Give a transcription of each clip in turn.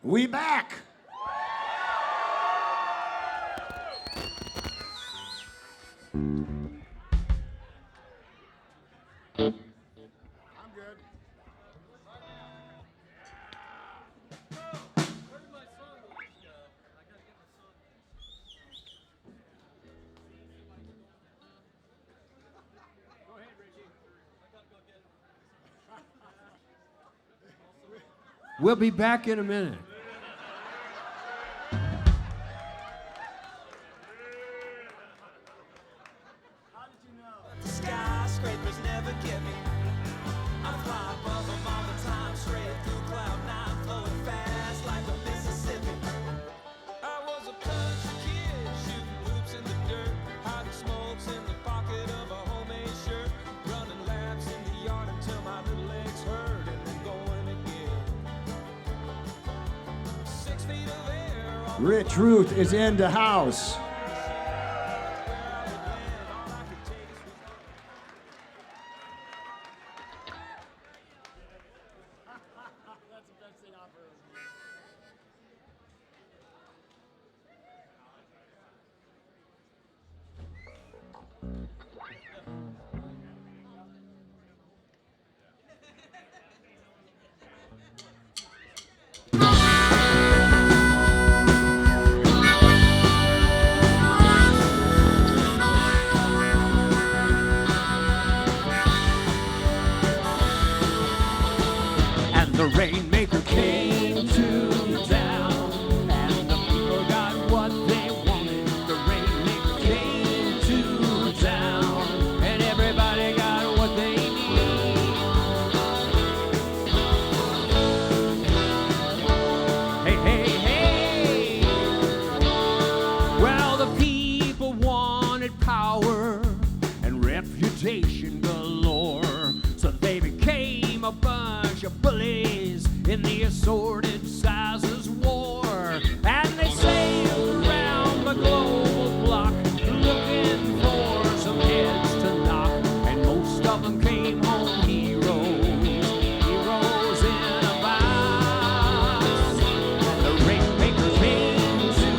We back. I'm good. We'll be back in a minute. Skyscrapers never get me. I fly above them all the time, straight through cloud nine, flowing fast like a Mississippi. I was a country kid, shooting hoops in the dirt, hiding smokes in the pocket of a homemade shirt, running laps in the yard until my little legs hurt, and then going again. 6 feet of air. Rich Ruth is in the house. The Rainmaker came to town, and the people got what they wanted. The Rainmaker came to town, and everybody got what they need. Hey, hey, hey. Well, the people wanted power and reputation galore, so they became a bunch of bullies in the assorted sizes war, and they sailed around the global block looking for some heads to knock, and most of them came home heroes in a box. And the Rainmakers came to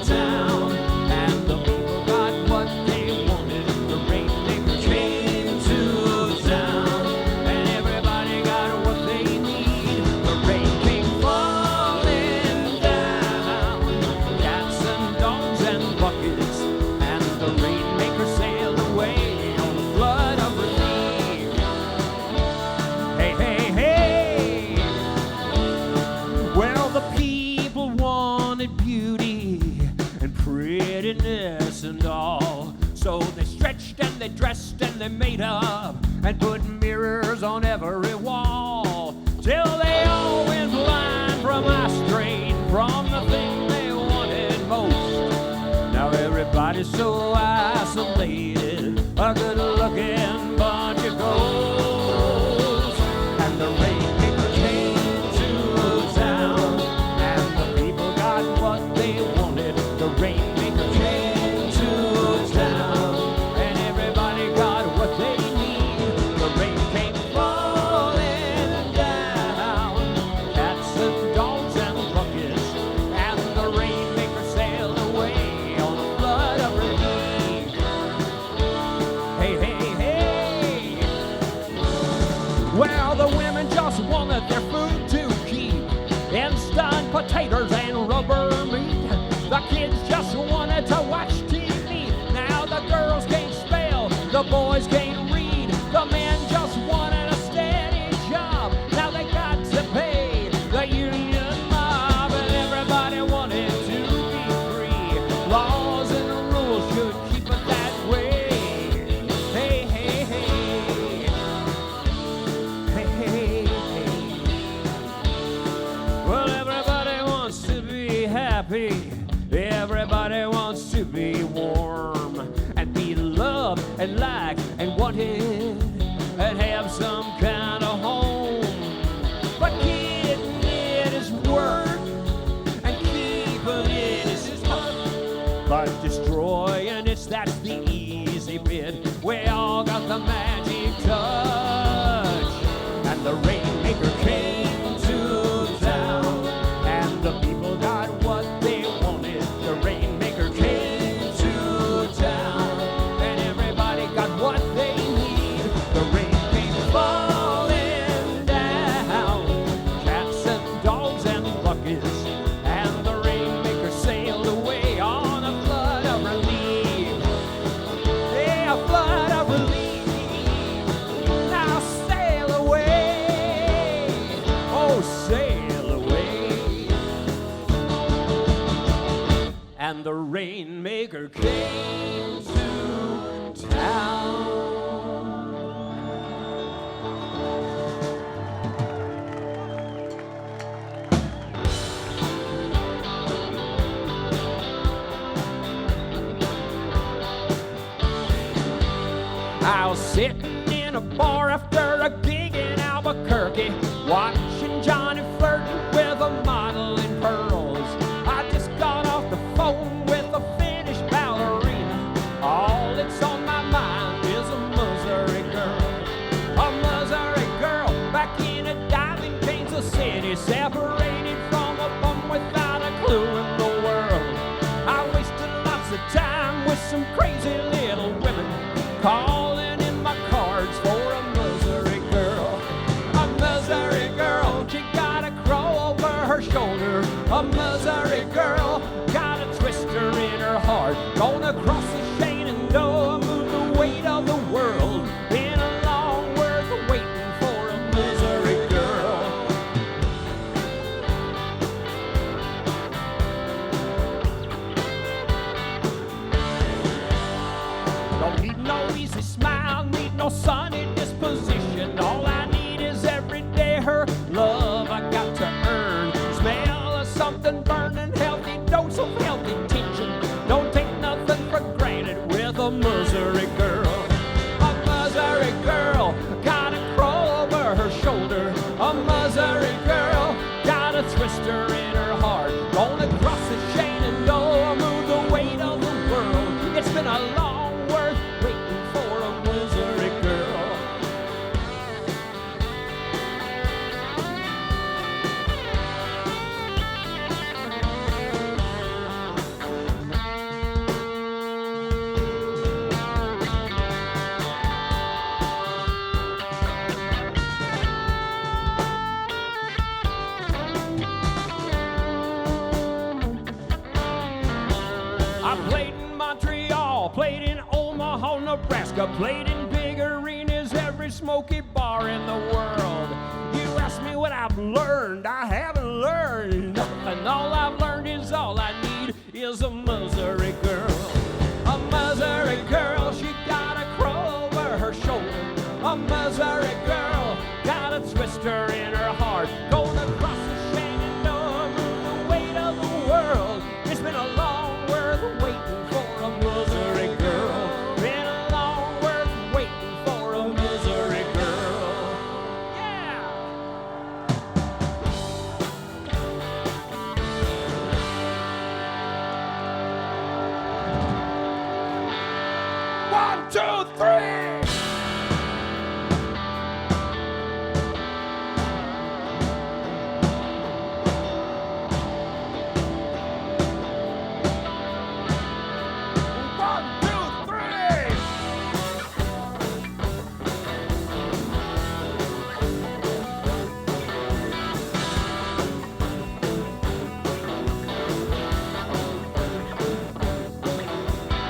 town, and the people got what they wanted. The Rainmakers came to town, and everybody got what they need. The rain came falling down, cats and dogs and buckets, and the Rainmakers sailed away on a flood of relief. Hey, hey, hey. Well, the people wanted beauty and prettiness and all, so they stretched and they dressed and they made up and put mirrors on every wall, till they all went blind from eye strain, from the thing they wanted most. Now everybody's so isolated, a good-looking bunch of ghosts. And the Rainmaker came to town, and the people got what they wanted. The Rainmaker came to town, and everybody got what they need. The rain came falling down, cats and dogs and buckets, and the Rainmaker sailed away on a flood of relief. Hey, hey, hey. Well, the women just wanted their food to keep, instant potatoes and rubber meat. The kids just wanted to watch TV. Now the girls can't spell, the boys can't read. The men just wanted a steady job. Now they got to pay the union mob, and everybody wanted to be free. Laws and rules should keep it that way. Hey, hey, hey. Hey, hey, hey. Well, everybody wants to be happy. Everybody wants to be warm and be loved and liked and wanted and have some kind of home. the magic touch. And the Rainmaker came to town, and the people got what they wanted. The Rainmaker came to town, and everybody got what they need. The rain came falling down, cats and dogs and buckets, and the Rainmaker sailed away on a flood of relief. Yeah, a flood of relief. Now sail away, oh sail away. And the Rainmaker came to town. I was sitting in a bar after a gig in Albuquerque, watching Johnny flirting with a model in pearls. I just got off the phone with a finished ballerina. All that's on my mind is a Missouri girl. A Missouri girl back in a dive Kansas City, separated from a bum without a clue in the world. I wasted lots of time with some crazy little women, calling in my cards for a Missouri girl. A Missouri girl, she got a crow over her shoulder. A Missouri girl, got a twister in her heart. Gonna cross the Shenandoah, move the weight of the world. Been a long worth waiting for a Missouri girl. Don't need no easy smile, need no sunny disposition. All I need is every day her love I got to earn. Smell of something burning, healthy dose of healthy tension. Don't take nothing for granted with a Missouri girl. A Missouri girl, got a crow over her shoulder. A Missouri girl, got a twister in her heart. Gonna cross the Shenandoah, move the weight of the world. It's been a long worth waiting for a Missouri girl. I played in Montreal, played in Omaha, Nebraska, played in big arenas, every smoky bar in the world. You ask me what I've learned, I haven't learned nothing. All I've learned is all I need is a Missouri girl. A Missouri girl, she got a crow over her shoulder. A Missouri girl, got a twister in her heart. Gonna cross the Shenandoah, move the weight of the world. It's been a long worth waiting for a Missouri girl. Been a long worth waiting for a Missouri girl. Yeah! One, two, three! One, two, three!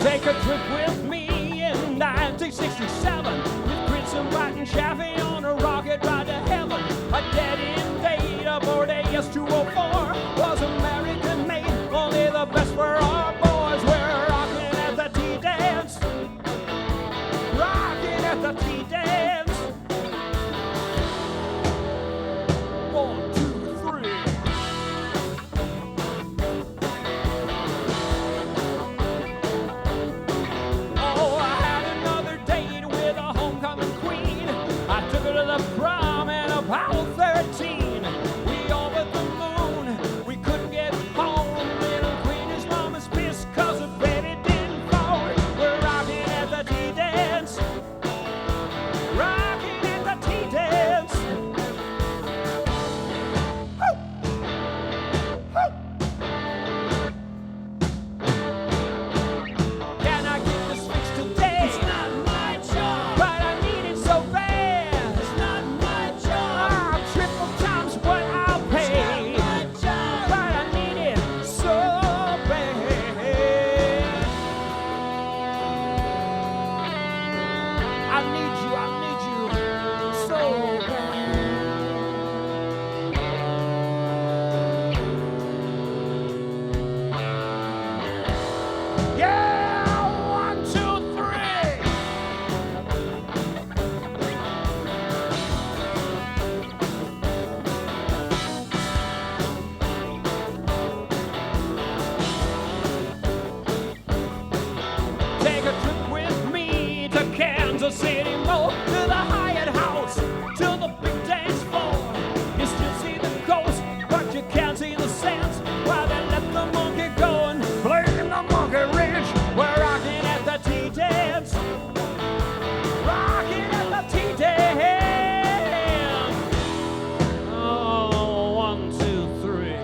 Take a trip with me in 1967 with Prince and White and Chaffee on a rocket ride to heaven. A dead-end date aboard AS-204 was American made. Only the best for our boys. We're rocking at the tea dance, rocking at the tea dance. One, two, three. Oh, I had another date with a homecoming queen. I took her to the prom and Apollo 13. We over the moon, we couldn't get home. Little queen, his mama's pissed 'cause her baby didn't fall. We're rocking at the tea dance, need you so bad. Yeah, 1, 2, 3. Take a trip with me to Kansas City Mall, to the Hyatt House, to the big dance floor. You still see the ghost, but you can't see the sense. While they let the monkey go and play in the monkey wrench. We're rocking at the tea dance, rocking at the tea dance. Oh, 1, 2, 3.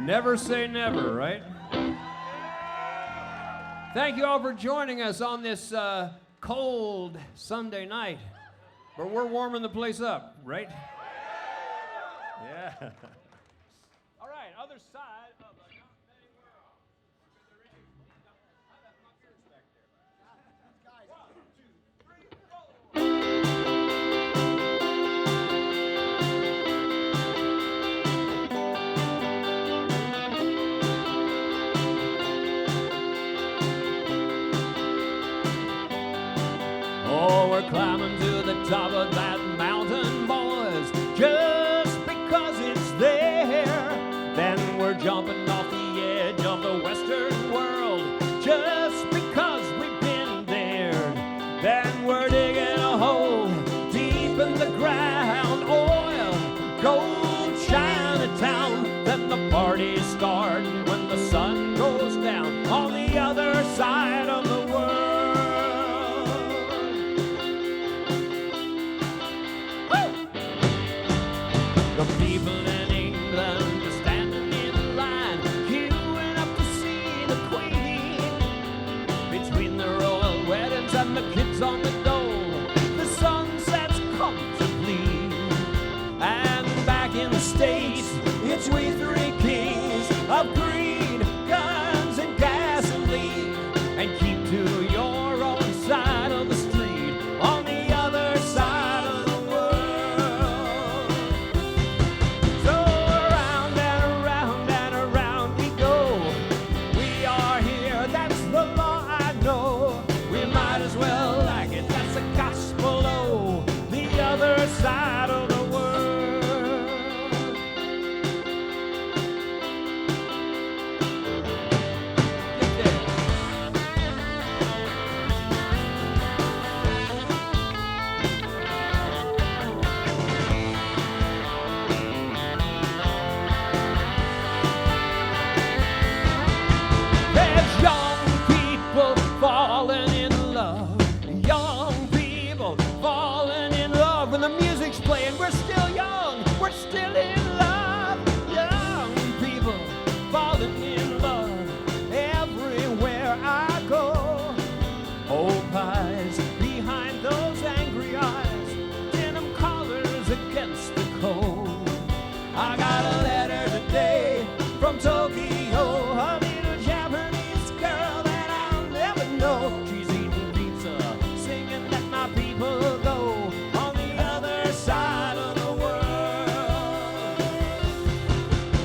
Never say never, right? Thank you all for joining us on this cold Sunday night. But we're warming the place up, right? Yeah. All right, other side of the not many world. I left my purse back there. 1, 2, 3, go. Oh, we're climbing to the top of that mountain, boys, just because it's there. Then we're jumping off the edge of the western world, just because we've been there. Then we're digging a hole deep in the ground, oil, gold, Chinatown. Then the parties start when the sun goes down on the other side of the world. The people in England are standing in line, queuing up to see the Queen. Between the royal weddings and the kids on the dole, the sun sets comfortably. And back in the States, it's we three kings of greed, guns, and gasoline. And keep to your own side of the street, on the other side of the world. So around and around and around we go. We are here, that's the law I know. We might as well like it, that's the gospel, oh, the other side of the world. Get there. There's young people falling in love. Young people falling in love. When the music's playing, we're still young. We're still in love. Young people falling in love. Everywhere I go. Old pies behind those angry eyes. Denim collars against the cold. I got a letter today from Tokyo. A little Japanese girl that I'll never know. She's eating pizza, singing "Let My People Go" on the other side of the world.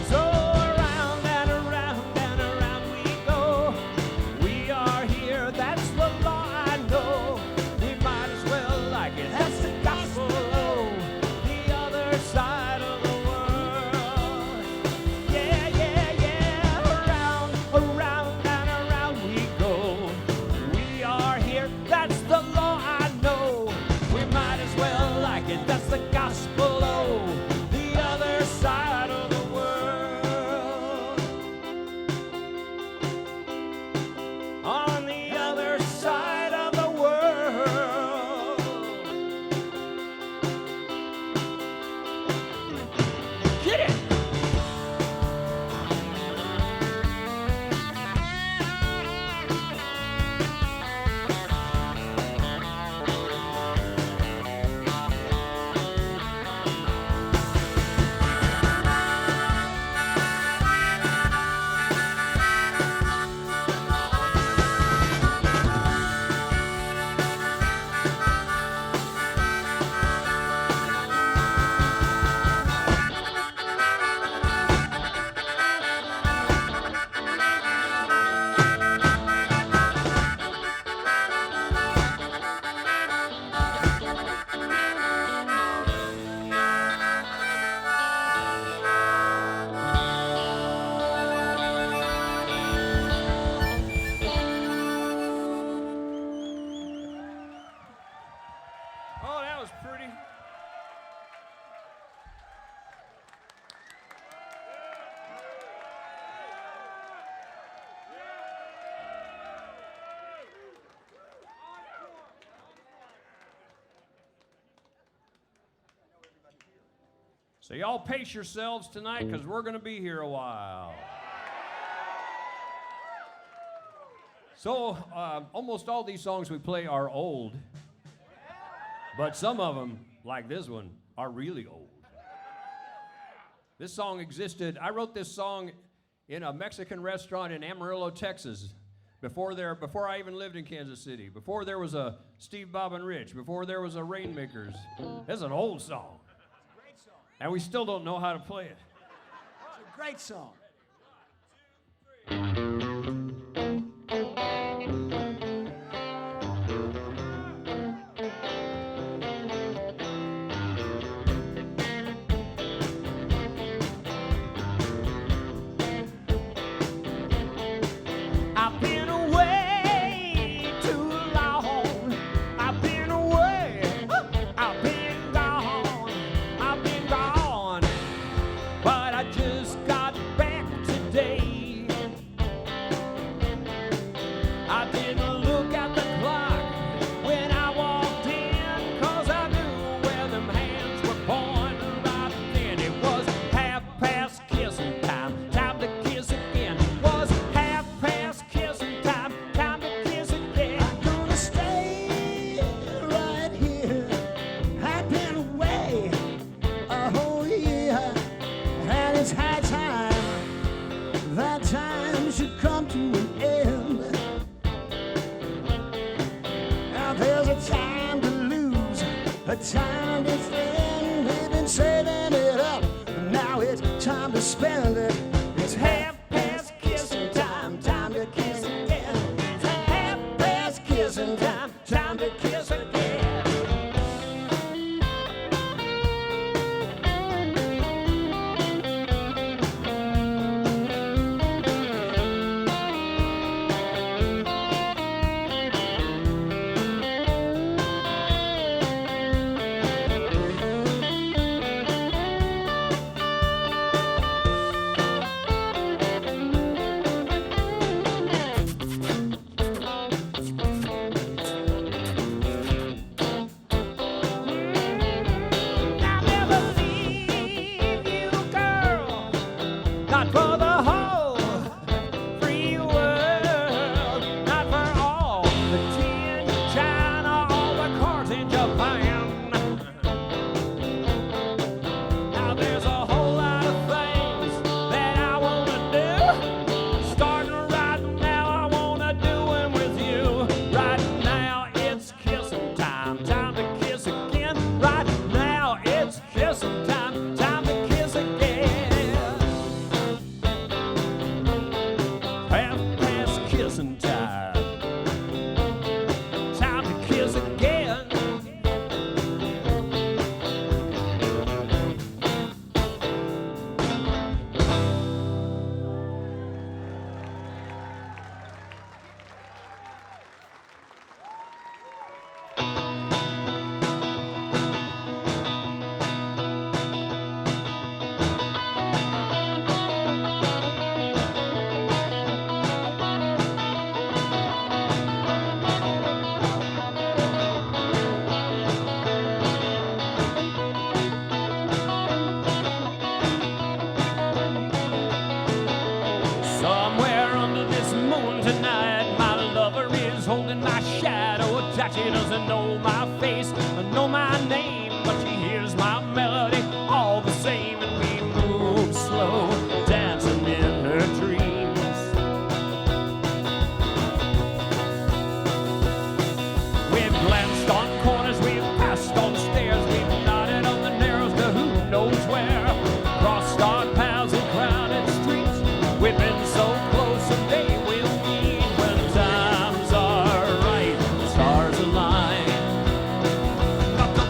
So around and around and around we go. We are here, that's the law I know. So y'all pace yourselves tonight because we're going to be here a while. So almost all these songs we play are old, but some of them, like this one, are really old. This song existed, I wrote this song in a Mexican restaurant in Amarillo, Texas, before I even lived in Kansas City, before there was a Steve, Bob, and Rich, before there was a Rainmakers. This is an old song. Great song. And we still don't know how to play it. It's a great song. I've been away too long. I've been away. I've been gone. But I just got back today. I didn't look at the clock when I walked in, 'cause I knew where them hands were pointing right then. It was 1:30 kissing time, time to kiss again. It was 1:30 kissing time, time to kiss again. I'm gonna stay right here. I've been away a whole year, and it's high time that time should come to an end. Now there's a time to lose, a time to spend. We've been saving it up, and now it's time to spend it. It's 1:30 kissing time, time to kiss again. It's 1:30 kissing time, time to kiss again. I'll never leave you, girl, not for the whole free world, not for all the tin, china, all the cars in Japan. Now there's a whole lot of things that I wanna do. Starting right now, I wanna do them with you. Right now it's kissing time, time to kiss again. Right now it's kissing time, time to kiss again. 1:30 kissing time, time to kiss again. Somewhere under this moon tonight, my lover is holding my shadow tight. She doesn't know my face, know my name, but she hears my melody all the same, and we move slow, dancing in her dreams. We've glanced on corners, we've passed on stairs, we've nodded on the narrows to who knows where. Crossed our paths in crowded streets. We've been so close, someday we'll meet when times are right, stars align. Not that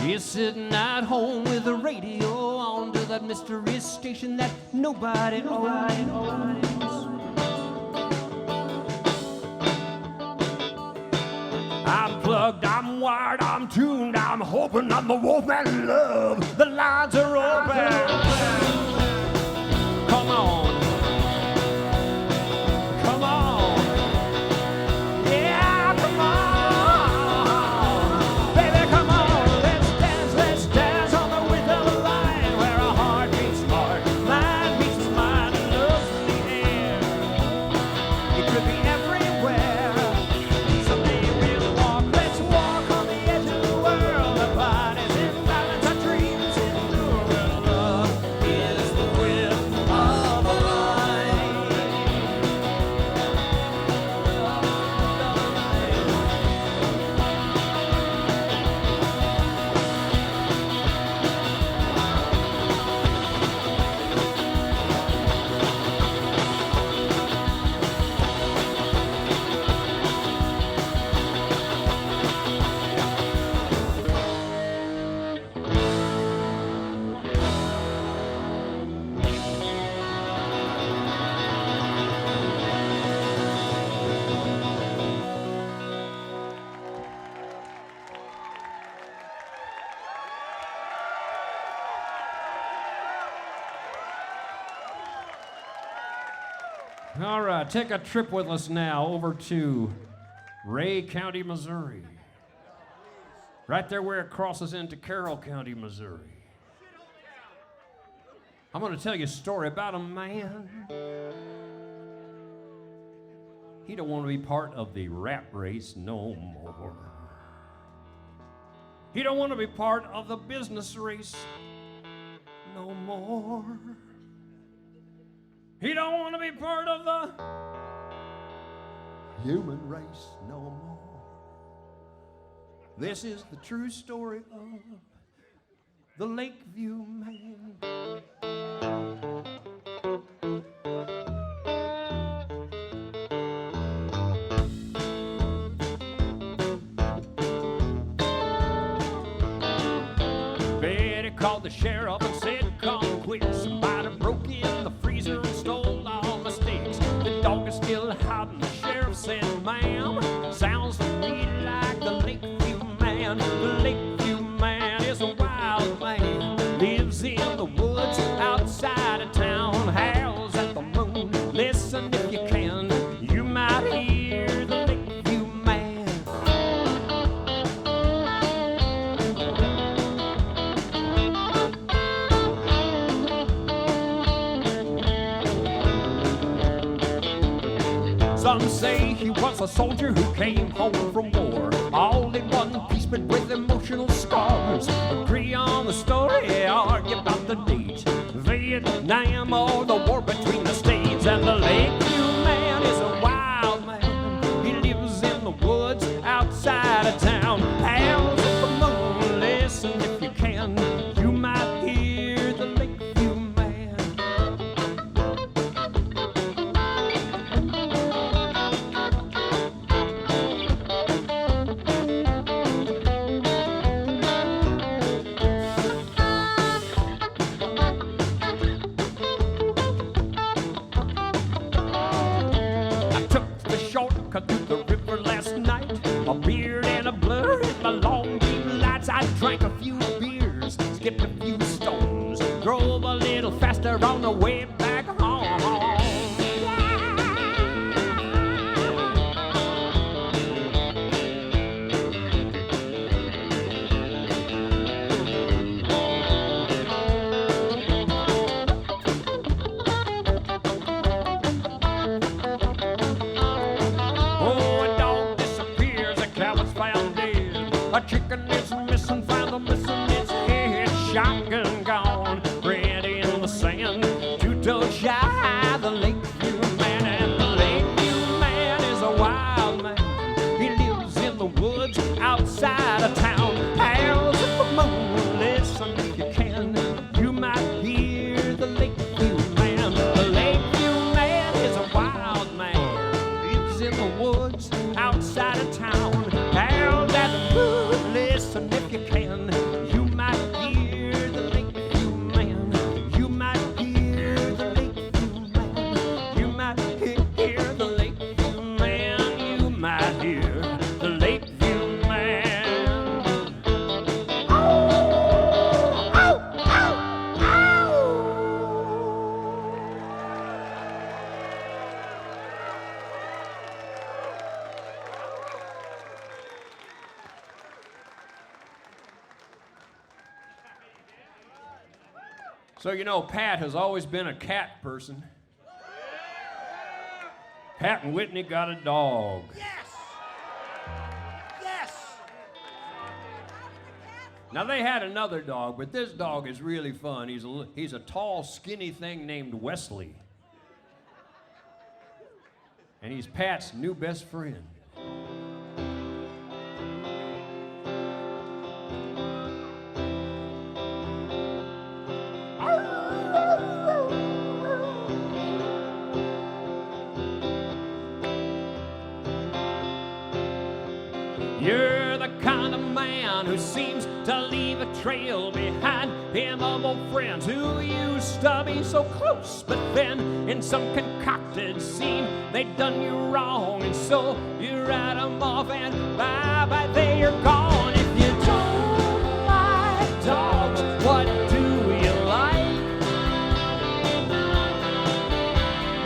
She's sitting at home with the radio on to that mystery station that nobody owns. I'm plugged, I'm wired, I'm tuned, I'm hoping I'm the wolfman love. The lines are open. Come on. Come on. Yeah, come on. Baby, come on. Let's dance on the width of the line where our heart beats heart, mind beats mind, and love's in the air. It could be everywhere. Someday we'll walk, let's walk on the edge of the world. Our bodies in balance, our dreams endure, and love is the width of a line. All right, take a trip with us now over to Ray County, Missouri. Right there where it crosses into Carroll County, Missouri. I'm going to tell you a story about a man. He don't want to be part of the rat race no more. He don't want to be part of the business race no more. He don't want to be part of the human race no more. This is the true story of the Lakeview Man. Betty called the sheriff and said, come quick, somebody broke in the freezer and stole all my steaks. The dog is still hiding, the sheriff said, ma'am, sounds to me like the Lakeview Man. The Lakeview Man is a wild man, lives in the woods outside of town, howls at the moon. Listen if you can, you might hear the Lakeview Man. Some say he was a soldier who came home from war, all in one piece but with emotional scars. Agree on the story, argue about the date, Vietnam or the war between the states. And the Lakeview Man is a wild man, he lives in the woods outside of town, howls at the moon. Listen if you can, you might hear the Lakeview Man. I took the shortcut to the river last night, a beard and a blur in my long green lights. I drank a few beers, skipped a few stones, drove a little faster on the way back home. Oh, a dog disappears, a cow's found dead. A chicken is missing, found a missing its head. Shotgun gone, red in the sand. 2 toes shy, the Lakeview Man. And the Lakeview Man is a wild man, he lives in the woods outside of town, howls at the moon. Listen if you can, you might hear the Lakeview Man. The Lakeview Man is a wild man, lives in the woods outside of town, howls at the moon. Listen if you can, So, you know, Pat has always been a cat person. Pat and Whitney got a dog. Yes! Yes! Now, they had another dog, but this dog is really fun. He's a tall, skinny thing named Wesley. And he's Pat's new best friend. You're the kind of man who seems to leave a trail behind him of old friends who used to be so close, but then in some concocted scene they done you wrong, and so you write them off and bye-bye, they are gone. If you don't like dogs, what do you like?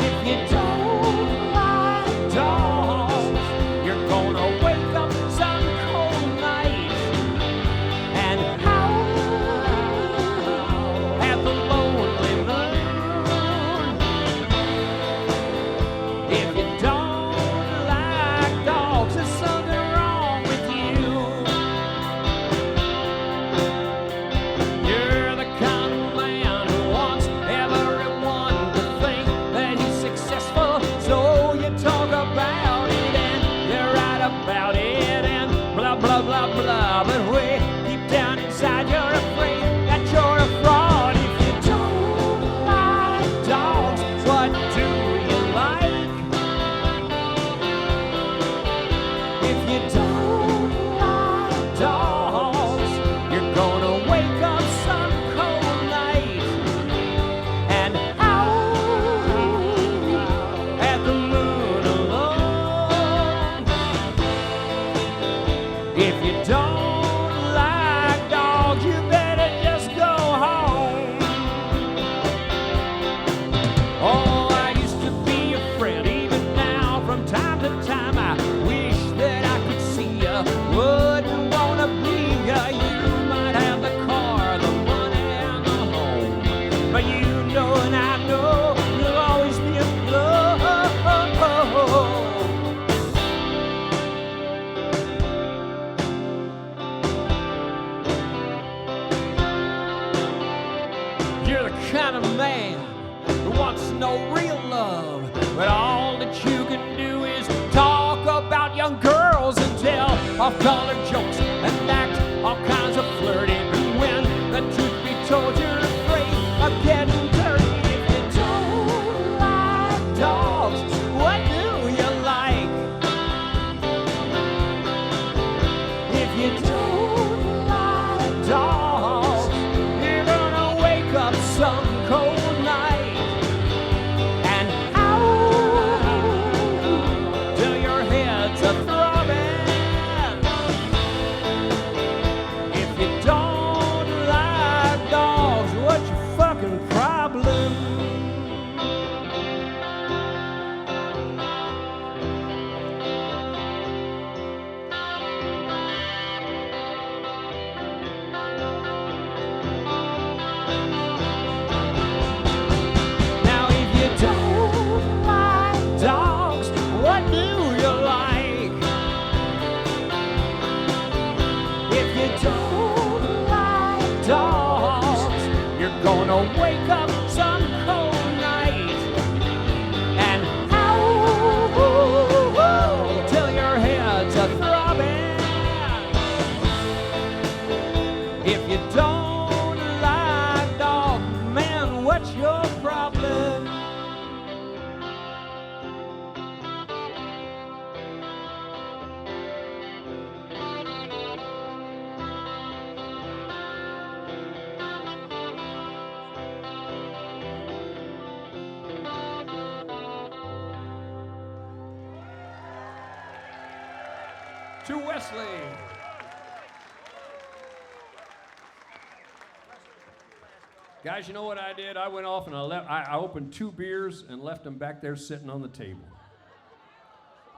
If you don't like dogs, you're gonna wake up some cold night and howl at the lonely moon. If you don't like dogs, there's something wrong with you. You're the kind of man who wants everyone to think that he's successful, so you talk about it and you write about it and blah, blah, blah, blah. But way deep down inside, you're afraid that you're a fraud. If you don't like dogs, what do you like? If you don't like dogs, you're gonna wake up some cold night and howl at the moon alone. If you don't like dogs, you better just go home. Oh, I used to be your friend, even now from time to time I wish that I could see ya. Wouldn't wanna be ya. You might have the car, the money, and the home, but you know and I know you'll always be alone. You're the kind of man who wants no real love, but all that you can do is talk about young girls and tell off-color jokes and act all kinds of flirty. But when the truth be told, you're afraid of getting dirty. If you don't like dogs, what do you like? If you don't like dogs, you're gonna wake up some cold night and howl till your head's a-throbbing. If you don't like dogs, what's your fucking problem? Now if you don't like dogs, what do you like? If you don't like dogs, you're gonna wake up some cold night and howl till your head's a-throbbing. If you don't like dogs, man, what's your problem? To Wesley. Guys, you know what I did? I went off and I opened 2 beers and left them back there sitting on the table.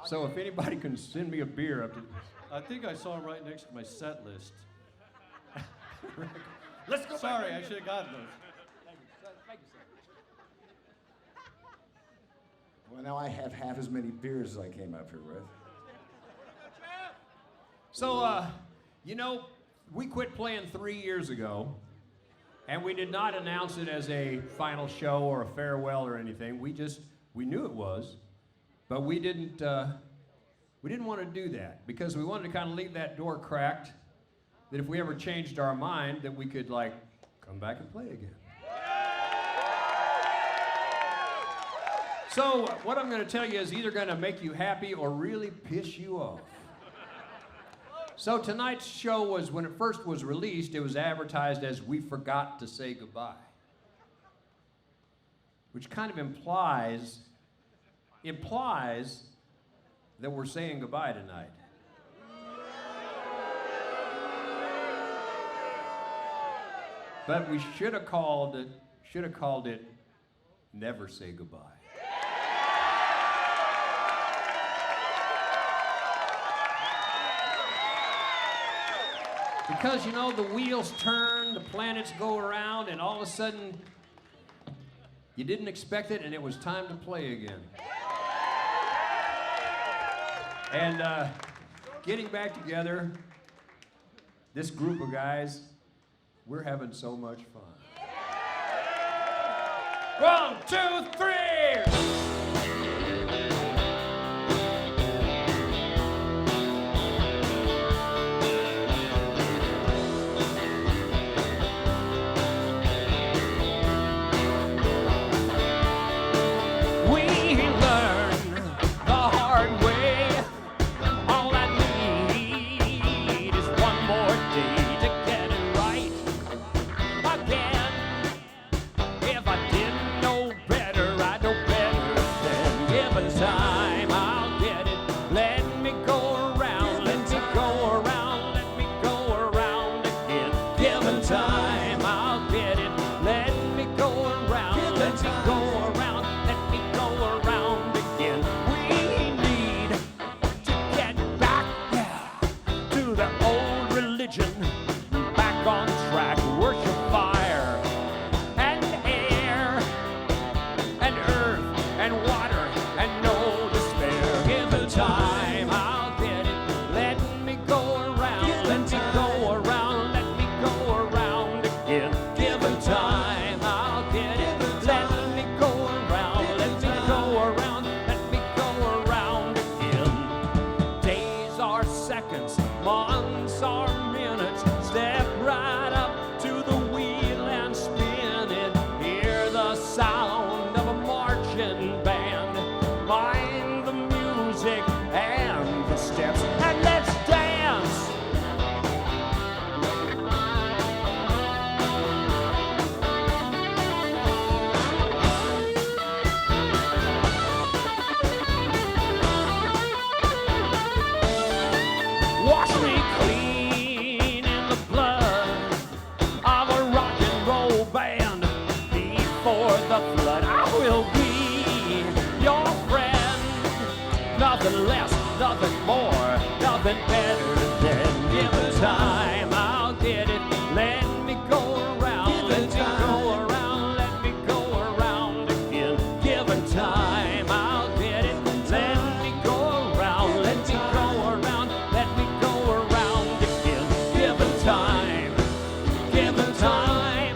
So if anybody can send me a beer up to... I think I saw him right next to my set list. Let's go Sorry, back I should have gotten those. Well, now I have half as many beers as I came up here with. So, you know, we quit playing 3 years ago, and we did not announce it as a final show or a farewell or anything. We knew it was, but we didn't want to do that because we wanted to kind of leave that door cracked, that if we ever changed our mind, that we could, like, come back and play again. So what I'm going to tell you is either going to make you happy or really piss you off. So tonight's show was, when it first was released, it was advertised as "We Forgot to Say Goodbye," which kind of implies that we're saying goodbye tonight. But we should have called it "Never Say Goodbye." Because, you know, the wheels turn, the planets go around, and all of a sudden, you didn't expect it, and it was time to play again. And getting back together, this group of guys, we're having so much fun. 1, 2, 3! Nothing less, nothing more, nothing better than given time. I'll get it. Let me go around. Let me go around. Let me go around again. Given time. I'll get it. Let me go around. Let me go around. Let me go around again. Given time. Given time.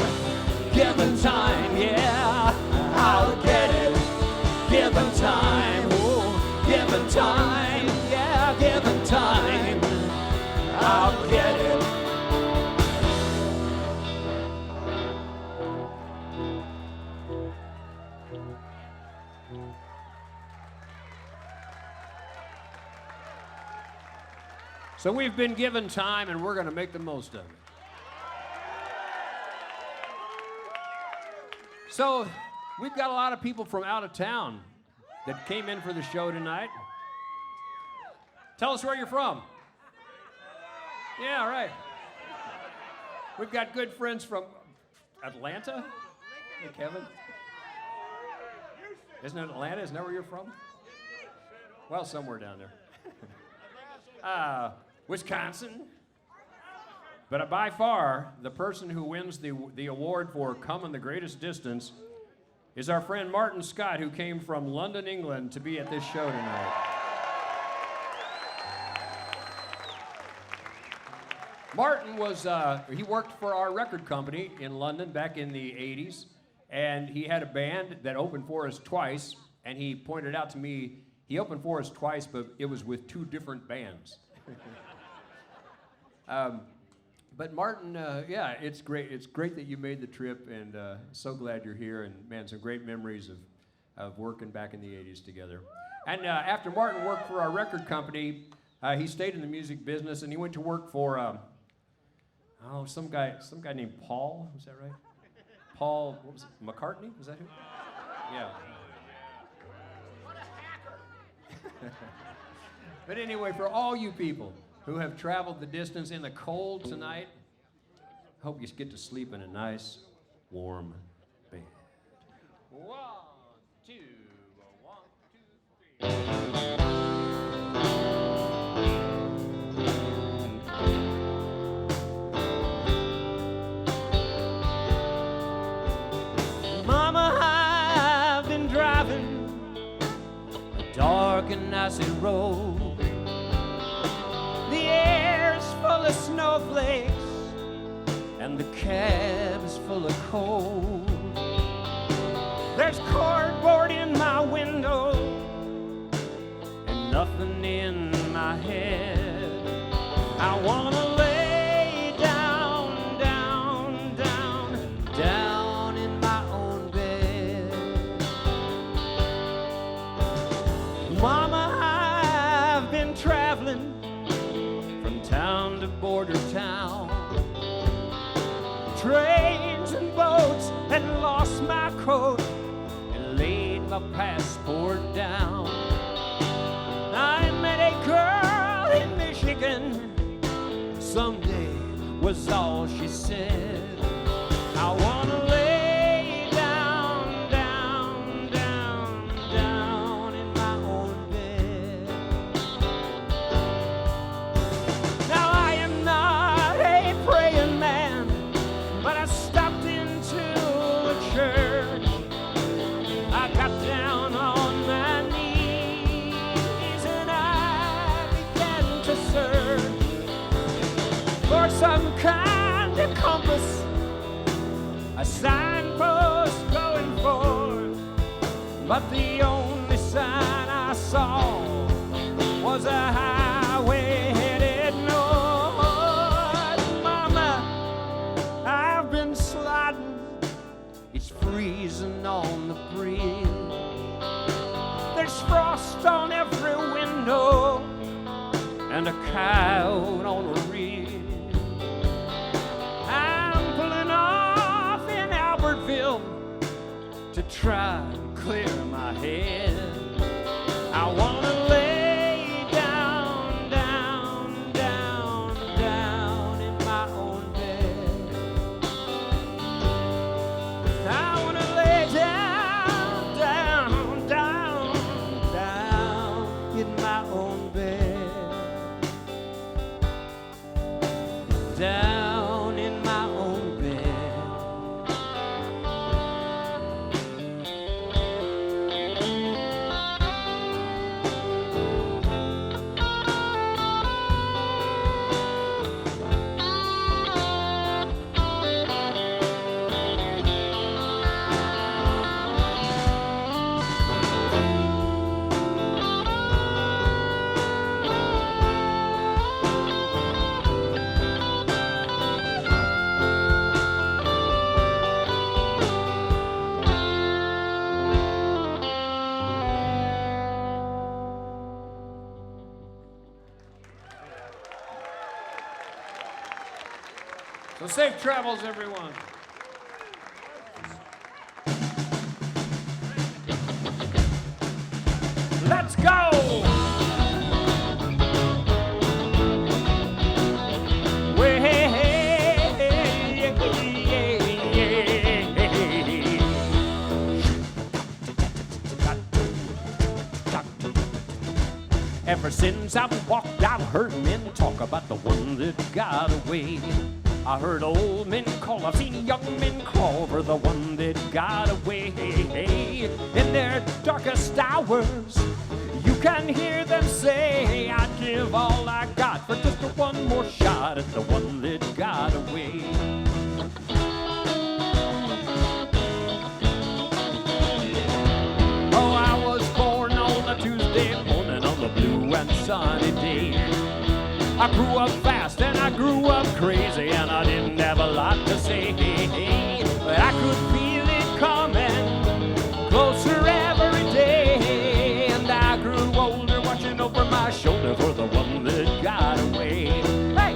Given time. Yeah. I'll get it. Given time. Given time, yeah, given time, I'll get it. So we've been given time, and we're going to make the most of it. So we've got a lot of people from out of town that came in for the show tonight. Tell us where you're from. Yeah, right. We've got good friends from Atlanta. Hey, Kevin. Isn't it Atlanta? Isn't that where you're from? Well, somewhere down there. Wisconsin. But by far, the person who wins the award for coming the greatest distance is our friend Martin Scott, who came from London, England, to be at this show tonight. Martin was, he worked for our record company in London back in the 80s, and he had a band that opened for us twice, and he pointed out to me, he opened for us twice, but it was with 2 different bands. But Martin, yeah, it's great. It's great that you made the trip, and so glad you're here. And man, some great memories of working back in the '80s together. And after Martin worked for our record company, he stayed in the music business, and he went to work for some guy named Paul. Was that right? Paul, what was it? McCartney? Was that who? Yeah. What a hacker! But anyway, for all you people who have traveled the distance in the cold tonight, hope you get to sleep in a nice, warm bed. 1, 2, 1, 2, 3. Mama, I've been driving a dark and icy road. The air's full of snowflakes and the cab's full of cold. There's cardboard in my window and nothing in my head. I wanna lay down, down, down, down in my own bed. Mama, I've been traveling town to border town, trains and boats, and lost my coat and laid my passport down. I met a girl in Michigan, someday was all she said. I wanna lay down, down, down, down in my own bed. Now I am not a praying man, but I stopped into a church. I got down on my knees and I began to search for some kind of compass, a signpost going forth. But the only sign I saw was a highway headed north. Mama, I've been sliding, it's freezing on the bridge. There's frost on every window and a coyote on a ridge. I'm pulling off in Albertville to try and clear my head. I wanna lay down, down, down, down in my own bed. I wanna lay down, down, down, down in my own bed. Down in my own bed. So safe travels, everyone. Let's go! Ever since I've walked, I've heard men talk about the one that got away. I heard old men call, I've seen young men crawl for the one that got away. In their darkest hours, you can hear them say, I'd give all I got for just one more shot at the one that got away. Oh, I was born on a Tuesday morning on the blue and sunny day. I grew up fast and I grew up crazy and I didn't have a lot to say. But I could feel it coming closer every day. And I grew older watching over my shoulder for the one that got away. Hey!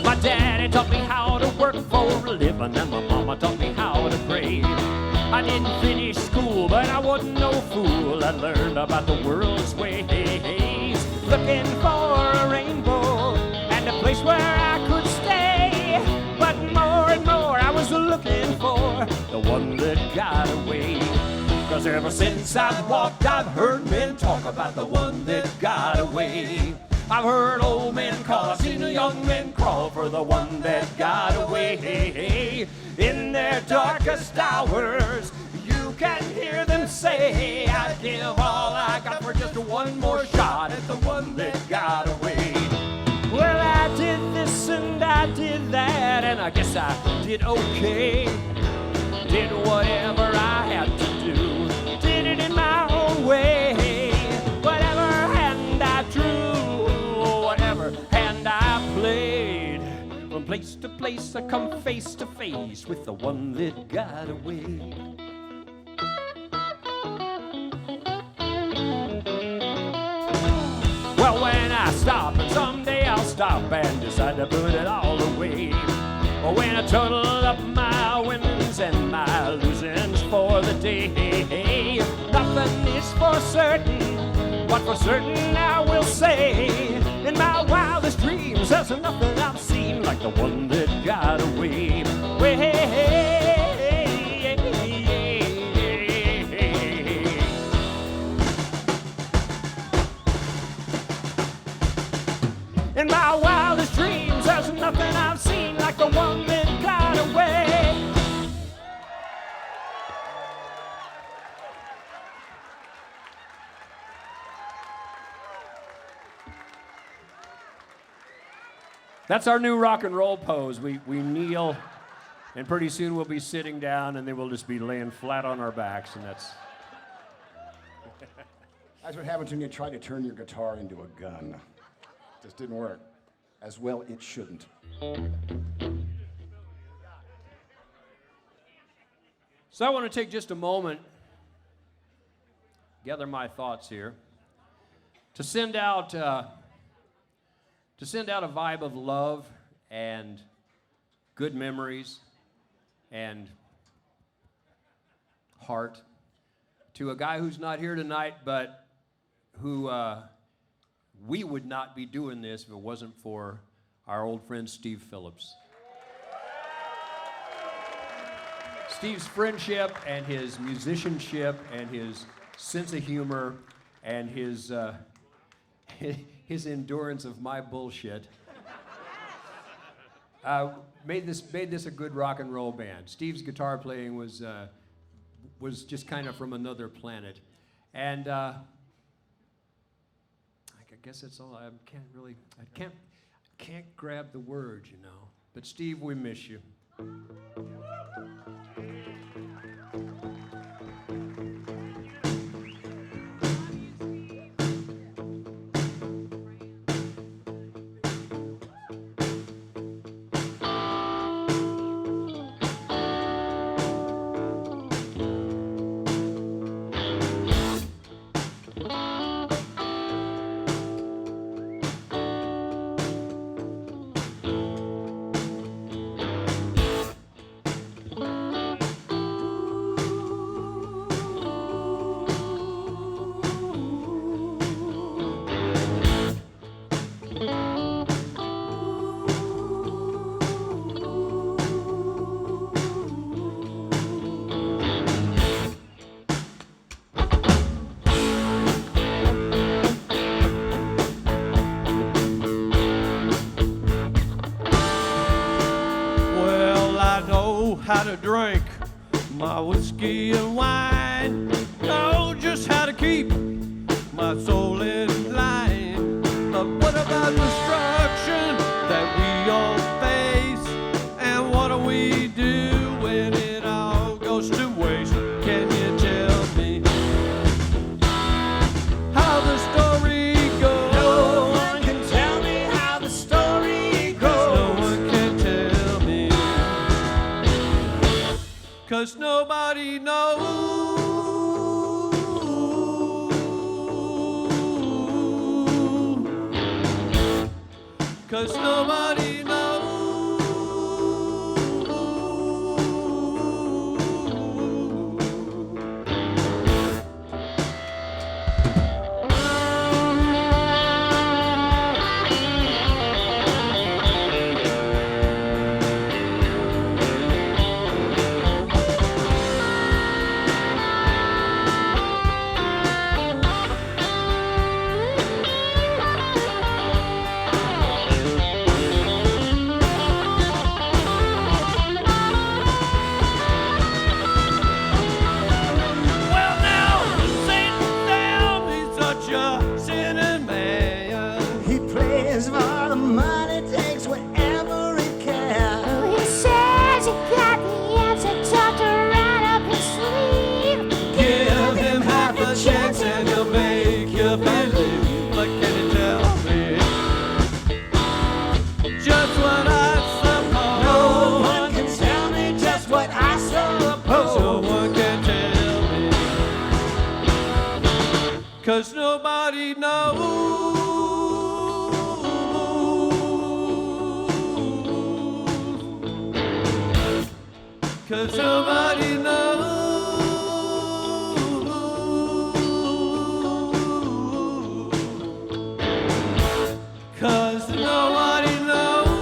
My daddy taught me how to work for a living and my mama taught me how to pray. I didn't finish school, but I wasn't no fool. I learned about the world's ways, looking for a rainbow and a place where I could stay. But more and more I was looking for the one that got away. 'Cause ever since I've walked, I've heard men talk about the one that got away. I've heard old men call, I've seen young men crawl for the one that got away. In their darkest hours, you can hear them say, I'd give all I got for just one more shot at the one that got away. Well, I did this and I did that, and I guess I did okay. Did whatever I had to do, did it in my own way. Whatever hand I drew, whatever hand I played, from place to place I come face to face with the one that got away. Well, when I stop, and someday I'll stop and decide to put it all away. Or when I total up my winnings and my losings for the day, nothing is for certain, but for certain I will say, in my wildest dreams there's nothing I've seen like the one that got away. In my wildest dreams, there's nothing I've seen like the one that got away. That's our new rock and roll pose. We kneel, and pretty soon we'll be sitting down, and then we'll just be laying flat on our backs, and that's... That's what happens when you try to turn your guitar into a gun. Just didn't work. As well, it shouldn't. So I want to take just a moment, gather my thoughts here, to send out a vibe of love and good memories and heart to a guy who's not here tonight, but who we would not be doing this if it wasn't for our old friend Steve Phillips. Steve's friendship and his musicianship and his sense of humor and his endurance of my bullshit made this a good rock and roll band. Steve's guitar playing was just kind of from another planet, and I guess that's all. I can't grab the words, you know. But Steve, we miss you. how to drink my whiskey and wine. Know just how to keep my soul in line. But what about destruction that we all face? And what do we do when it all goes to waste? Can you tell me how the story goes? No one can tell me how the story goes. No one can tell me, 'cause nobody knows. 'Cause nobody knows. Well, now, Satan found me such a sinning man. He plays for the money, takes whatever he can. He says he got the answer tucked right up his sleeve. Give him half a chance and he'll make you believe. But can you tell me just what I suppose? No one can tell me just what I suppose. No one can tell me, 'cause nobody knows. 'Cause nobody knows. 'Cause nobody knows.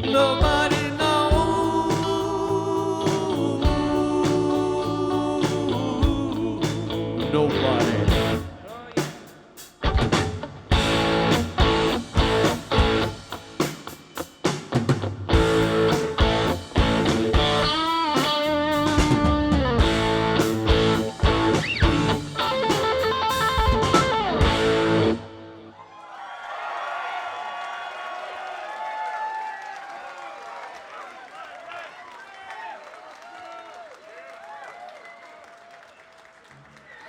Nobody knows. Nobody.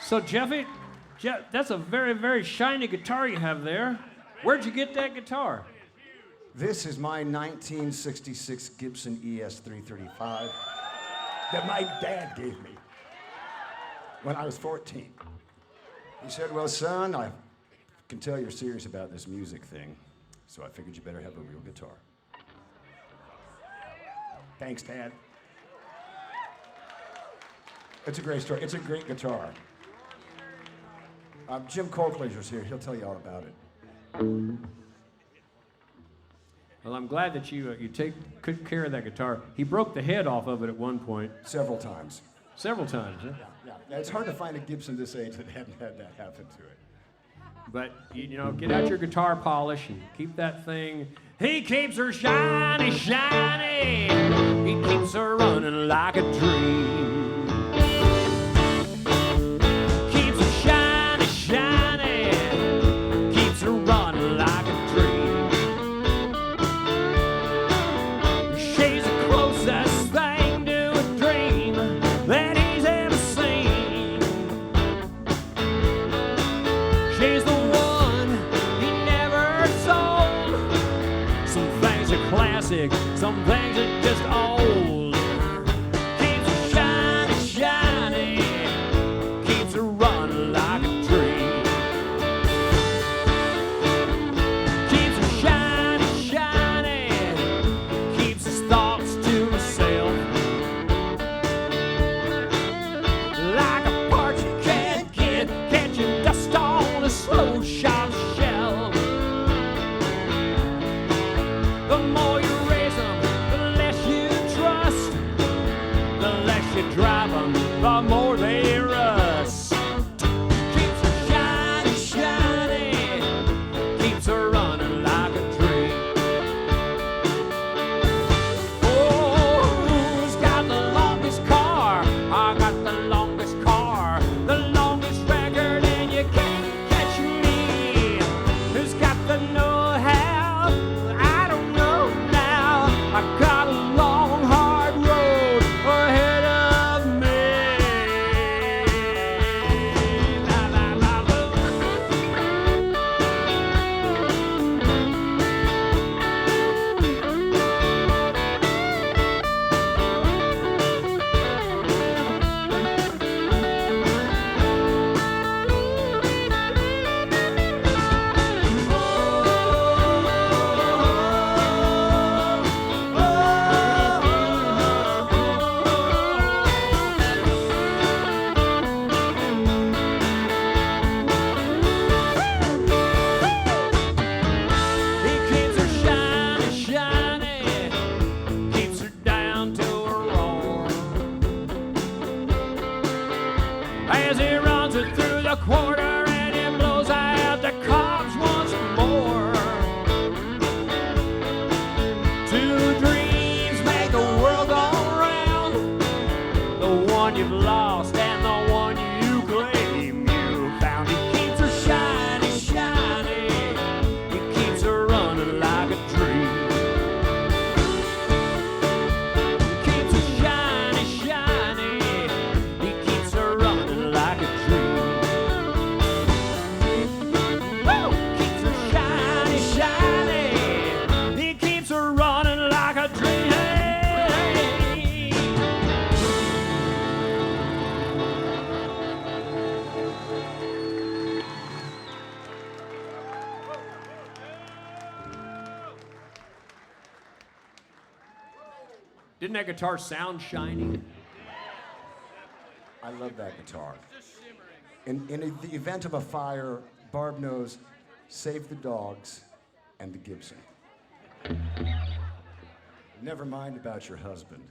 So, Jeffy, that's a very, very shiny guitar you have there. Where'd you get that guitar? This is my 1966 Gibson ES-335 that my dad gave me when I was 14. He said, well, son, I can tell you're serious about this music thing, so I figured you better have a real guitar. Thanks, Dad. It's a great story. It's a great guitar. Jim Colclaser's here. He'll tell you all about it. Well, I'm glad that you take good care of that guitar. He broke the head off of it at one point. Several times. Several times, huh? Yeah, it's hard to find a Gibson this age that hadn't had that happen to it. But, you know, get out your guitar polish and keep that thing. He keeps her shiny, shiny. He keeps her running like a dream. Keeps her shiny, shiny. Keeps her running like a dream. She's the closest thing to a dream that he's ever seen. She's the one he never sold. Some things are classic, some things are just old. Keeps her shiny, shiny. Keeps her running like a dream. Keeps her shiny, shiny. Keeps his thoughts to himself. Like a part you can't get, catching dust on a slow shot shell. The more you raise them, the less you trust Didn't that guitar sound shiny? I love that guitar. In the event of a fire, Barb knows save the dogs and the Gibson. Never mind about your husband.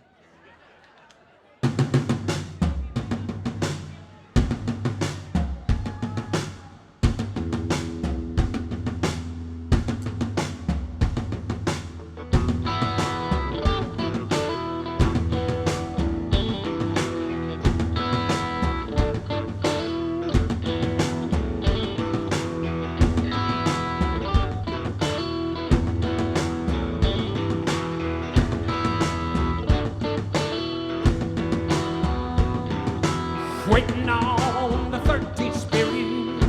Waiting on the 13th spirit.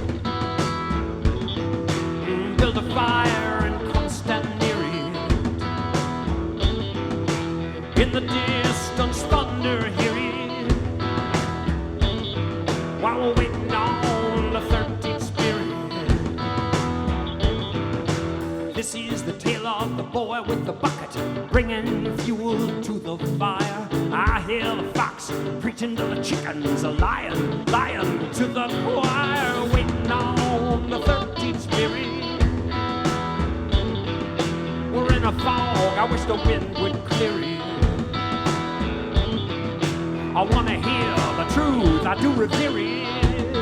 Build a fire and come stand near it. In the distance, thunder hear it. While we're waiting on the 13th spirit. This is the tale of the boy with the bucket, bringing fuel to the fire. I hear the fox preaching to the chickens, a lion, lion to the choir, waiting on the 13th spirit. We're in a fog, I wish the wind would clear it. I wanna hear the truth, I do revere it.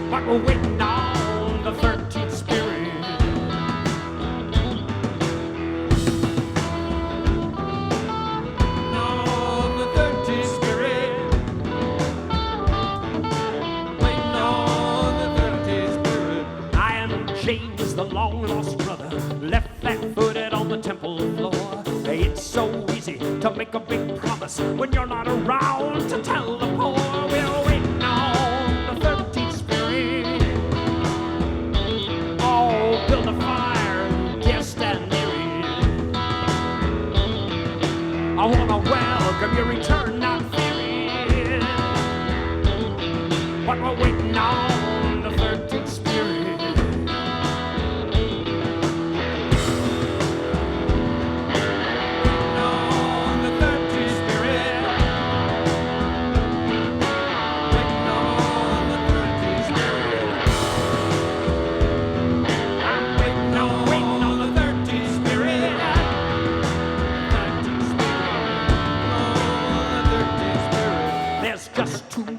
But we're waiting on the 13th spirit. James, the long-lost brother, left flat-footed on the temple floor. It's so easy to make a big promise when you're not around to tell the poor. We're waiting on the 13th spirit. Oh, build a fire and just stand near it. I wanna welcome your return, not fear it. But we're waiting on the 13th spirit.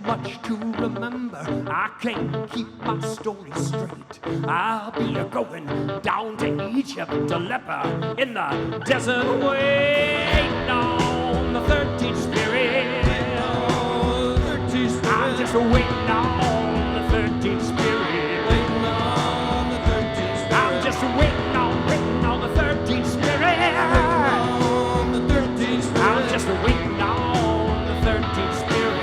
Much to remember, I can't keep my story straight. I'll be a-going down to Egypt to leper in the desert waiting on the 13th spirit. I'm just waiting on the 13th spirit. I'm just waiting on the 13th spirit. I'm just waiting on the 13th spirit.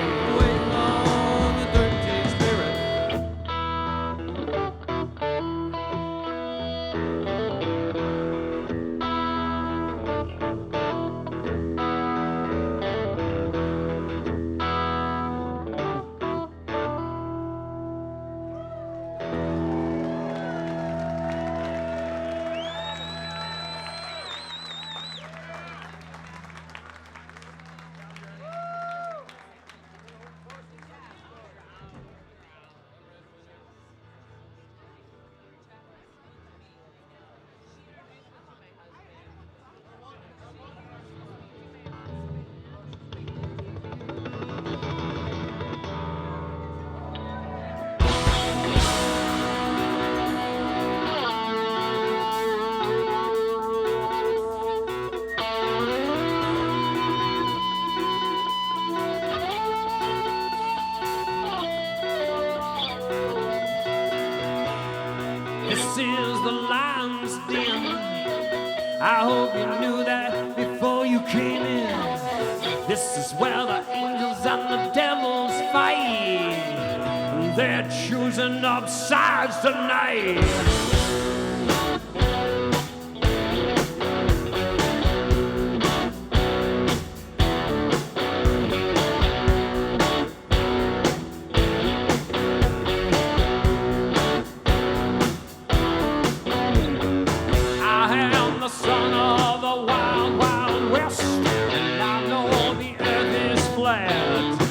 This is the lion's den. I hope you knew that before you came in. This is where the angels and the devils fight. They're choosing up sides tonight. Son of the wild, wild west, and I know the earth is flat.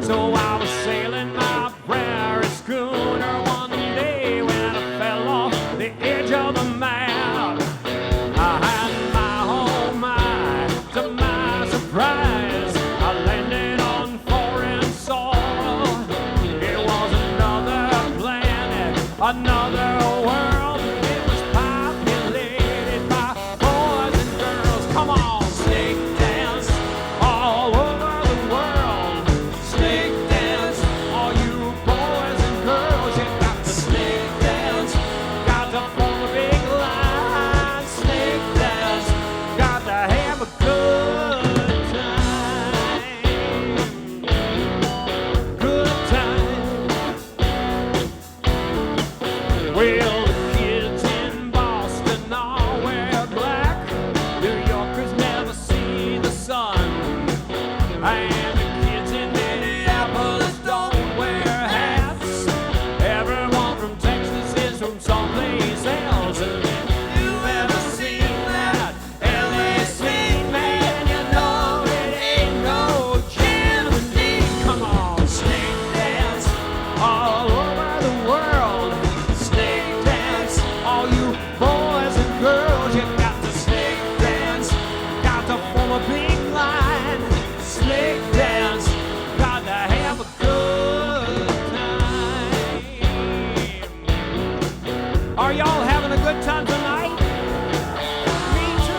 So I was sailing my prairie schooner one day when I fell off the edge of the map. I had my whole mind, to my surprise, I landed on foreign soil. It was another planet, another world. It was populated by boys and girls. Come on, snake dance all over the world. Snake dance, all you boys and girls. You got to snake dance, got to form a big line. Snake dance, got to have a good time. Good time. Well, the kids in Boston all wear black. New Yorkers never see the sun. And the kids in Minneapolis don't wear hats. Everyone from Texas is from someplace else. And if you ever seen that LA scene, man, you know it ain't no Germany. Come on, snake dance all over the world. Snake dance, all you boys and girls. You got to snake dance, got to form a big line. Snake dance, got to have a good time. Are y'all having a good time tonight? Me too.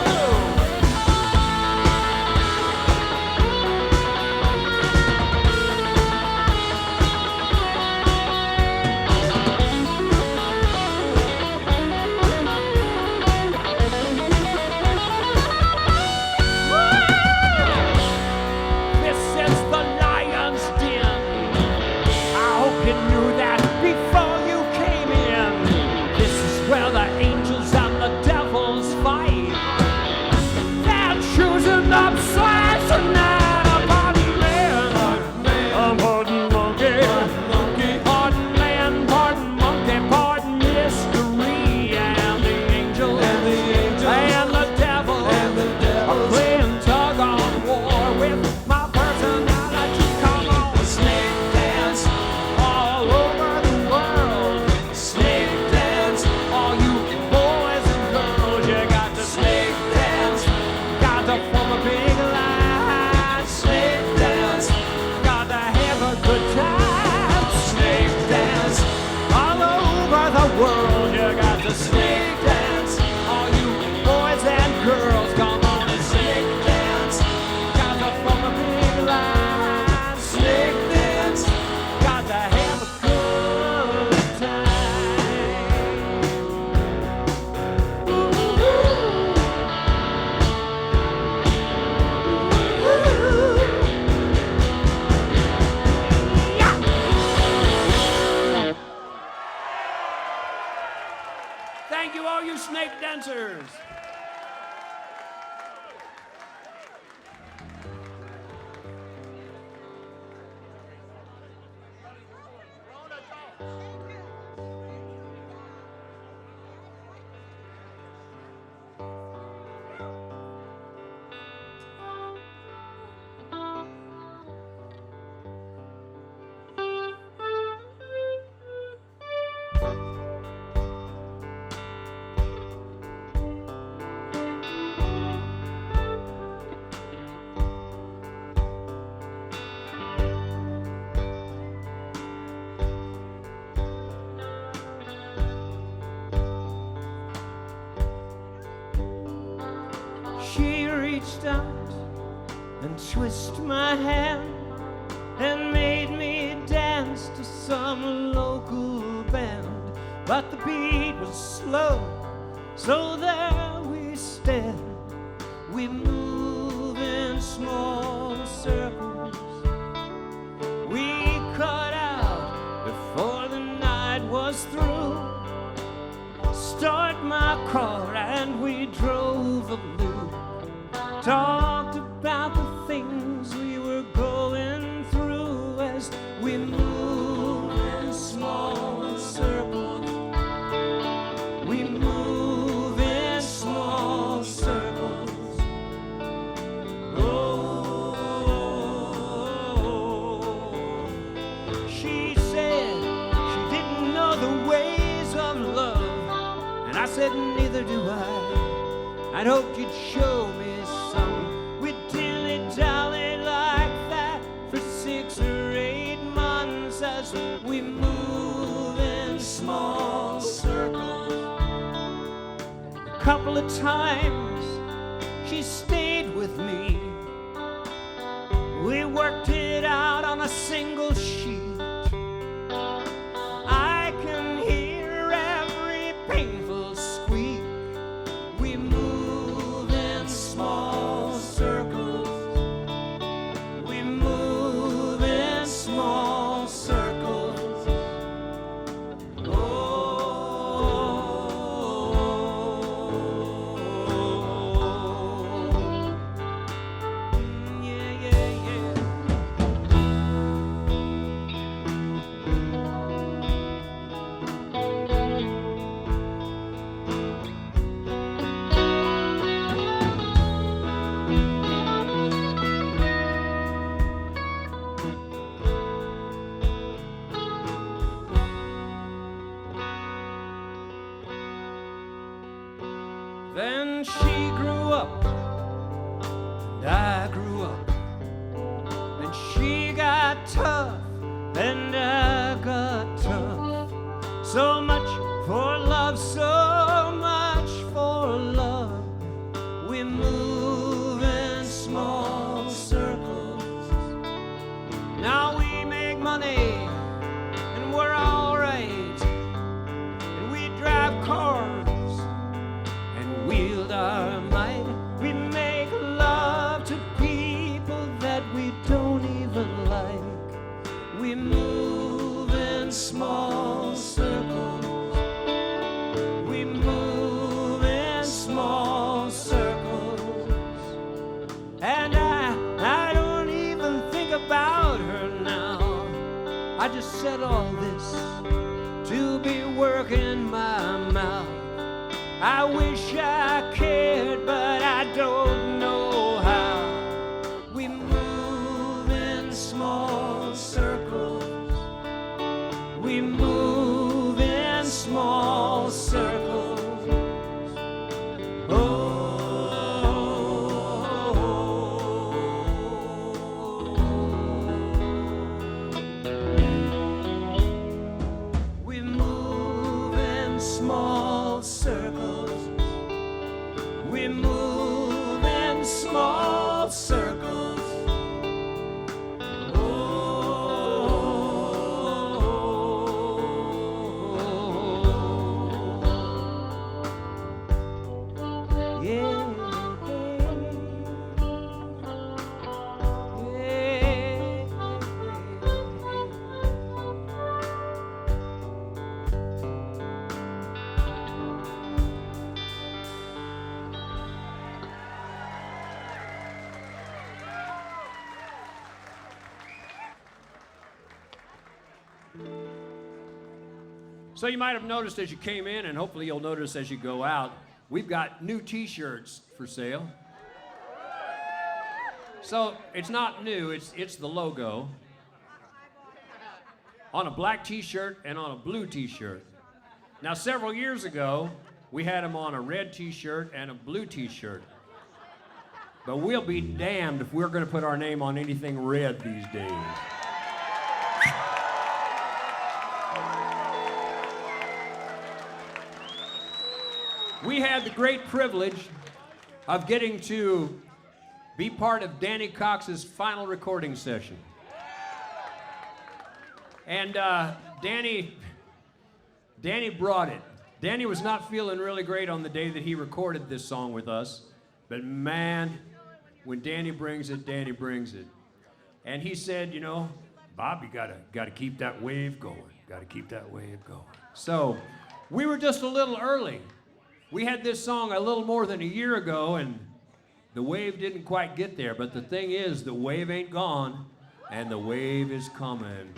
This is the lion's den. I hope you knew that before you came in. This is where the angels and the devils fight. They're choosing up sides tonight. A pardon man, a pardon monkey, pardon man, pardon monkey, pardon mystery. And the angels and the devil are playing tug of war with my personality. Come on, snake dance all over the world. Snake dance, all you boys and girls. You got to snake dance, got to form a big line. Snake dance, got to have a good time. Snake dance all over the world. You got to snake dance, all you boys and girls. Come on and snake dance, got to form a big line. Snake dance, got to have a good time. Thank you, all you snake dancers. She reached out and twisted my hand and made me dance to some local band. But the beat was slow, so there we stand. We move in small circles. We cut out before the night was through. Start my car and we drove a loop. Talked about the things we were going through as we moved in small circles. We move in small circles. I'd hoped you'd show me some. We dilly-dally like that for 6 or 8 months as we move in small circles. A couple of times she stayed with me. We worked it out on a single sheet. I can hear every painful squeak. We move in small circles. We move in small circles. Oh, yeah, yeah, yeah. Then she grew up, and I grew up. And she got tough, and I got tough. So much for love, so much for love. We move in small circles. Now we make money, and we're all right. And we drive cars and wield our might. We make love to people that we don't even like. We move in small circles. We move in small circles. And I don't even think about her now. I just said all this to be working my mouth. I wish I cared, but I don't know how. We move in small circles. We move in small circles. We move in small circles. We move in small circles. Oh, yeah. So you might have noticed as you came in, and hopefully you'll notice as you go out, we've got new t-shirts for sale. So it's not new, it's the logo on a black t-shirt and on a blue t-shirt. Now several years ago, we had them on a red t-shirt and a blue t-shirt. But we'll be damned if we're gonna put our name on anything red these days. We had the great privilege of getting to be part of Danny Cox's final recording session. And Danny brought it. Danny was not feeling really great on the day that he recorded this song with us, but man, when Danny brings it, Danny brings it. And he said, you know, Bob, you gotta keep that wave going. Gotta keep that wave going. So we were just a little early. We had this song a little more than a year ago, and the wave didn't quite get there. But the thing is, the wave ain't gone, and the wave is coming.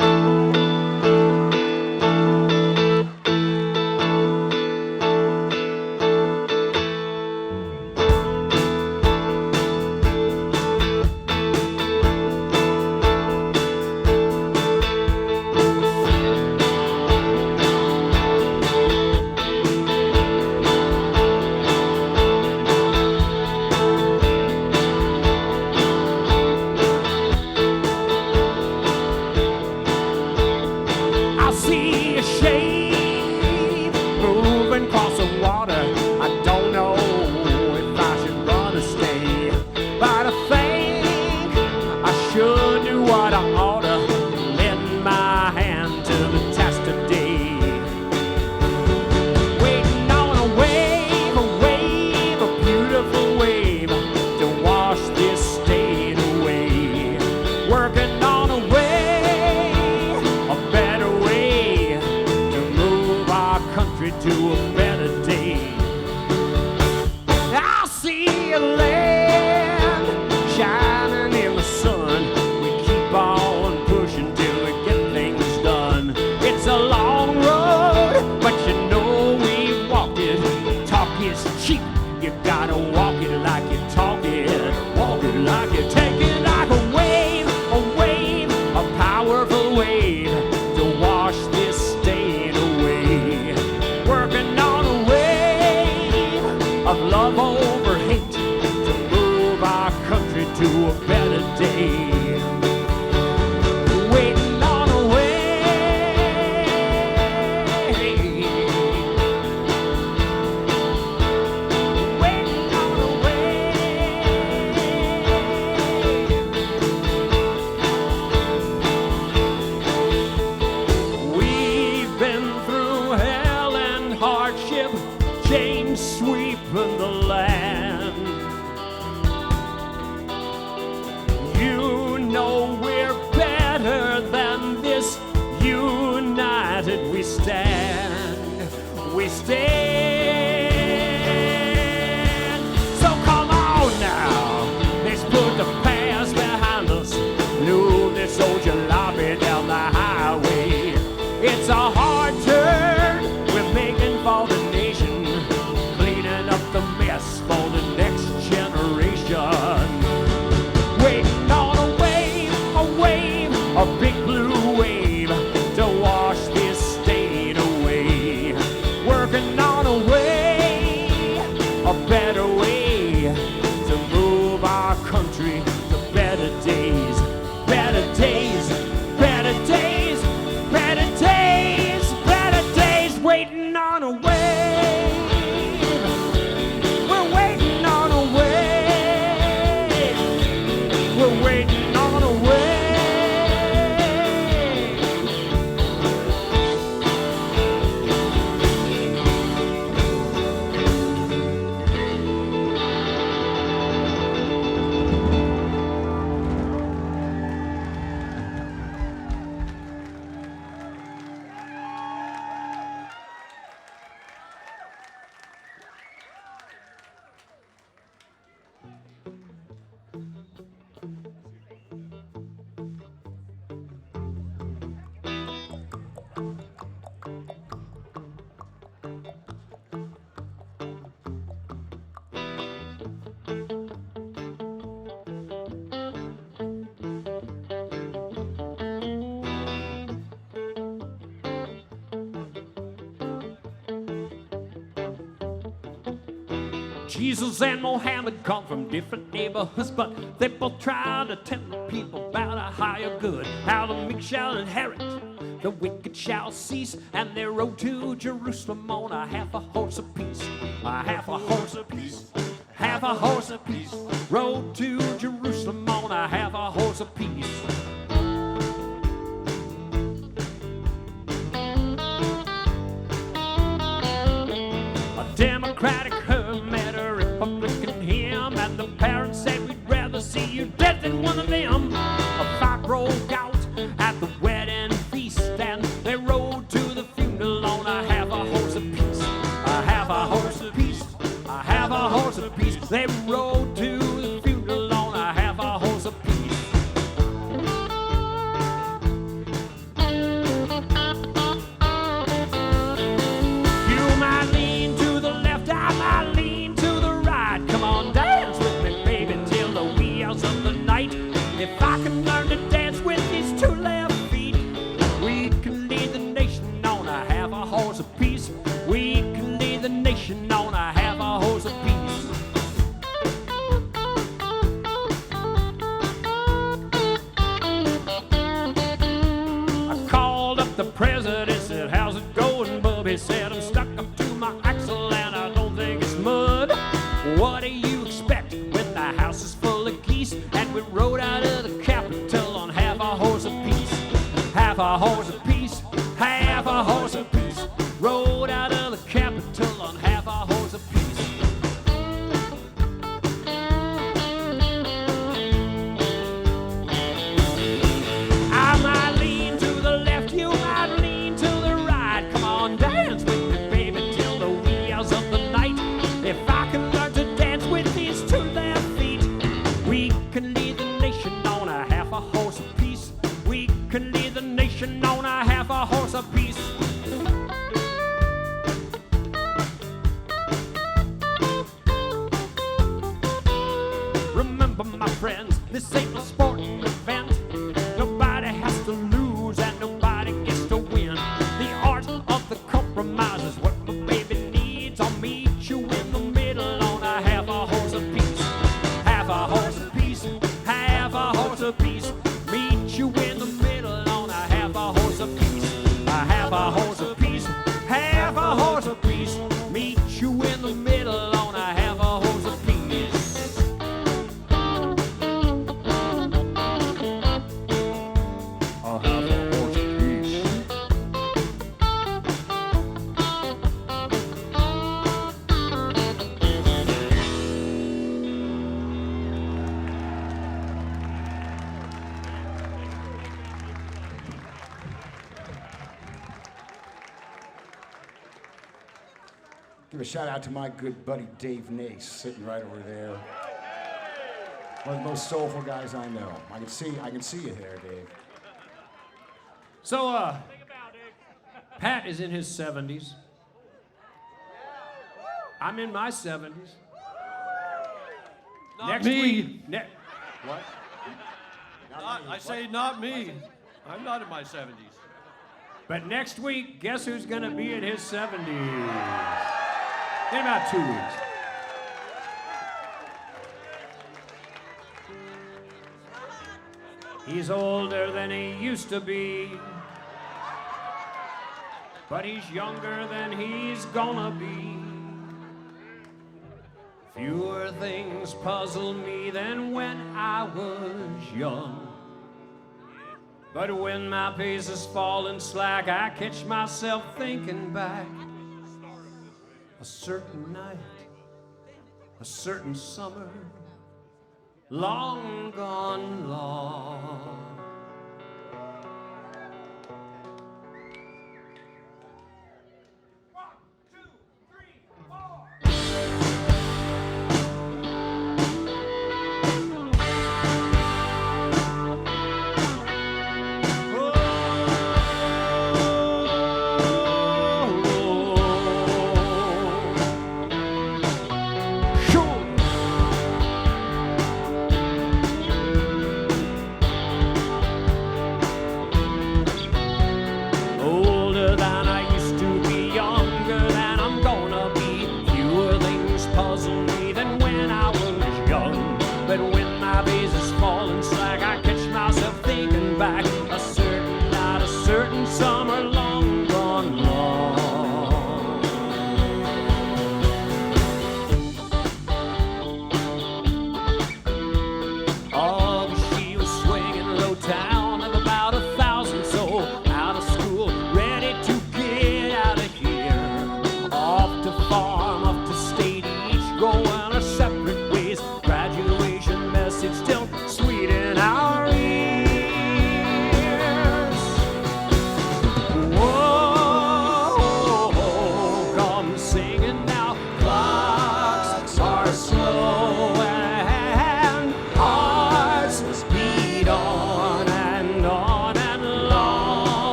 like you're taking like a wave, a powerful wave to wash this stain away. Working on a wave of love over hate to move our country to a better day. Waiting on a wave, waiting on a wave. We've been through hell and hardship, chains sweeping the land. You know we're better than this. United we stand. We stand. So come on now. Let's put the past behind us. Move this soldier lobby down the highway. It's a hard turn we're making for the nation. Cleaning up the mess for the next generation. Waiting on a wave, a big blue wave to wash this stain away. Working on a way, a better way to move our country to better days, better days, better days, better days, better days. Waiting on a wave. We're waiting on a wave. We're waiting on a wave. Jesus and Mohammed come from different neighborhoods, but they both try to tell the people about a higher good. How the meek shall inherit, the wicked shall cease, and they rode to Jerusalem on a half a horse apiece. A half a horse apiece, half a horse apiece. Rode to Jerusalem on a half a horse apiece. A Democratic her met a Republican him, and the parents said we'd rather see you dead than one of them. A fight broke out at the wedding feast, and they rode to the funeral on a half a horse apiece. A half a horse apiece, a half a horse apiece. They rode to the funeral on a half a horse apiece. You might lean to the left, I might lean to the right. Come on, dance with me, baby, till the wee hours of the night. If I can learn to dance with these two left feet, we can lead the nation on a half a horse apiece. We can lead the nation on a half a horse apiece. I called up the president, said, how's it going, bub? He said, I'm stuck up to my axle and I don't think it's mud. What do you expect when the house is full of geese? And we rode out of the Capitol on half a horse apiece. Half a horse apiece, half a horse apiece. Rode out of the Capitol on half a horse apiece. I might lean to the left, you might lean to the right. Come on, dance with me, baby, till the wee hours of the night. If I can learn to dance with these two left feet, we can lead the nation on a half a horse apiece. We can lead the nation on a This ain't a sporting event. Nobody has to lose and nobody gets to win. The art of the compromise is what my baby needs. I'll meet you in the middle on a half a horse apiece. Half a horse apiece, half a horse apiece. Meet you in the middle on a half a horse apiece. A half a horse apiece, half a horse apiece. Meet you in the middle on a half a horse apiece. A half a horse apiece. Give a shout out to my good buddy Dave Nace, sitting right over there. One of the most soulful guys I know. I can see you there, Dave. So, Pat is in his 70s. I'm in my 70s. Not Next me. week. What? I say not me. I'm not in my 70s. But next week, guess who's going to be in his 70s? In about 2 weeks. He's older than he used to be, but he's younger than he's gonna be. Fewer things puzzle me than when I was young. But when my pace is falling slack, I catch myself thinking back. A certain night, a certain summer, long gone long.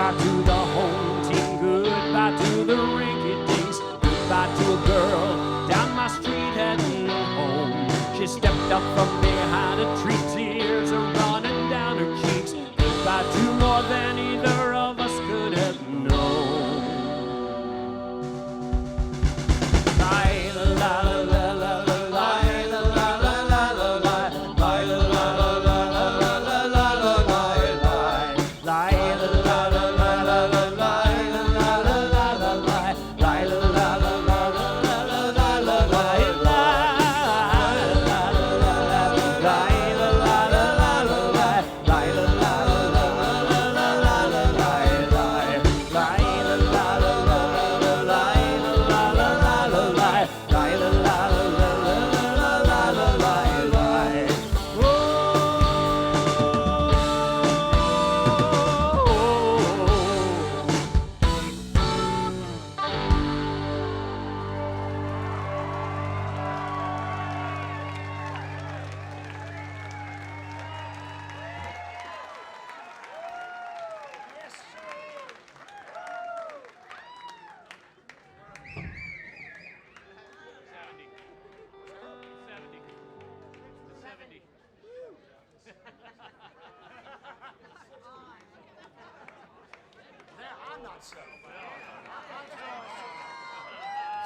Goodbye to the home team, goodbye to the rinky dinks, goodbye to a girl down my street heading home. She stepped up from behind a tree, tears are running down her cheeks. Goodbye to more than either of us could have known.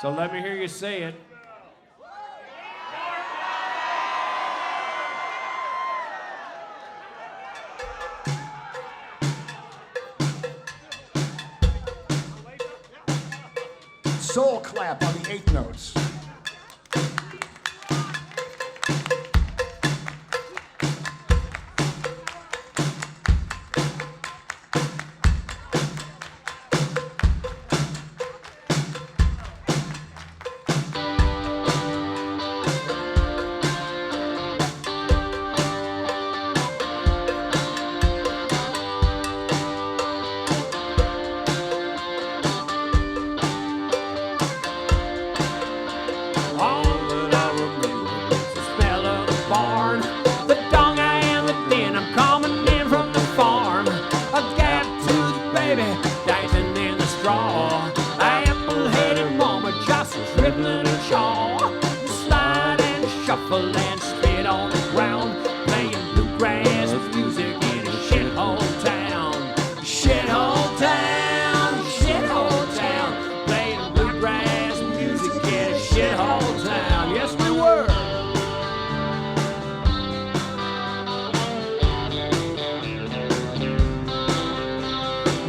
So let me hear you say it. Soul clap on the 8 notes.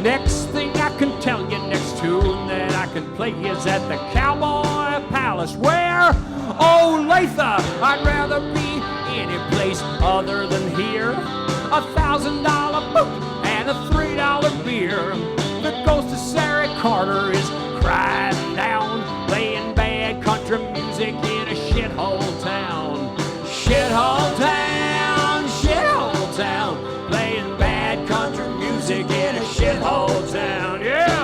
Next thing I can tell you, next tune that I can play is at the Cowboy Palace, where, oh Latha, I'd rather be any place other than here. $1,000 boot and a $3 beer. The ghost of Sarah Carter is crying down, playing bad country music in a shithole town. Shithole town, shithole town, playing bad country music in a shithole town, yeah!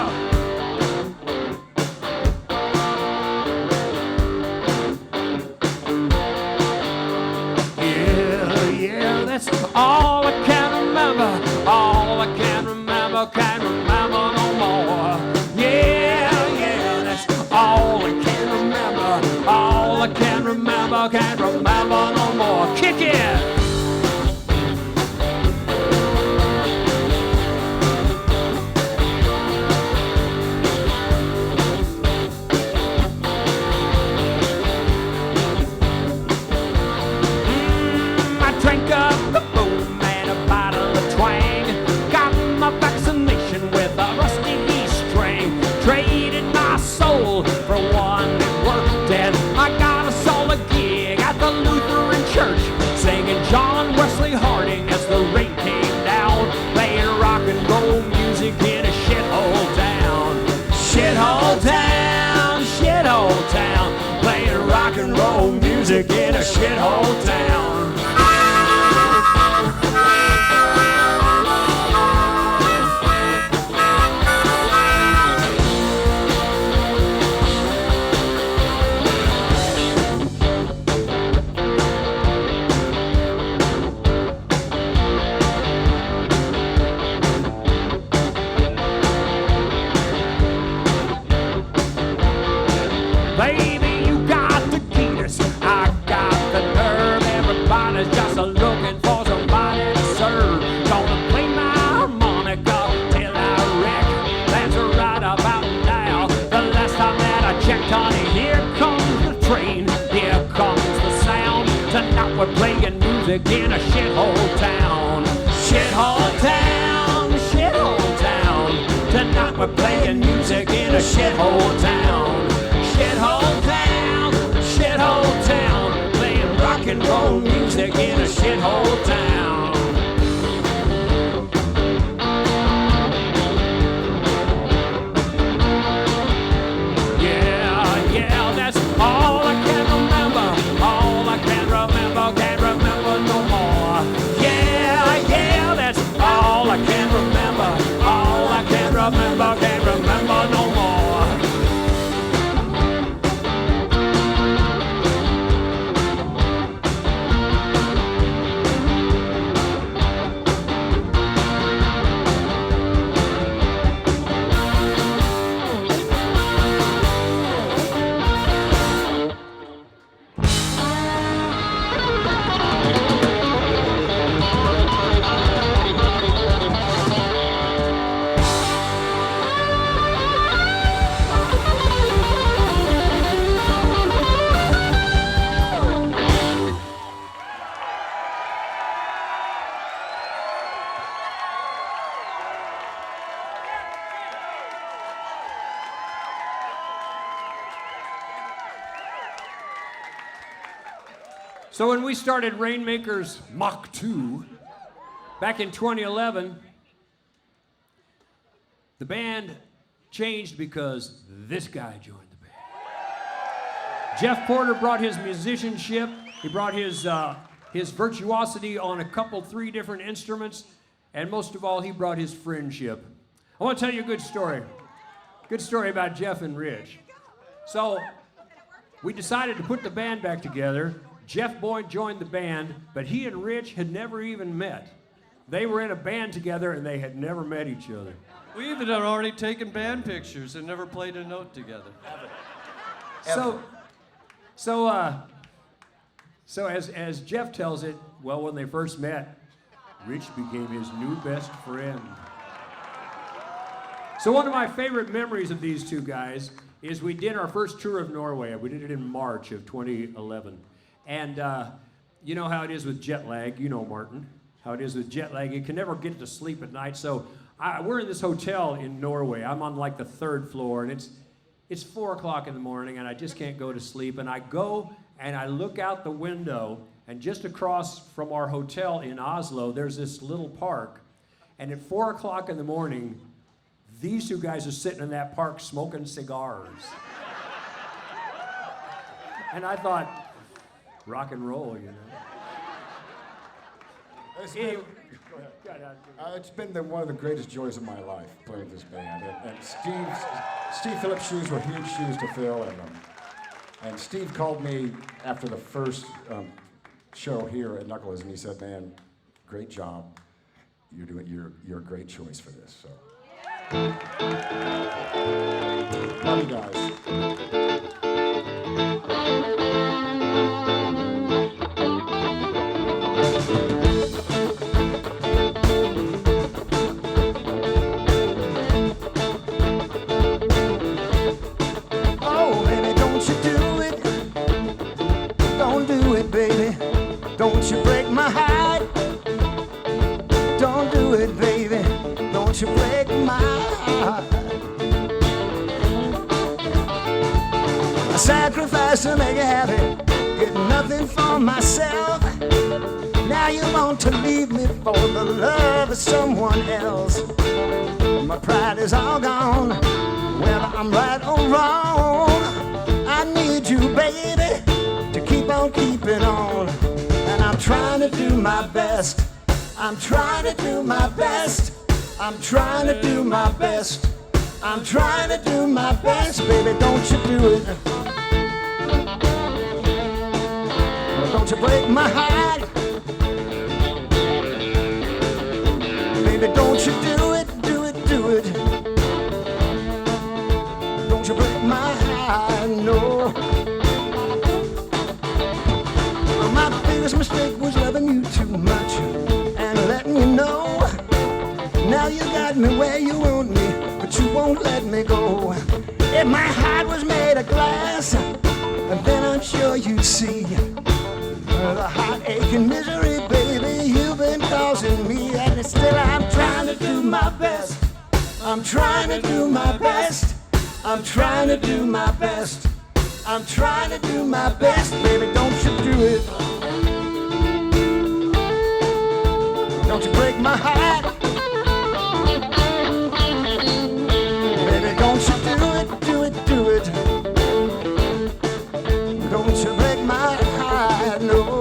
Yeah, that's all I can remember, all I can remember, can't remember no more. Yeah, that's all I can remember, all I can remember, can't remember no more. Kick it! Drank up the boom and a bottle of twang. Got my vaccination with a rusty string. Traded my soul for one that worked, and I got a solid gig at the Lutheran church, singing John Wesley Harding as the rain came down, playing rock and roll music in a shithole town. Shithole town, shithole town, playing rock and roll music in a shithole town. music in a shithole town. Shithole town, shithole town. Tonight we're playing music in a shithole town. Shithole town, shithole town. Playing rock and roll music in a shithole town. Yeah, that's all I can remember. All I can remember, can't remember no more. Yeah, that's all I can remember. All I can remember, can't remember no more. So when we started Rainmakers Mach 2 back in 2011, the band changed because this guy joined the band. Jeff Porter brought his musicianship. He brought his virtuosity on a couple, 3 different instruments, and most of all, he brought his friendship. I want to tell you a good story. Good story about Jeff and Rich. So we decided to put the band back together. Jeff Boyd joined the band, but he and Rich had never even met. They were in a band together and they had never met each other. We even had already taken band pictures and never played a note together. So as Jeff tells it, well, when they first met, Rich became his new best friend. So one of my favorite memories of these two guys is we did our first tour of Norway. We did it in March of 2011. And you know how it is with jet lag. You know, Martin, how it is with jet lag. You can never get to sleep at night. So we're in this hotel in Norway. I'm on like the 3rd floor, and it's 4 o'clock in the morning, and I just can't go to sleep. And I go and I look out the window, and just across from our hotel in Oslo, there's this little park. And at 4 o'clock in the morning, these two guys are sitting in that park smoking cigars. And I thought, rock and roll, you know. It's been one of the greatest joys of my life playing with this band. And Steve Phillips' shoes were huge shoes to fill. And Steve called me after the first show here at Knuckleheads, and he said, "Man, great job. You're a great choice for this." So, love you guys. Baby, don't you break my heart. Don't do it, baby. Don't you break my heart. I sacrifice to make you happy, get nothing for myself. Now you want to leave me for the love of someone else. My pride is all gone, whether I'm right or wrong. I need you, baby, to keep on keeping on. And I'm trying to do my best. I'm trying to do my best. I'm trying to do my best. I'm trying to do my best. Baby, don't you do it. Don't you break my heart. Baby, don't you do it, do it, do it. Don't you break my heart, no. My biggest mistake was loving you too much and letting you know. Now you got me where you want me, but you won't let me go. If my heart was made of glass, then I'm sure you'd see the heartache and misery my best. I'm trying to do my best. I'm trying to do my best. I'm trying to do my best. Baby, don't you do it. Don't you break my heart. Baby, don't you do it, do it, do it. Don't you break my heart, no.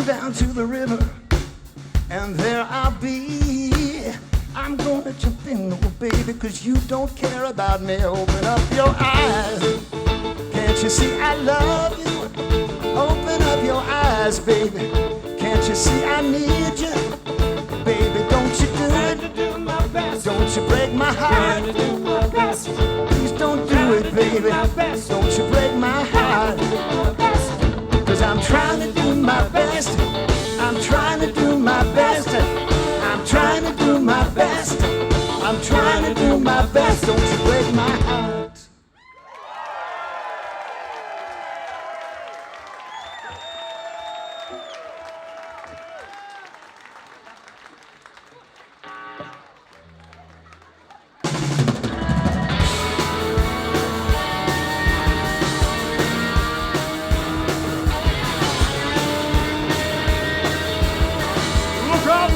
Down to the river, and there I'll be. I'm gonna jump in, oh baby, 'cause you don't care about me. Open up your eyes. Can't you see I love you? Open up your eyes, baby. Can't you see I need you? Baby, don't you do it. Don't you break my heart. Please don't do it, baby. Don't you break my heart. 'Cause I'm trying to do my best. I'm trying to do my best. I'm trying to do my best. I'm trying to do my best. Don't you break my heart.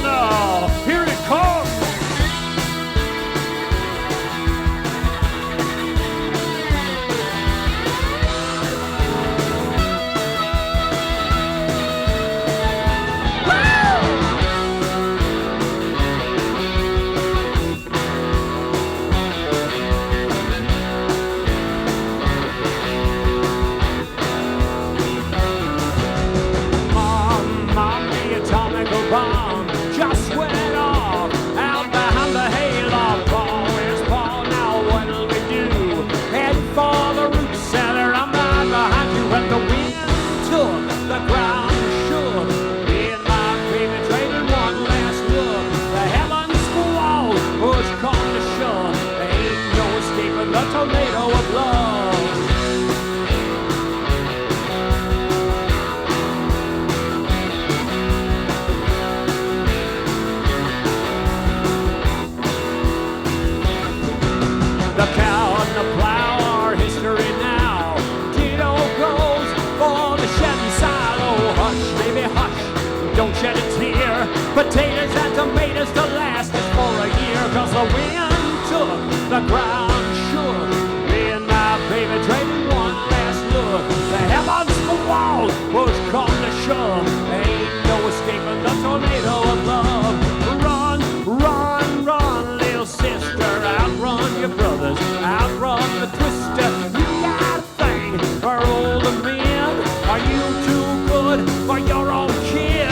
Now, here it comes. Mom, the atomic bomb just went off out behind the hayloft. Fall is fall, now what'll we do? Head for the root cellar, I'm right behind you. When the wind took the ground shook, me and my baby traded one last look. The heavens squalled, push come to shove. There ain't no escaping the tornado of love. The cow and the plow are history now. Tito goes for the Chevy silo. Hush, baby, hush, don't shed a tear. Potatoes and tomatoes to last us for a year. 'Cause the wind took the ground shook. Me and my baby traded one last look. The heavens squalled, push come to shove. There ain't no escaping the tornado of love. Run, run, run, little sister, outrun your brothers, outrun the twister. You got a thing for older men. Are you too good for your own kin?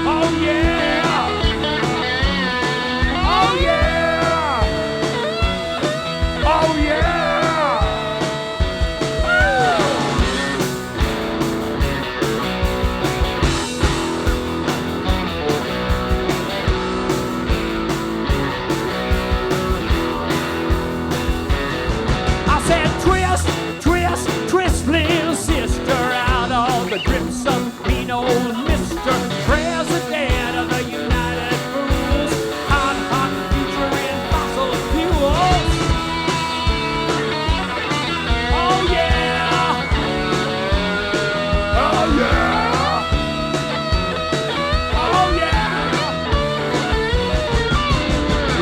Oh yeah! Oh yeah! Oh yeah! Woo! I said twist, twist, twist, little sister, out of the grips of mean old Mr. President of the United Fools. Hot, hot future in fossil fuels. Oh yeah! Oh yeah! Oh yeah!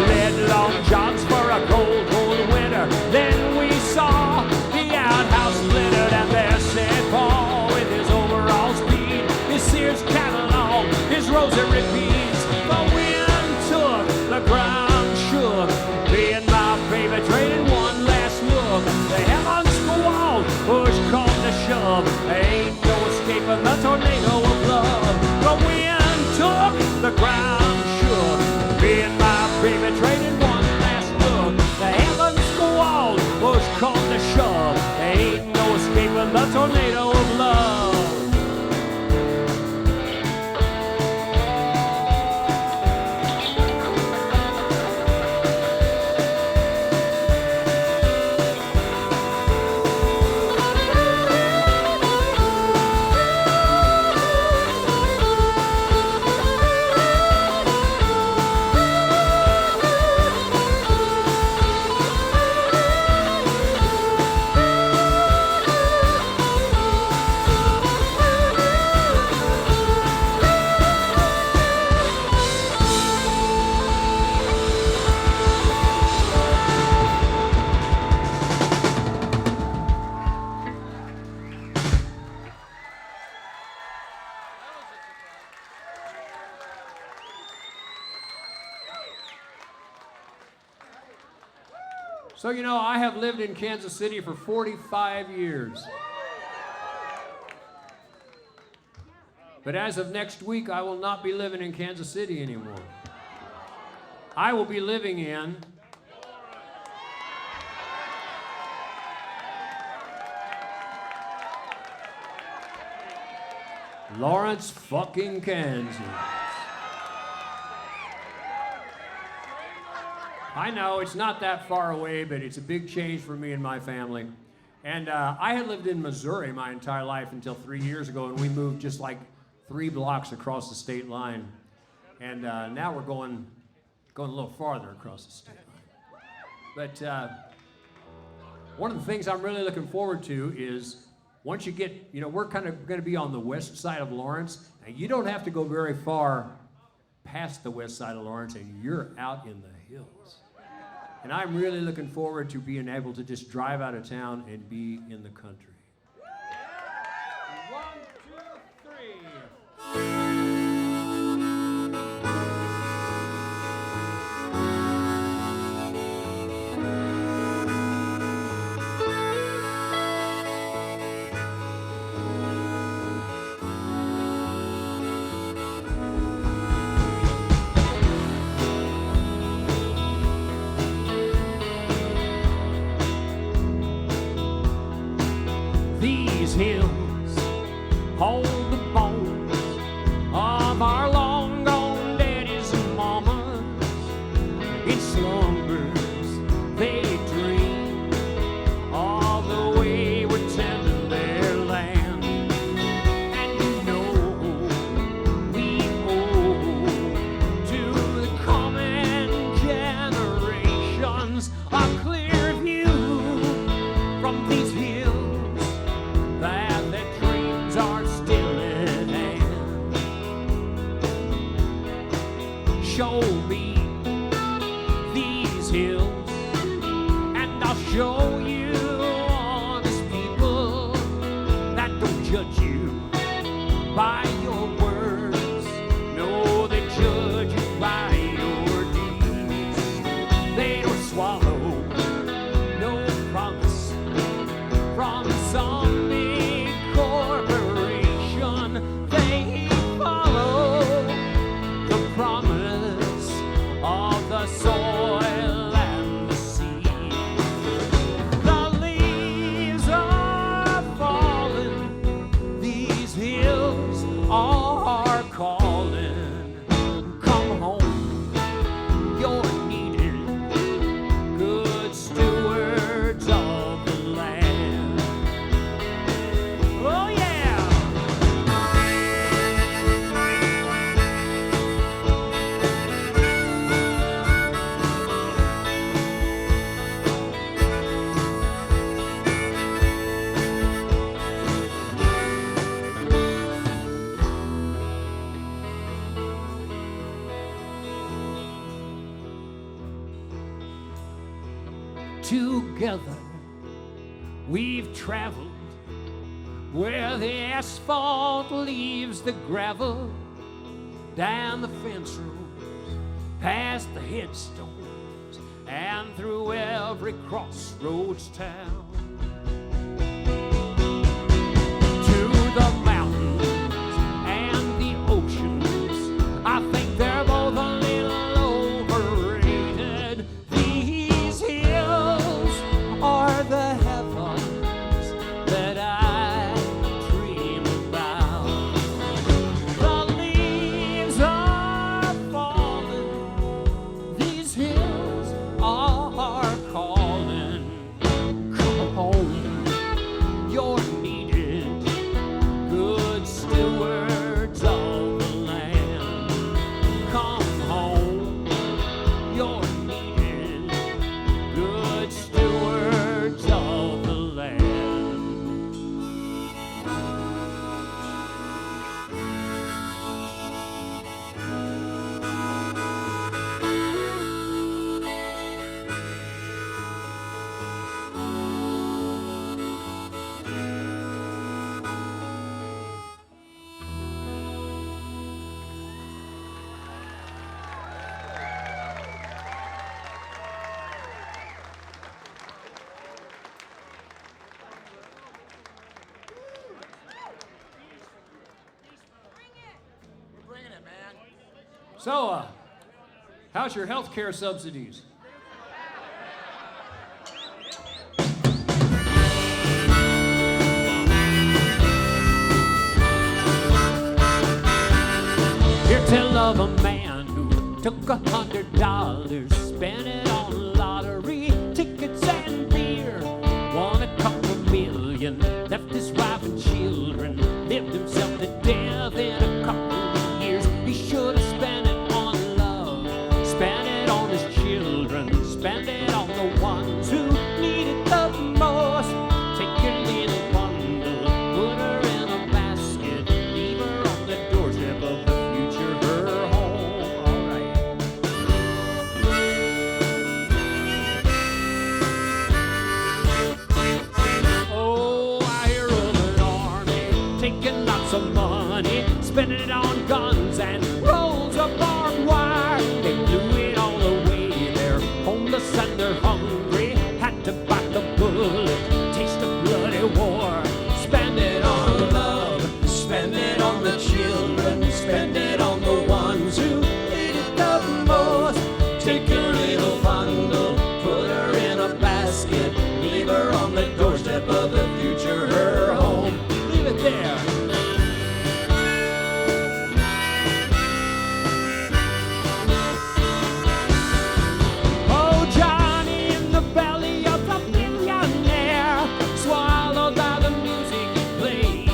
Lead long johns for a cold, cold winter. Then we saw the outhouse littered, and there sat Paul with his overall speed, his Sears catalog, his rosary beads. The wind took, the ground shook. Me and my baby traded one last look. The heavens squalled, push come to shove. There ain't no escaping the tornado of love. The wind took, the ground shook. Me and my baby traded one last look. The heavens squalled, push come to shove. There So, you know, I have lived in Kansas City for 45 years. But as of next week, I will not be living in Kansas City anymore. I will be living in Lawrence fucking Kansas. I know it's not that far away, but it's a big change for me and my family. And I had lived in Missouri my entire life until 3 years ago, and we moved just like 3 blocks across the state line. And now we're going a little farther across the state line. But one of the things I'm really looking forward to is once you get, you know, we're kind of going to be on the west side of Lawrence, and you don't have to go very far past the west side of Lawrence, and you're out in the hills. And I'm really looking forward to being able to just drive out of town and be in the country. 1, 2, 3. These hills hold the bones of our long gone daddies and mamas. In slumbers they dream of the way we're tending their land. And you know we owe to the coming generations a clear view from these hills that their dreams are still at hand. Show me these hills, and I'll show you honest people that don't judge you by your words. No, they judge you by your deeds. They don't swallow no promise from some big corporation. They follow the promise of the soil and the sea. The leaves are falling, these hills are calling. Come home, you're needed, good stewards of the land. Oh yeah! Together we've traveled where the asphalt leaves the gravel, down the fence rows, past the headstones, and through every crossroads town. To the mountains and the oceans, I think they're both a little overrated. These hills are the heavens that I dream about. The leaves are falling, these hills are calling. Come So, how's your health care subsidies? Here tell of a man who took $100, spent it on lottery tickets and beer, won a couple million, left his wife and children, lived himself to death in a couple of years. He should have spent it on love, spent it on his children, spent it on the ones who needed the most. Take your little bundle, put her in a basket, leave her on the doorstep of the future, her home. All right. Oh, I hear of an army taking lots of money, spending it on guns and rolls of barbed wire. They blew it all away. They're homeless and they're hungry, had to bite the bullet, taste of bloody war. Spend it on love, spend it on the children, spend it on the ones who need it the most. Take your little bundle, put her in a basket, leave her on the doorstep of the future, her home. Leave it there. Oh, Johnny in the belly of the millionaire, swallowed by the music he plays.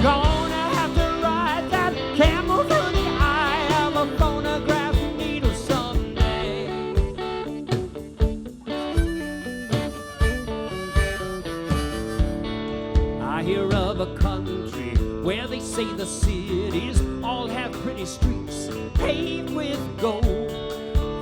Gonna have to ride that camel through the eye of a phonograph needle someday. I hear of a country where they say the cities all have pretty streets paved with gold.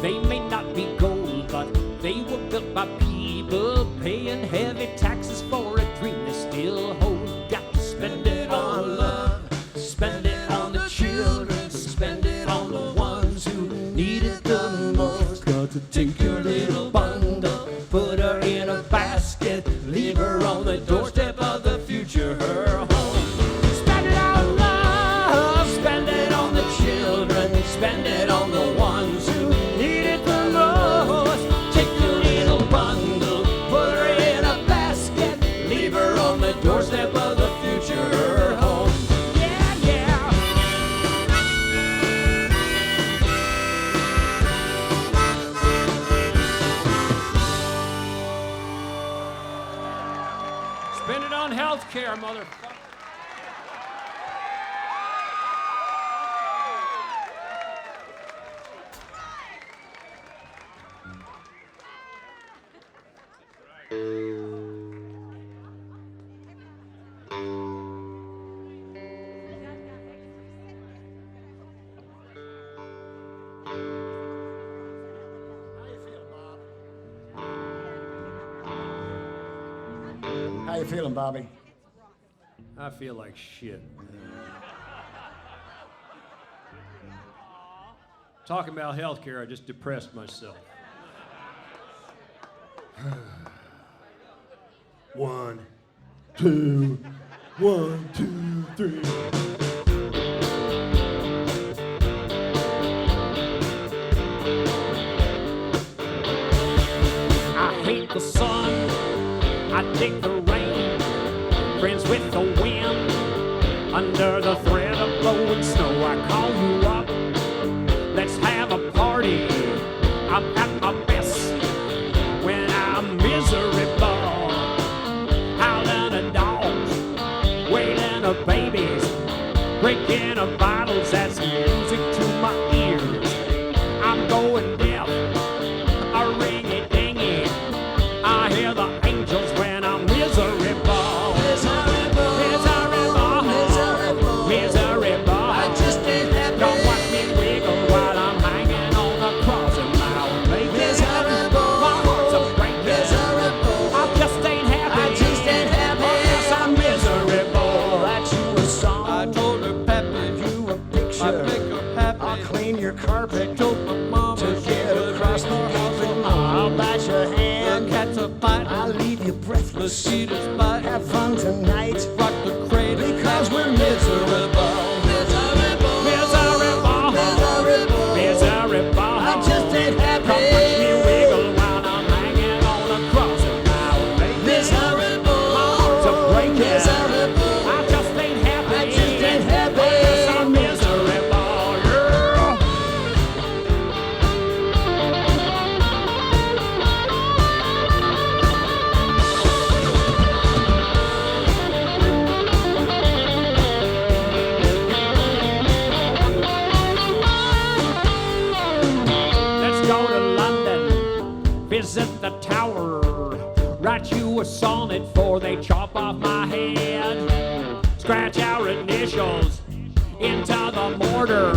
They may not be gold, but they were built by people paying heavy taxes for a dream they still hold. Got to spend it on love, spend it on the children, spend it on the ones who need it the most. Got to take your little bundle, put her in a basket, leave her on the doorstep of the future, her home. Spend it on love, spend it on the children, spend it on the ones who need it the most. Take your little bundle, put her in a basket, leave her on the doorstep of the future, her home. Yeah, yeah. Spend it on health care, motherfucker. How you feeling, Bobby? I feel like shit. Talking about healthcare, I just depressed myself. 1, 2, 1, 2, 3. I hate the sun, I dig the rain, friends with the wind, under the threat of blowing snow. I call you up, let's have a party. I'm at my best when I'm miserable, howling at dogs, wailing at babies, breaking of bottles. That's music to my ears. I'm going deaf, a ringy-dingy. I hear the angels when I'm miserable. Miserable, miserable, miserable. I just ain't happy. Don't watch me wiggle while I'm hanging on the cross and my own miserable. My heart's a breaking. Miserable. I just ain't happy. I just ain't happy. Oh, yes, I'm miserable. That's you a song. I told her, Pappy, You a picture. I make her happy. I'll clean your carpet. Told my mama to she get would across the make her house gate. a I'll home. bite your The hand. cats are biting, I'll leave you breathless. mosquitoes bite. Have fun tonight. Rock the cradle Because we're miserable. miserable. Miserable. notes on it before they chop off my head. Scratch our initials into the mortar.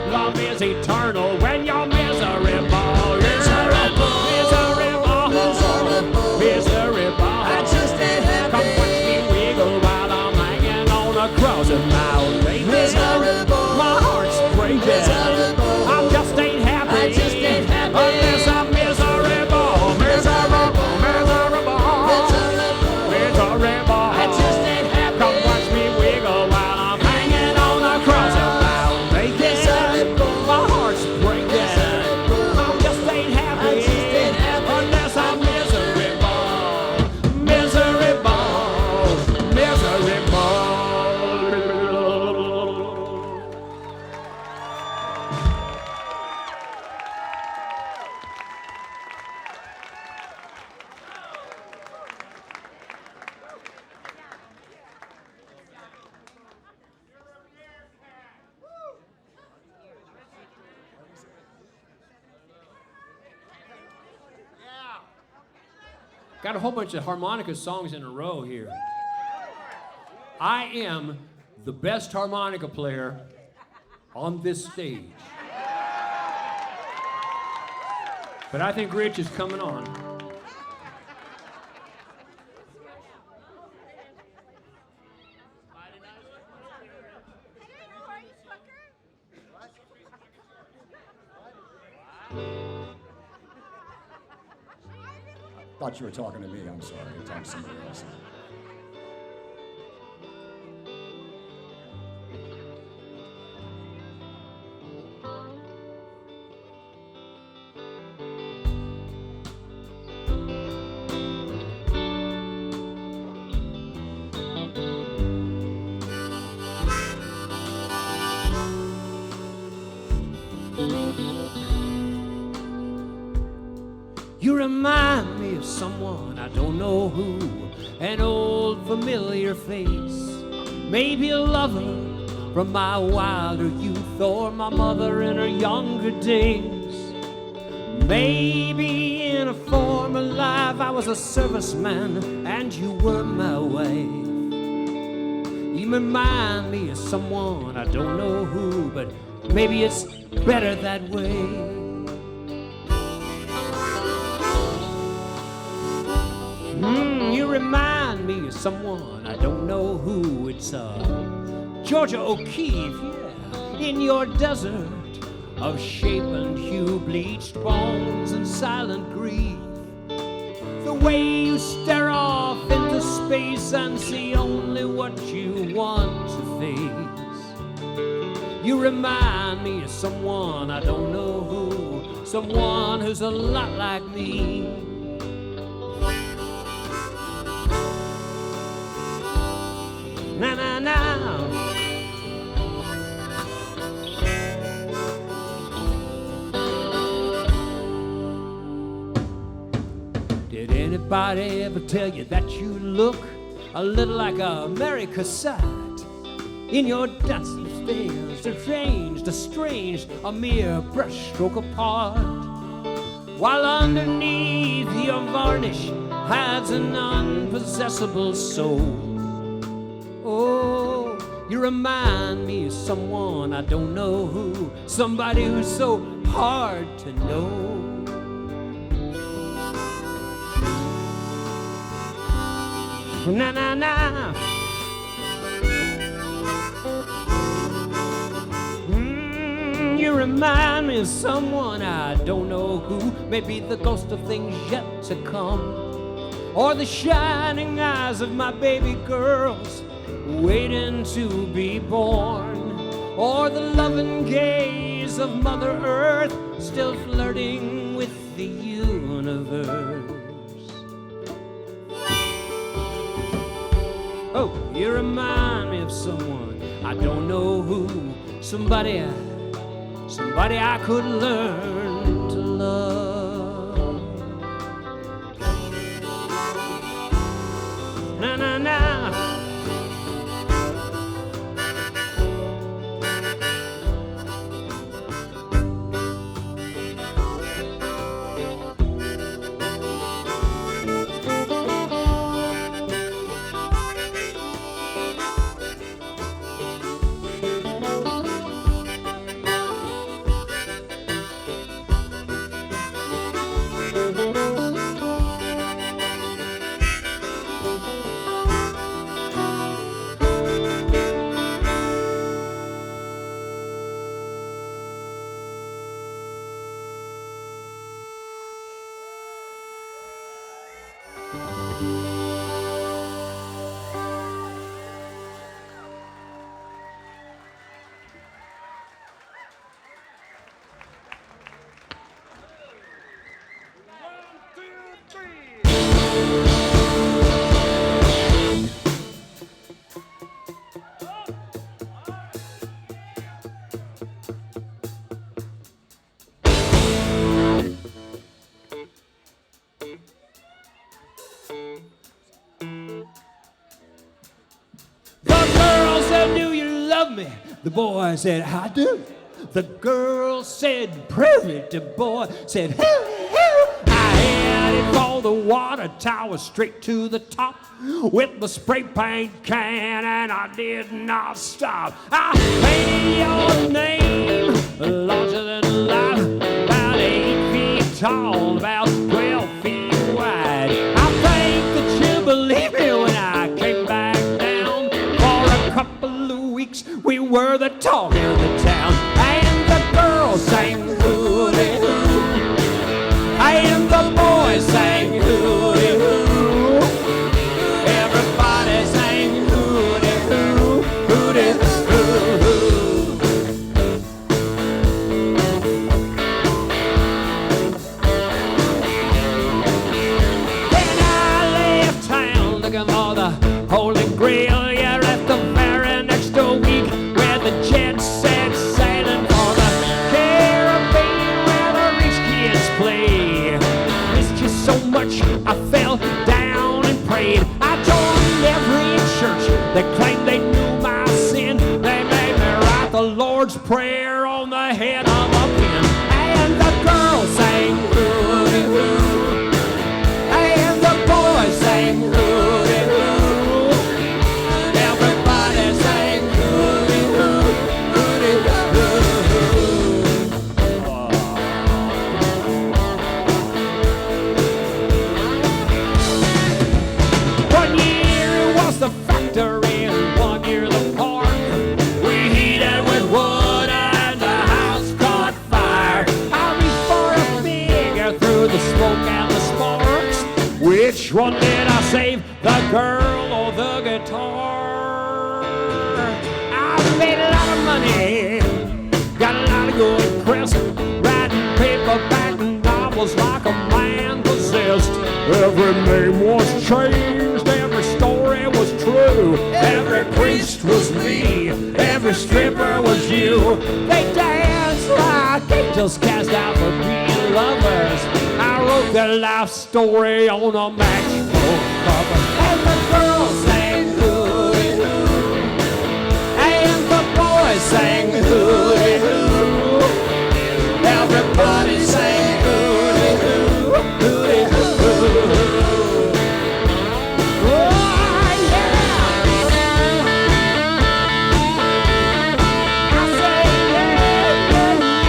Love is eternal when you're miserable. Miserable, miserable, miserable, miserable. I just ain't happy. Come watch me wiggle while I'm hanging on a cross of my own baby. Miserable, my heart's breaking. Miserable, I just ain't happy. I just ain't happy unless I'm miserable. Miserable, miserable, miserable, miserable. I just ain't happy. Come watch me wiggle while I'm hanging on a cross of my own baby. My heart's breaking. I just ain't happy unless I'm miserable. Miserable, miserable. Got a whole bunch of harmonica songs in a row here. I am the best harmonica player on this stage. But I think Rich is coming on. Thought you were talking to me. I'm sorry. You're talking to somebody else. You remind me of someone I don't know who, an old familiar face, maybe a lover from my wilder youth or my mother in her younger days. Maybe in a former life I was a serviceman and you were my wife. You remind me of someone I don't know who, but maybe it's better that way. You remind me of someone I don't know who. It's Georgia O'Keeffe, yeah, in your desert of shape and hue, bleached bones and silent grief. The way you stare off into space and see only what you want to face. You remind me of someone I don't know who, someone who's a lot like me. Na na na. Did anybody ever tell you that you look a little like America's side? In your dusty stairs, arranged, estranged, a mere brushstroke apart, while underneath your varnish hides an unpossessable soul. Oh, you remind me of someone I don't know who, somebody who's so hard to know. Na na na. You remind me of someone I don't know who, maybe the ghost of things yet to come, or the shining eyes of my baby girls waiting to be born, or the loving gaze of Mother Earth still flirting with the universe. Oh, you remind me of someone I don't know who, somebody I could learn to love. Na na na. love me? The boy said, I do. The girl said, prove it. The boy said, hoo, hoo. I headed for the water tower straight to the top with the spray paint can, and I did not stop. I painted your name larger than life, about 8 feet tall, about 12 feet wide. I think that you believe me when I came back down. For a couple of weeks we were the talk of the town, and the girls sang hooty hoo, and the boys sang hooty hoo. Everybody sang hooty hoo, hooty hoo. Then I left town looking for the Holy Grail. Yeah, at the very next week where the jet set sailing for the Caribbean where the rich kids play. Missed you so much I fell down and prayed. I joined every church that claimed they knew my sin. They made me write the Lord's Prayer on the head of a pin. And the girls sang hooty hoo, and the boys sang hooty hoo. Everybody sang hooty hoo, hooty hoo. 1 year it was the factory, and 1 year the park. We heated with wood and the house caught fire. I reached for a figure through the smoke and the sparks. Which one did I save, the girl or the guitar? I made a lot of money, got a lot of good press, writing paperback novels like a man possessed. Every name was changed, every story was true, every priest was me, every stripper was you. They danced like angels cast out for being lovers. I wrote their life story on a matchbook cover. And the girls sang hooty hoo, and the boys sang hooty hoo. Everybody sang hooty hoo, hooty hoo. Oh, yeah. I say yeah, yeah, yeah.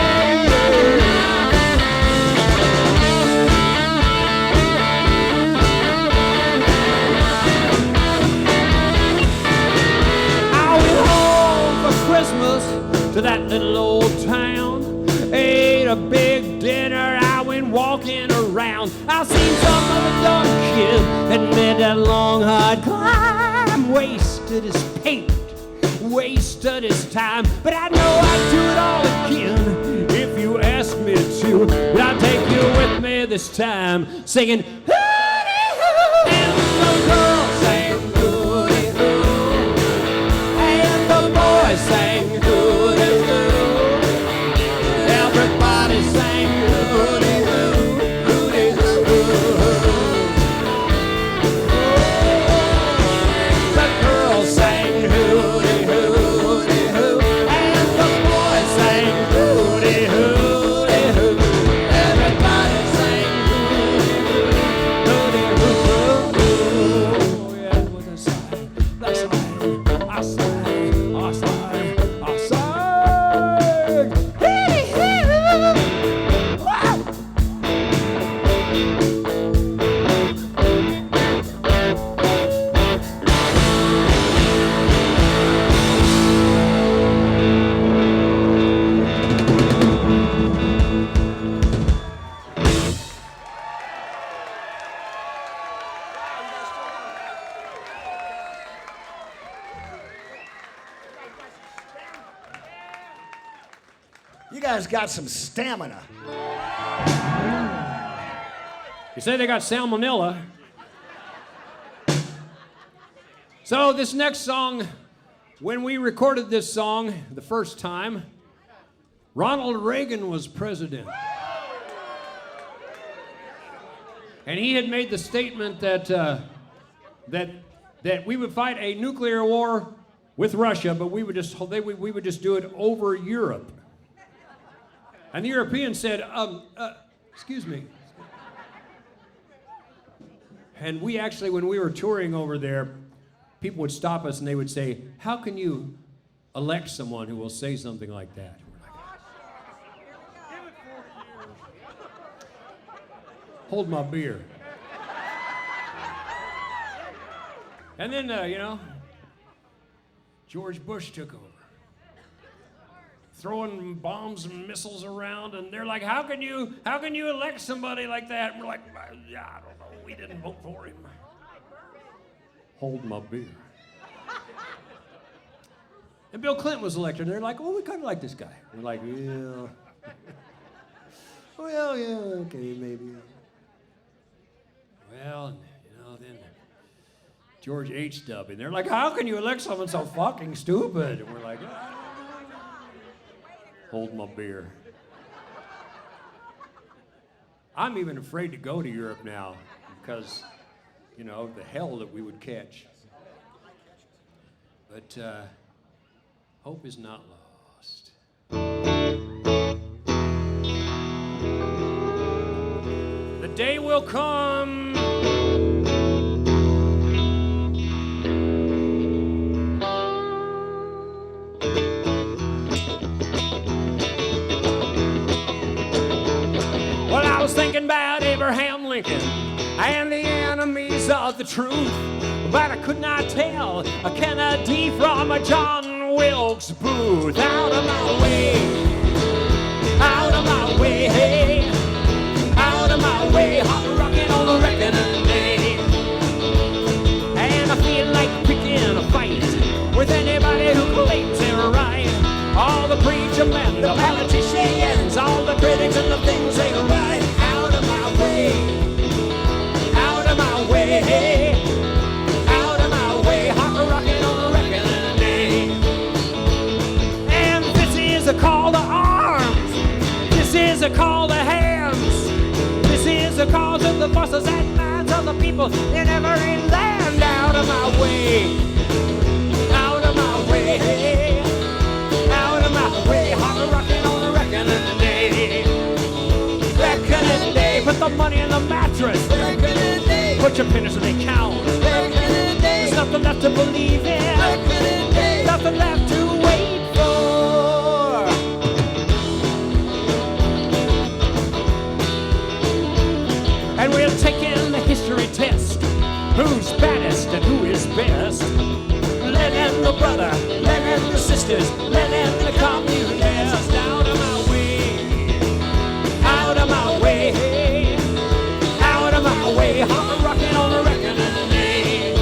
I went home for Christmas to that little old town. Ate a big dinner, I went walking around. I seen some of the young kid that made that long hard climb. Wasted his paint, wasted his time, but I know I'd do it all again if you asked me to. But I'll take you with me this time, singing hooty hoo. And the girls sang hooty hoo, and the boys sang hooty hoo. Everybody sang hooty hoo, hooty hoo. The girls sang hooty hoo, hooty hoo, and the boys sang hooty hoo, hooty hoo. Everybody sang hooty hoo, hooty hoo. Yeah, with a sigh, I sang, I sang, I sang, I sang. Hooty hoo. Wow. You guys got some stamina. You say they got salmonella. So this next song, when we recorded this song the first time, Ronald Reagan was president. And he had made the statement that we would fight a nuclear war with Russia, but we would just do it over Europe. And the Europeans said, excuse me. And we actually, when we were touring over there, people would stop us and they would say, how can you elect someone who will say something like that? We're like, hold my beer. And then, George Bush took over, throwing bombs and missiles around, and they're like, how can you elect somebody like that? And we're like, yeah, I don't know, we didn't vote for him. Hold my beer. And Bill Clinton was elected, and they're like, well, we kind of like this guy. We're like, yeah. Well, yeah, okay, maybe. Well, then George H.W. And they're like, how can you elect someone so fucking stupid? And we're like, hold my beer. I'm even afraid to go to Europe now because, the hell that we would catch. But hope is not lost. The day will come. Well, I was thinking about Abraham Lincoln and the enemies of the truth, but I could not tell a Kennedy from a John Wilkes Booth. Out of my way, out of my way, hey, out of my way, hot rocking on the reckoning day. And I feel like picking a fight with anybody who claims they're right. All the preacher men, the politicians, all the critics and the things they write. Out of my way, out of my way, hey, out of my way, hot rocking on the reckoning day. And this is a call to arms, this is a call to hands, this is a call to the voices and minds of the people in every land. Out of my way, out of my way, hey, out of my way, hot rocking on the reckoning day. Reckoning day, put the money in the mattress. Reckoning day, put your pennies so they count. Reckoning day, there's nothing left to believe in. Reckoning day, nothing left to wait for. And we're taking the history test. Who's baddest and who is best? Let in the brother, let in the sisters, let in the communists. Out of my way, out of my way, out of my way, hot rocking on the reckoning day.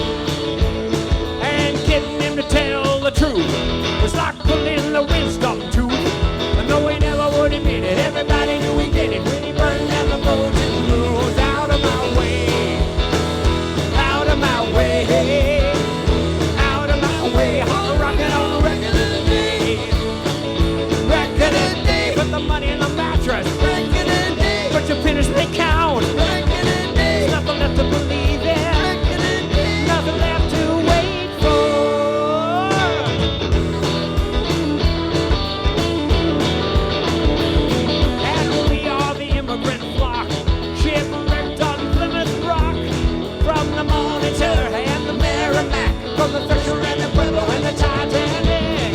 And getting him to tell the truth was like pulling the wisdom tooth. And though we never would admit it, everybody knew we did it when he burned down the boats and moons. Out of my way, out of my way, out of my way, hot rocking on the reckoning day. Reckoning day, put the money in the mattress. Reckoning day, put your pennies they count. Reckoning day, there's nothing left to believe in. Reckoning day, nothing left to wait for. And we are the immigrant flock, shipwrecked on Plymouth Rock, from the Monitor and the Merrimack, from the Thresher and the Pueblo and the Titanic.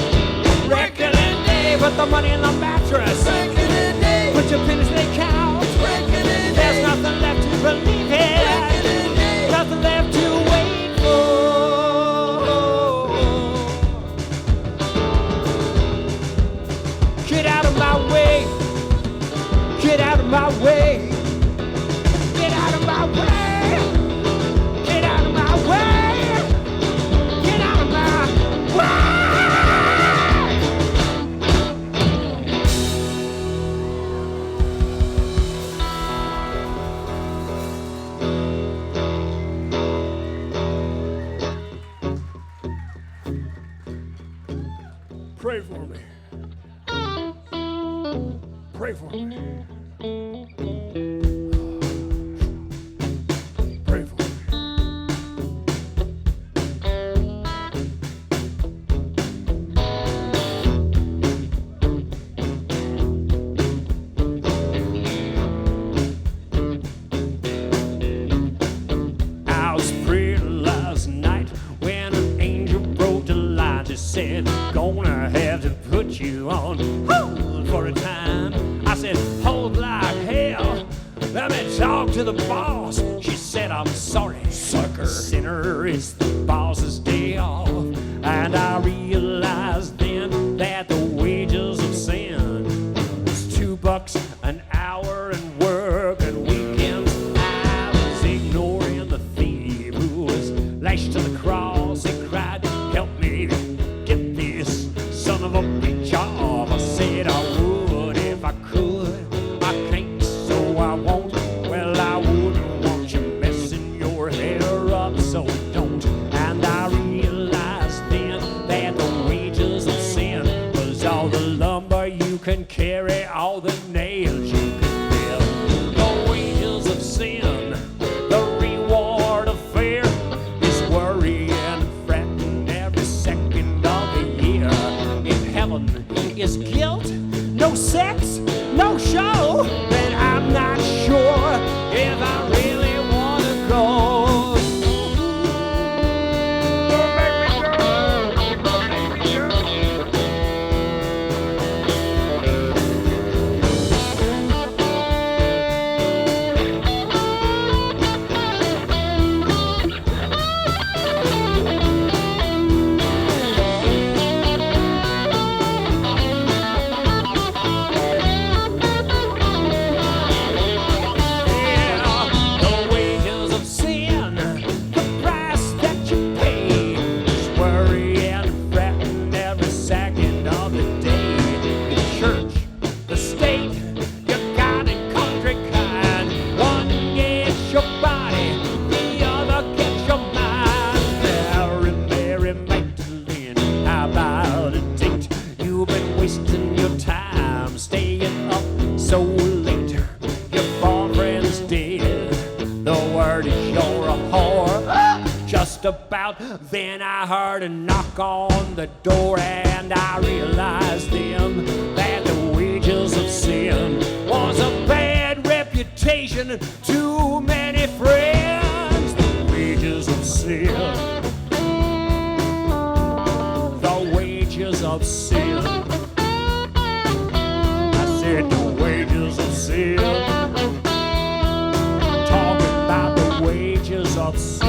Reckoning day, put the money in the mattress. Reckoning day, put your pennies they count. Reckoning day, there's nothing left to believe in. Reckoning day, nothing left to wait for. Get out of my way, get out of my way, get out of my way, get out of my way, get out of my way. Pray for me. Pray for me. Pray for me. the boss. She said, I'm sorry, sucker. Sinner, it's the boss's day off. And I realized then that the wages of sin was $2 an hour and work and weekends. I was ignoring the thief who was lashed to the cross. He cried, help me get this son of a bitch off. I said I would if I could. I can't, so I won't. Well, I wouldn't want you messing your hair up, so don't. And I realized then that the wages of sin was all the lumber you can carry, all the nails you can build. The wages of sin, the reward of fear, is worry and fretting every second of the year. If heaven is guilt, no sex, no show, then I'm not sure if I really want to go. About then I heard a knock on the door, and I realized then that the wages of sin was a bad reputation and too many friends. The wages of sin, the wages of sin. I said the wages of sin. Talking about the wages of sin.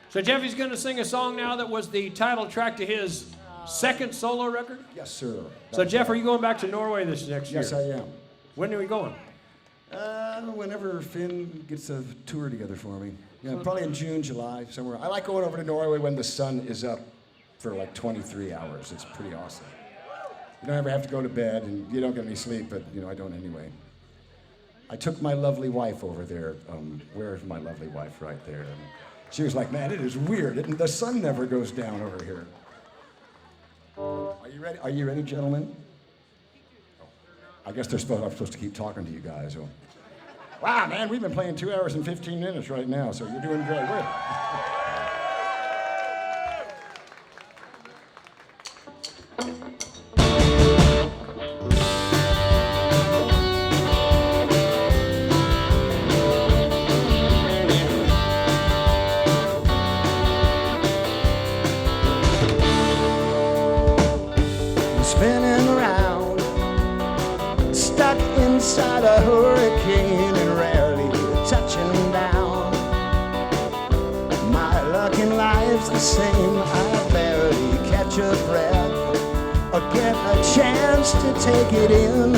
So Jeffy's going to sing a song now that was the title track to his second solo record? Yes, sir. So Jeff, are you going back to Norway this next year? Yes, I am. When are we going? Whenever Finn gets a tour together for me. Yeah, probably in June, July, somewhere. I like going over to Norway when the sun is up for like 23 hours. It's pretty awesome. You don't ever have to go to bed, and you don't get any sleep, but I don't anyway. I took my lovely wife over there. Where's my lovely wife? Right there. And she was like, man, it is weird. The sun never goes down over here. Are you ready? Are you ready, gentlemen? I guess I'm supposed to keep talking to you guys. So. Wow, man, we've been playing 2 hours and 15 minutes right now, so you're doing great. Spinning around, stuck inside a hurricane and rarely touching down. My luck in life's the same, I barely catch a breath or get a chance to take it in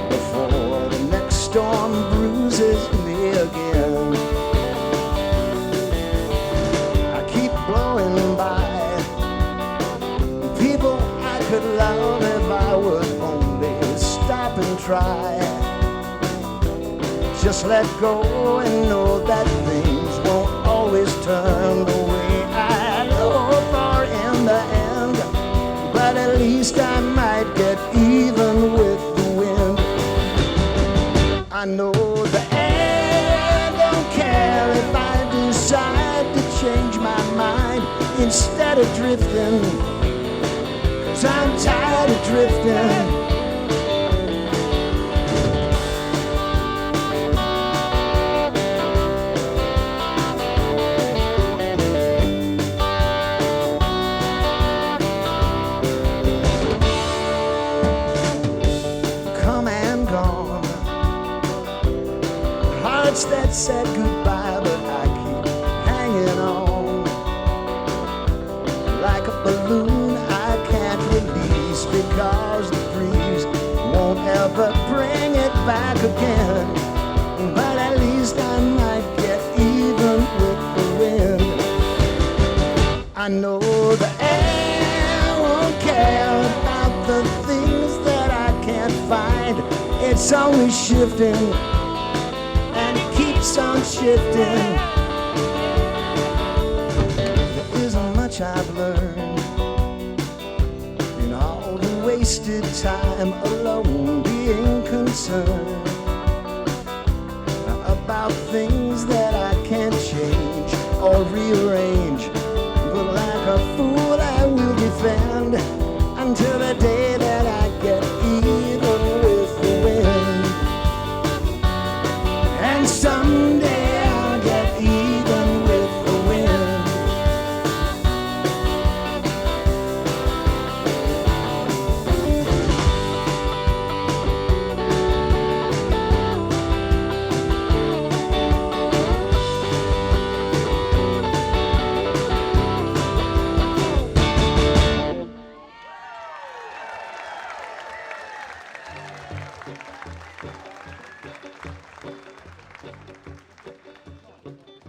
before the next storm bruises me again. I keep blowing by people I could love if I would only stop and try. Just let go and know that things won't always turn the way I hope, or in the I know the air don't care if I decide to change my mind instead of drifting, 'cause I'm tired of drifting. That said goodbye, but I keep hanging on like a balloon I can't release, because the breeze won't ever bring it back again. But at least I might get even with the wind. I know the air won't care about the things that I can't find. It's only shifting, on shifting. There isn't much I've learned in all the wasted time alone, being concerned about things that I can't change or rearrange. But like a fool I will defend until the day that I get even with the wind. And someday I'll get even with the wind.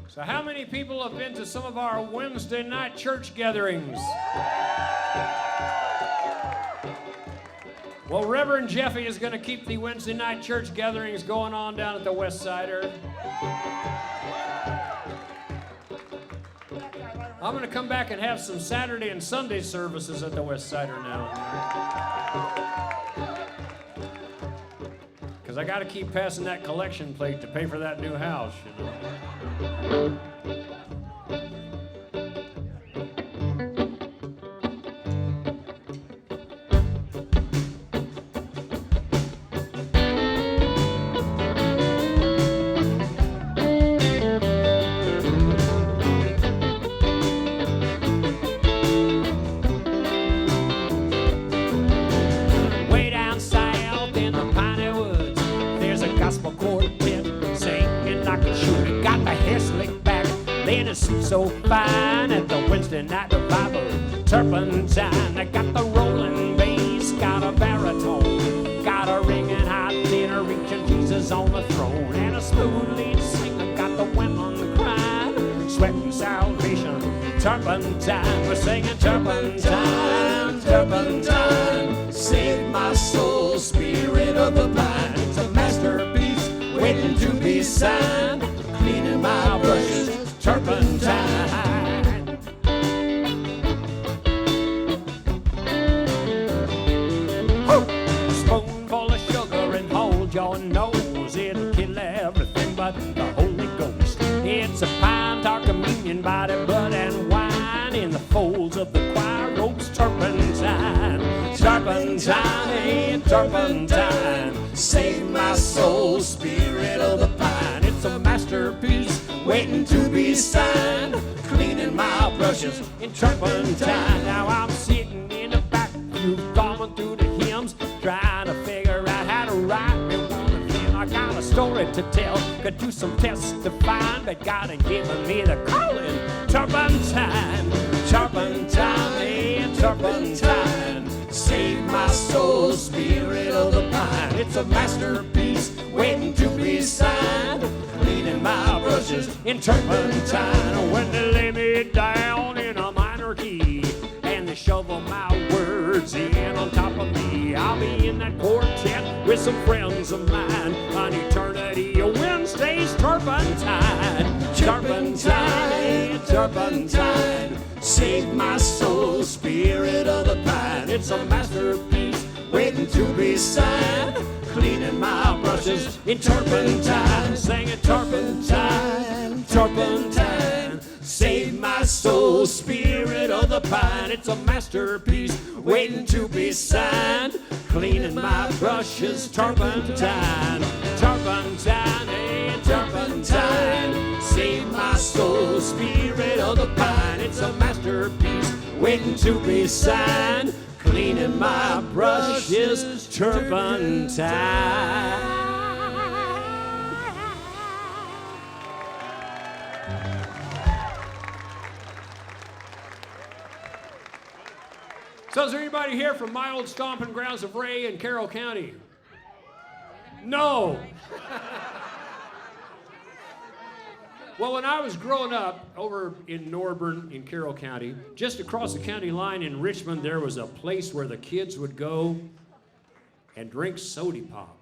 So how many people have been to some of our Wednesday night church gatherings? Well, Reverend Jeffy is going to keep the Wednesday night church gatherings going on down at the West Sider. I'm going to come back and have some Saturday and Sunday services at the West Sider now. Because I got to keep passing that collection plate to pay for that new house, you know. Way down south in the piney woods, there's a gospel quartet singing like a shooter. Got the hair slicked back, laying a suit so fine at the Wednesday night revival. Turpentine, I got the rolling bass, got a baritone, got a ringing hot tenor reaching Jesus on the throne, and a smooth lead singer got the women crying, sweating salvation. Turpentine, we're singing Turpentine, Turpentine, save my soul, spirit of the blind. It's a masterpiece waiting to be signed, cleaning my brushes, Turpentine. Spoonful of sugar and hold your nose, it'll kill everything but the Holy Ghost. It's a pine tar communion, body, blood, and wine in the folds of the choir ropes. Turpentine, Turpentine, Turpentine, save my soul, spirit of the pine. It's a masterpiece waiting to be signed, cleaning my brushes in Turpentine. Now I'm sitting in the back, you've gone through the hymns, trying to figure out how to write me one of them. I got a story to tell, could do some testifying, but God had given me the calling. Turpentine, Turpentine, Turpentine, save my soul, spirit of the pine. It's a masterpiece waiting to be signed, cleaning my brushes in Turpentine. When they lay me down in a minor key and they shovel my words in on top of me, I'll be in that quartet with some friends of mine on eternity Wednesday's Tarpentine. Turpentine, Turpentine, save my soul, spirit of the pine. It's a masterpiece waiting to be signed, cleaning my brushes in turpentine, singing turpentine, turpentine. Save my soul, spirit of the pine. It's a masterpiece waiting to be signed. Cleaning my brushes, turpentine, turpentine, hey, turpentine. Save my soul, spirit of the pine. It's a masterpiece waiting to be signed. Cleaning my brushes, turpentine. So is there anybody here from my old stomping grounds of Ray in Carroll County? No. Well, when I was growing up over in Norburn in Carroll County, just across the county line in Richmond, there was a place where the kids would go and drink soda pop.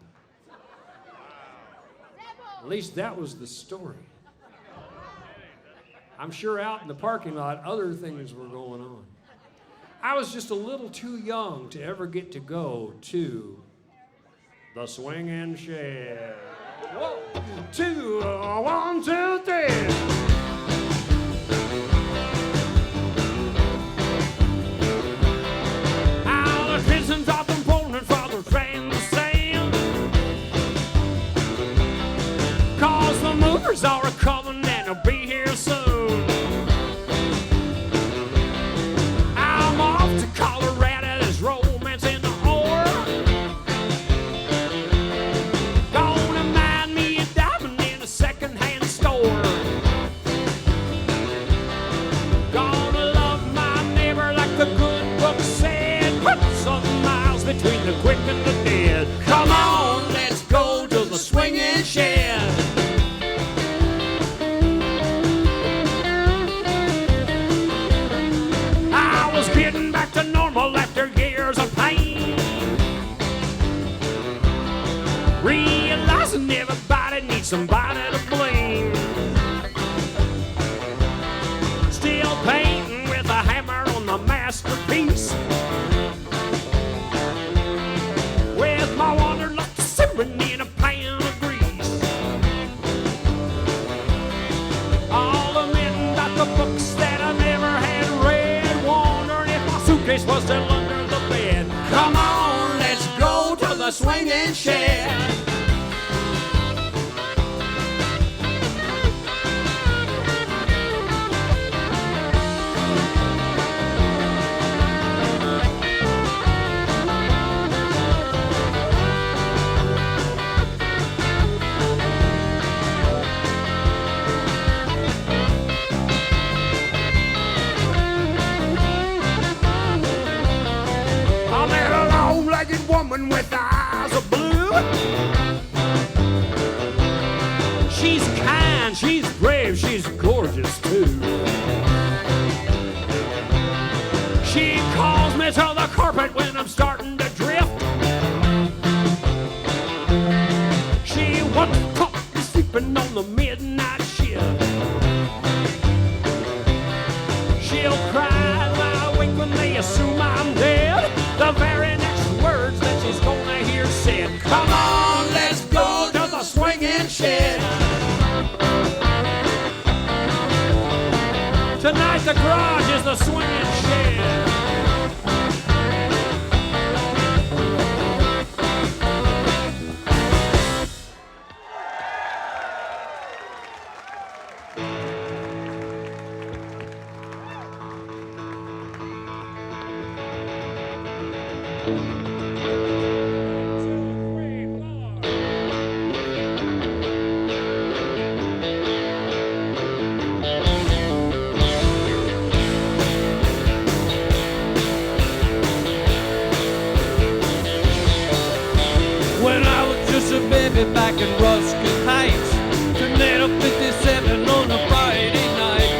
At least that was the story. I'm sure out in the parking lot, other things were going on. I was just a little too young to ever get to go to the swinging shed. 1, 2, 1, 2, 3. All the prisons are component for the train to sail. 'Cause the movers are coming and they'll be here soon. Between the quick and the dead. Come on, let's go to the swinging shed. I was getting back to normal after years of pain, realizing everybody needs somebody to blame. Still painting with a hammer on the masterpiece. My wanderlust simmering in a pan of grease. All admitting about the books that I never had read, wondering if my suitcase was still under the bed. Come on, let's go to the swinging shed. Woman with eyes of blue. She's kind, she's brave, she's gorgeous too. She calls me to the carpet when I'm starting to drift. She once caught me sleeping on the midnight shift. She'll cry when I wake when they assume I'm dead. The very next words that she's gonna hear said. Come on, let's go to the swinging shed. Tonight the garage is the swinging shed. Back in Ruskin Heights, Tornado 57 on a Friday night,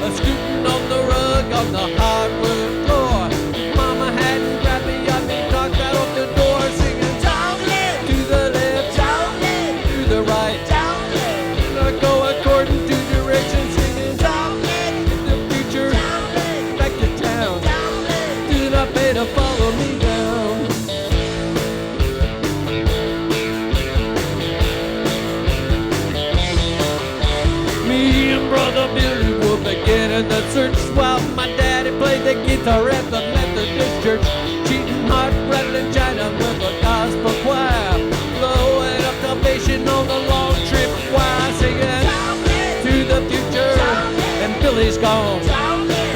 a scooting on the rug on the hardwood floor. Mama hadn't grabbed me, I'd be knocked out of the door, singing down left, to the left, down left, to the right, down left. And I go according to directions, singing down left, in the future, down left, back to town, down left. Do not pay to follow me down. my daddy played the guitar at the Methodist church, cheating heart, rattling China with a gospel choir, blowing up the nation on the long trip while singing to the future. And Billy's gone.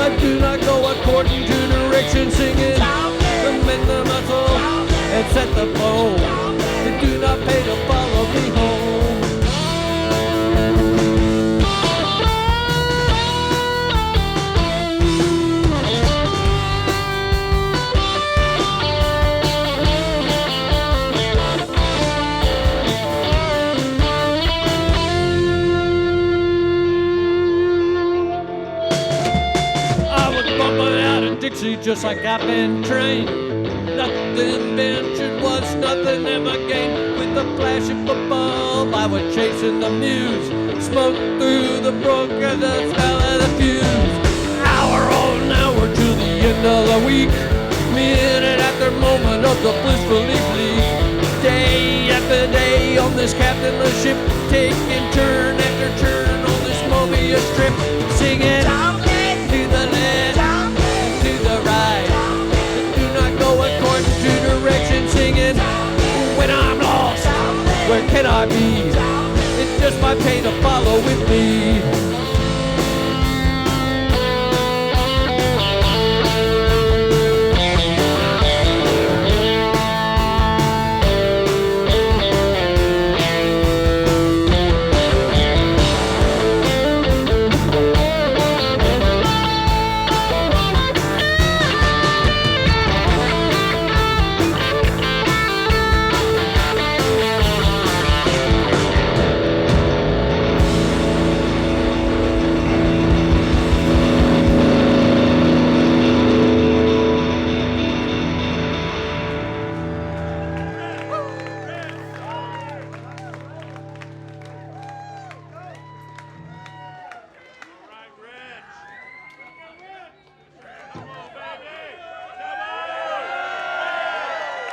I do not go according to direction, singing amend the muscle and set the bow. They do not pay to follow me home. Dixie, just like I've been trained. Nothing ventured was nothing ever gained. With the flash of a bulb, I was chasing the muse. Smoke through the brook and the smell of the fuse. Hour on hour to the end of the week. Minute after moment of the blissfully bleak. Day after day on this captainless ship, taking turn after turn on this Mobius trip, singing to the left. Direction, singing when I'm lost, where can I be? It's just my pain to follow with me.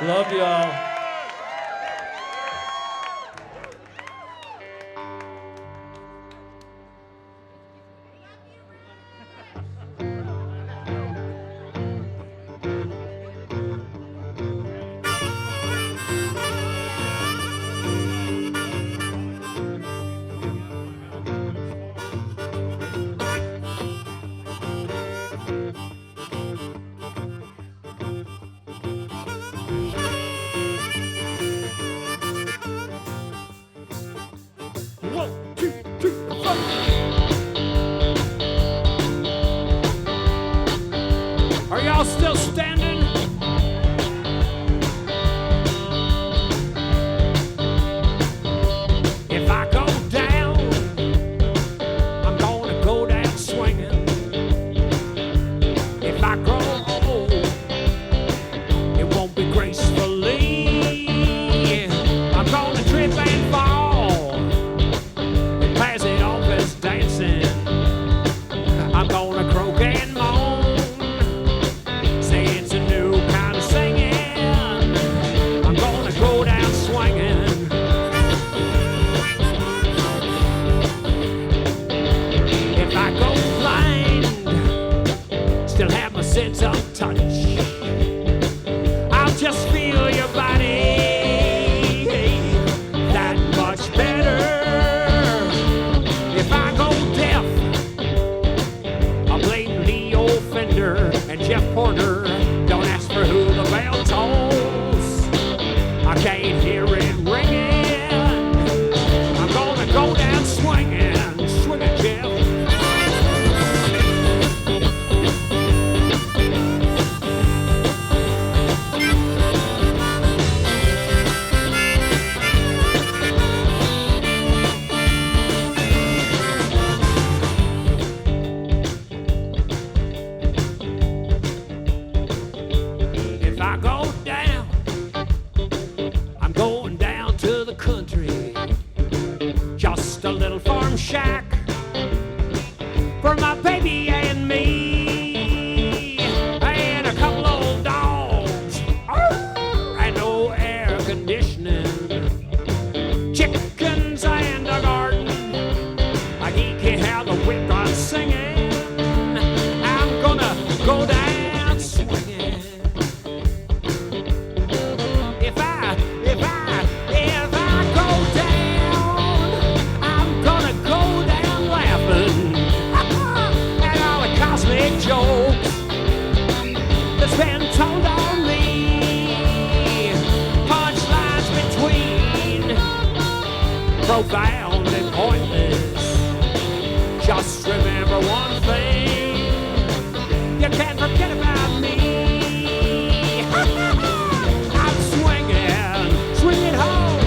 Love y'all. Are y'all still standing? If I go down, I'm gonna go down swinging. If I grow old, it won't be gracefully. I'm gonna trip and fall and pass it off as dancing. I'm gonna croak and moan. Sense of touch, I'll just feel your body that much better. If I go deaf, I'm blatantly offender. And Jeff Porter, don't ask for who the bell tolls. I can't hear it ringing. I'm gonna go down swinging, swinging, Jeff. Shack for my baby and me, and a couple old dogs, and no air conditioning, chickens and a garden. I geeky how the wind runs singing. I'm gonna profound and pointless. Just remember one thing, you can't forget about me. I'm swinging home.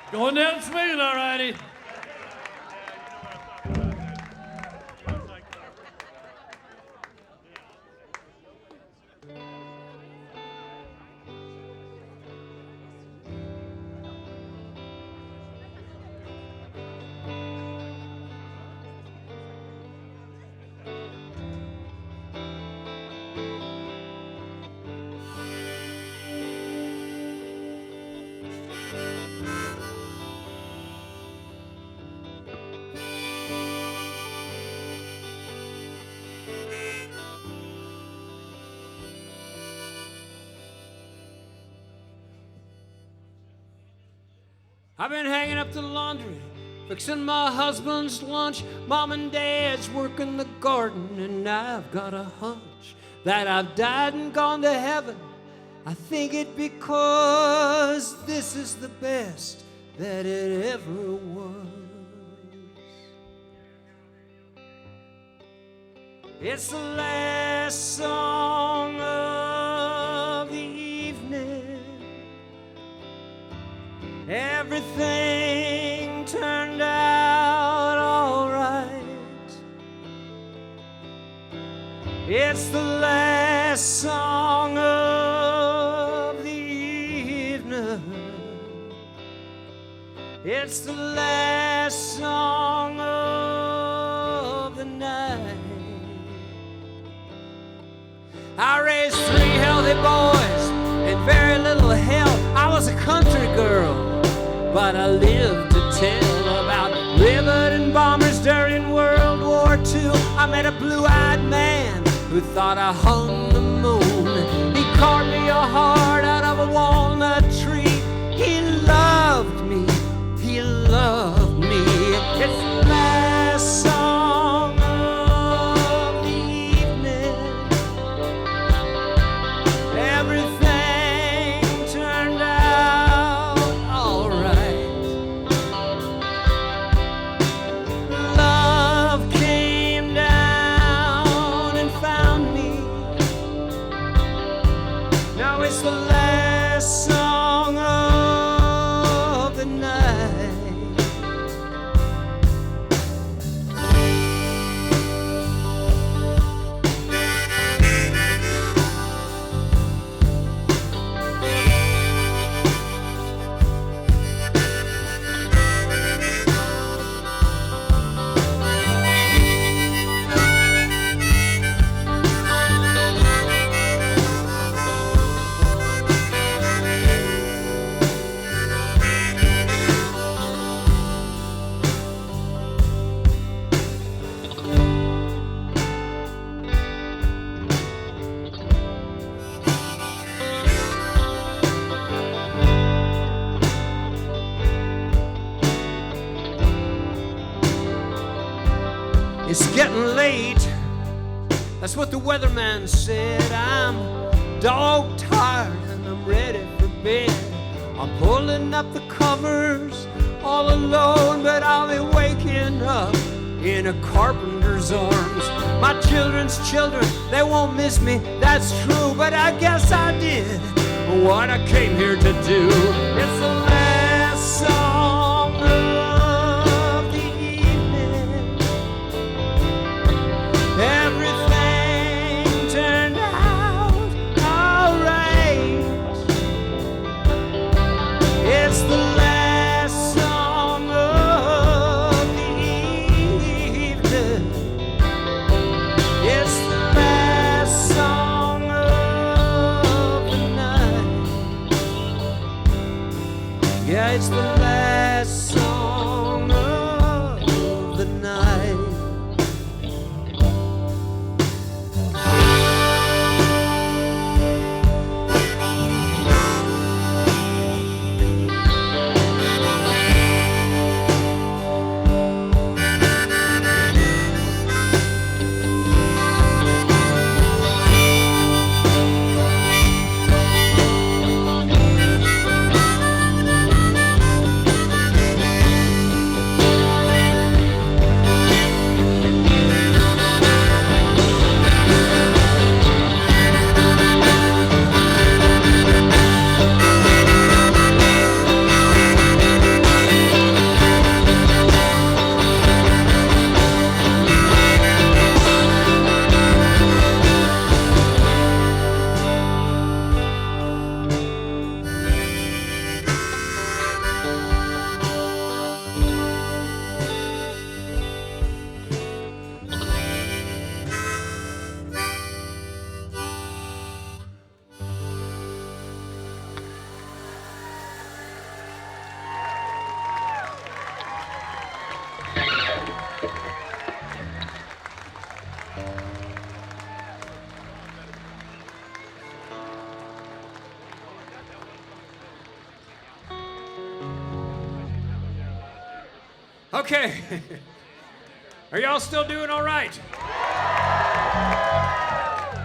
Going down swinging, all righty. I've been hanging up the laundry, fixing my husband's lunch. Mom and Dad's working the garden, and I've got a hunch that I've died and gone to heaven. I think it because this is the best that it ever was. It's the last song of the evening. Everything turned out all right. It's the last song of the evening. It's the last song of the night. I raised 3 healthy boys and very little hell. I was a country girl, but I lived to tell about riveting bombers during World War II. I met a blue-eyed man who thought I hung the moon. He carved me a heart out of a walnut tree. He loved me, he loved me. It's the last song of the evening. Everything turned out all right. Love came down and found me. Now it's the last song of the night. It's getting late, that's what the weatherman said. I'm dog tired and I'm ready for bed. I'm pulling up the covers all alone, but I'll be waking up in a carpenter's arms. My children's children, they won't miss me, that's true, but I guess I did what I came here to do. It's the last song of the evening. Everything turned out all right. It's the last song of the evening. It's the last song of the night. Yeah, it's the last. last song of the night. Okay. Are y'all still doing all right?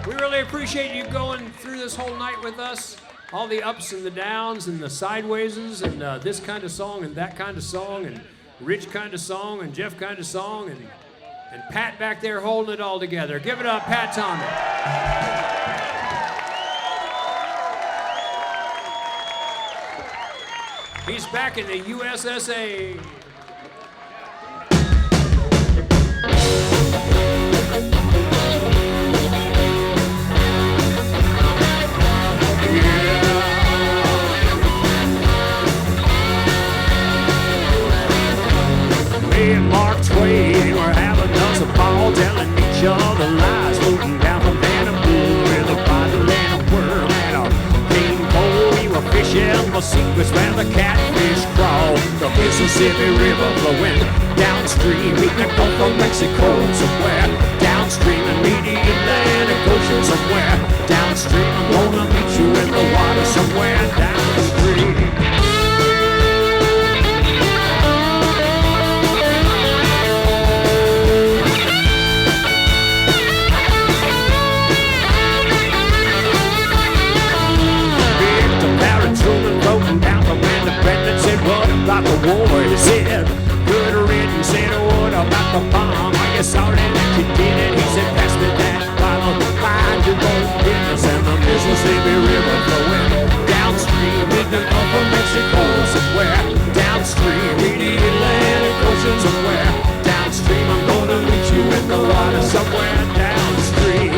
We really appreciate you going through this whole night with us. All the ups and the downs and the sidewayses and this kind of song and that kind of song and Rich kind of song and Jeff kind of song and Pat back there holding it all together. Give it up, Pat Tommy. He's back in the USSA. Me and Mark Twain were having us a ball, telling each other lies, floating down the Malibu with a bottle and a worm and a king pole. We were fishing for secrets where the catfish crawl. The Mississippi River flowing downstream. We could go from Mexico somewhere downstream and meet the Atlantic Ocean somewhere downstream. I'm gonna meet you in the water somewhere downstream. Down from Independence said, what about the war? He said, good riddance. Said, what about the bomb? Are you sorry that you did it? He said, pass me that bottle, mind your own business. And the Mississippi River flowing downstream in the Gulf of Mexico somewhere downstream in the Atlantic Ocean somewhere downstream. I'm gonna meet you in the water somewhere downstream.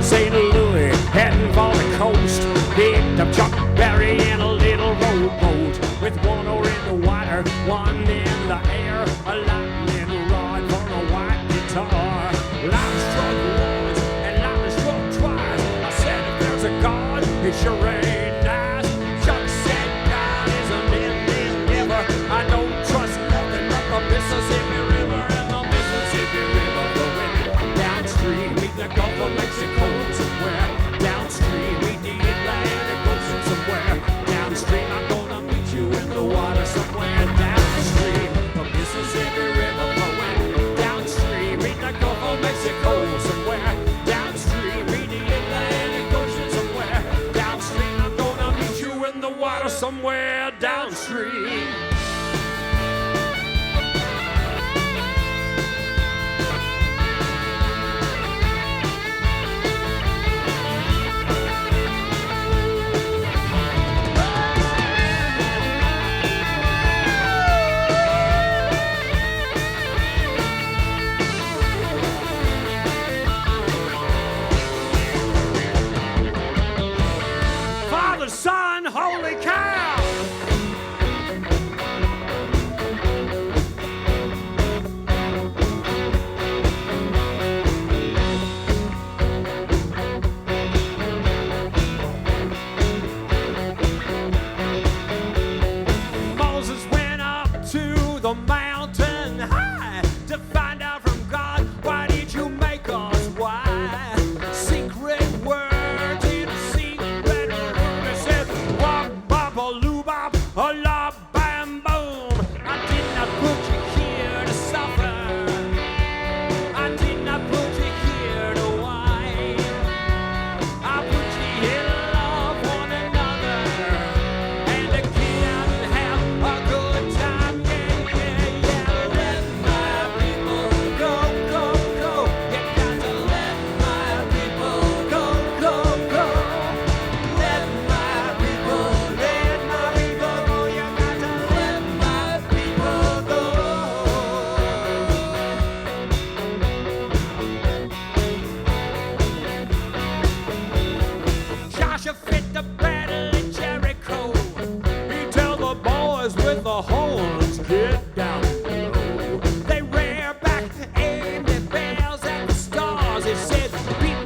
St. Louis, heading for the coast. Picked up Chuck Berry in a little rowboat with one oar in the water, one in the air, a lightning rod for a white guitar. Lightning struck once and lightning struck twice. I said, if there's a God, it sure ain't nice. Chuck said, God is an ending never. I don't trust nothing but the Mississippi River and the Mississippi River flowing downstream. Meet the Gulf of Mexico somewhere downstream. Meet the Atlantic Ocean somewhere downstream. I'm gonna meet you in the water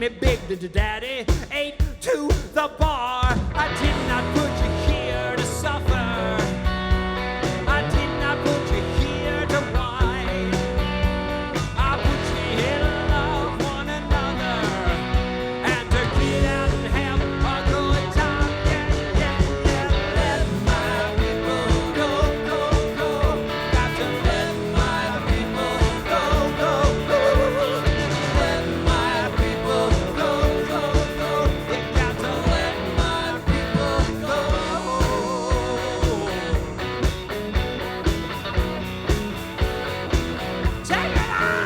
me big daddy, 8 to the bar. I did not put you here to suffer. I did not put you here to whine. I put you here to love one another and to get out and have a good time. Yeah, yeah, yeah. Let my people go, go, go. Got to let my people go, go, go. Let my people go, go, go. You got to let my people go. Take it out!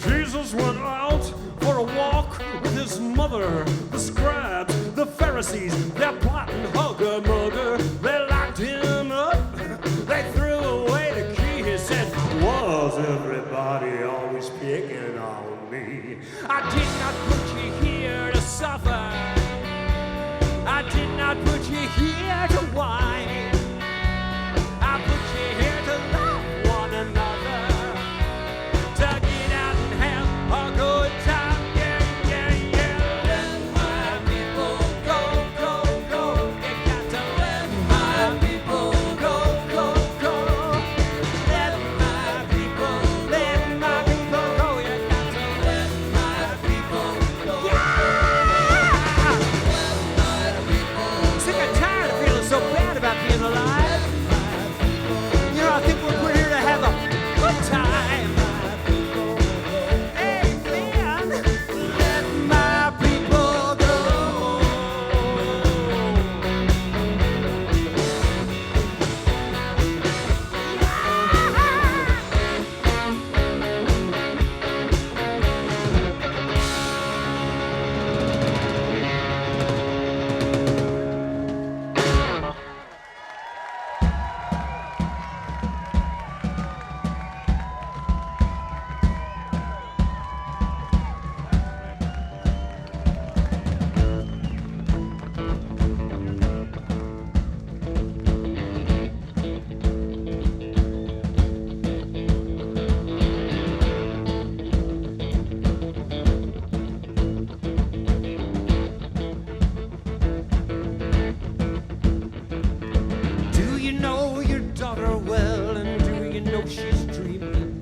Jesus went out for a walk with his mother. The scribes, the Pharisees, they're plotting hugger mugger. They locked him up. They threw away the key. He said, was everybody always picking on me? I did not put you here to suffer. I did not put you here to whine. I put you here to love one another, to get out and have a good time. Yeah, yeah, yeah. Let my people go, go, go. You got to let my people go, go, go. Let my people go. You got to let my people go. Yeah! Sick and tired of feeling so bad about being alive. You know, I think we're here to have a good time. Amen. Let my people go. Do you know your daughter well, and do you know she's dreaming?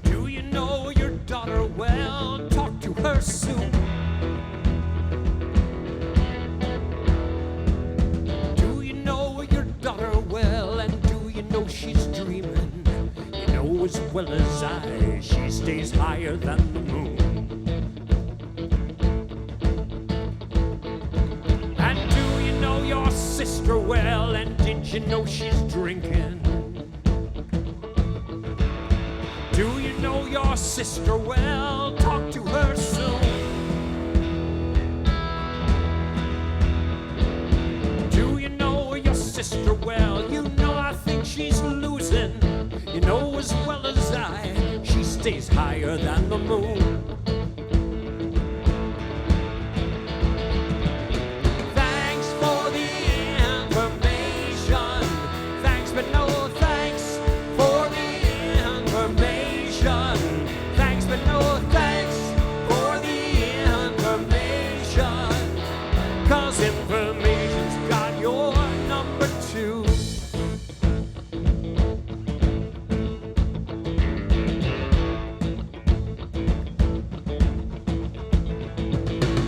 Do you know your daughter well? Talk to her soon. Do you know your daughter well, and do you know she's dreaming? You know as well as I, she stays higher than the moon. And do you know your sister well? And did you know she's drinking? Do you know your sister well? Talk to her soon. Do you know your sister well? You know I think she's losing. You know as well as I, she stays higher than the moon. Thanks for the information. Thanks, but no thanks for the information. Thanks, but no thanks for the information. 'Cause information's got your number too.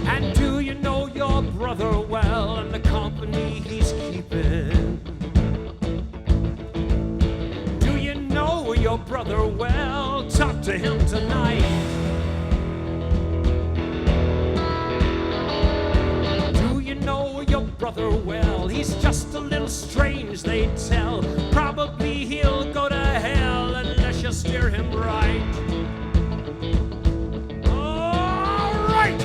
And do you know your brother well and the company he's keeping? Do you know your brother well? Talk to him tonight. Do you know your brother well? He's just a little strange, they tell. Probably he'll go to hell unless you steer him right. All right.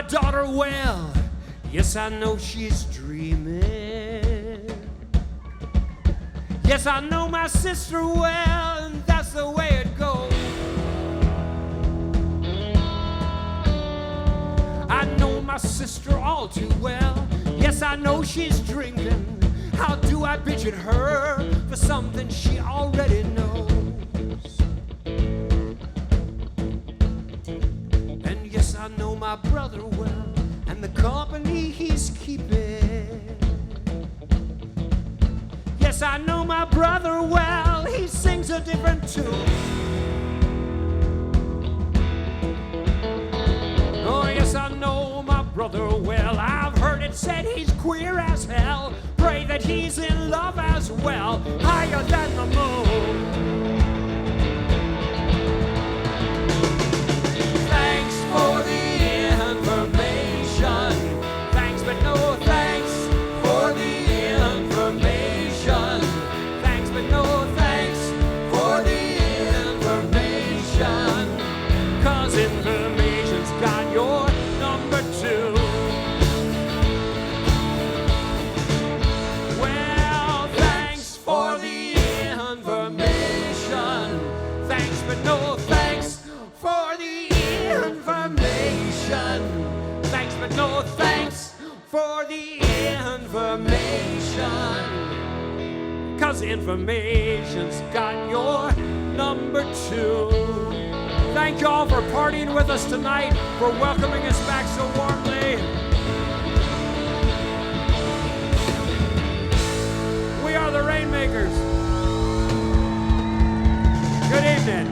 my daughter well. Yes, I know she's dreaming. Yes, I know my sister well, and that's the way it goes. I know my sister all too well. Yes, I know she's drinking. How do I bitch at her for something she already knows? And yes, I know my brother well, and the company he's keeping. Yes, I know my brother well, he sings a different tune. Oh, yes, I know my brother well, I've heard it said he's queer as hell. Pray that he's in love as well, higher than the moon. Thanks for the information. Thanks, but no thanks for the information. Thanks, but no thanks for the information. 'Cause information's got your number two. Well, thanks for the information. Thanks, but no thanks for the information. Thanks, but no thanks for the information. 'Cause information's got your number two. Thank you all for partying with us tonight, for welcoming us back so warmly. We are the Rainmakers. Good evening.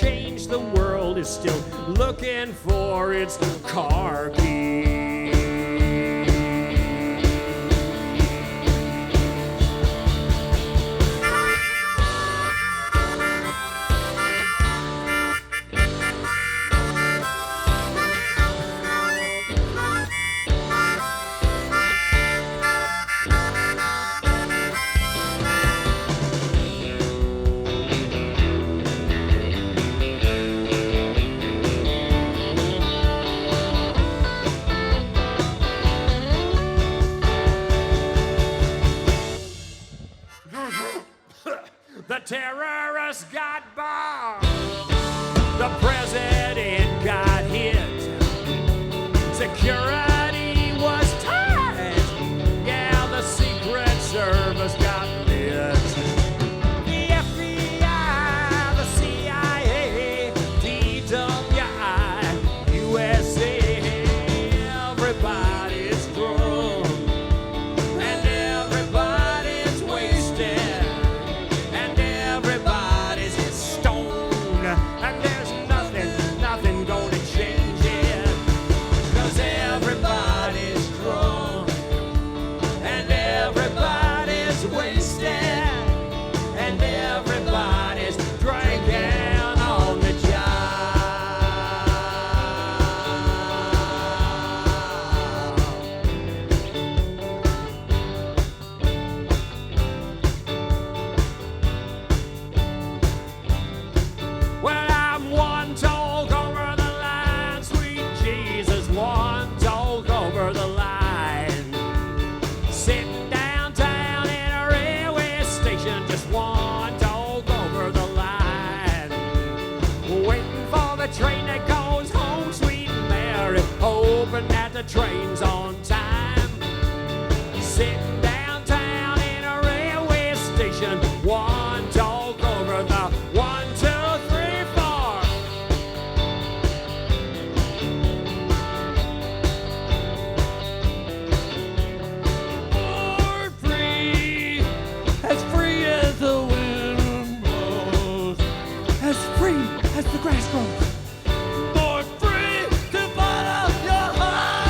change the world is still looking for its car keys. The terrorists got bombed. The president got hit. Security was tight. Yeah, the Secret Service got lit. The FBI, the CIA, DWI, USA, everybody's drunk and everybody's wasted. Everybody's stoned, and there's nothing gonna change it. 'Cause everybody's drunk, and everybody's wasted, and everybody's drinking on the Well, I'm one dog over the line, sweet Jesus, one dog over the line. Sitting downtown in a railway station, just one dog over the line. Waiting for the train that goes home, sweet Mary, hoping that the train's on time. Sitting downtown in a railway station, one dog over the 1, 2, 3, 4. More free as the wind blows, as free as the grass grows. More free to follow your heart.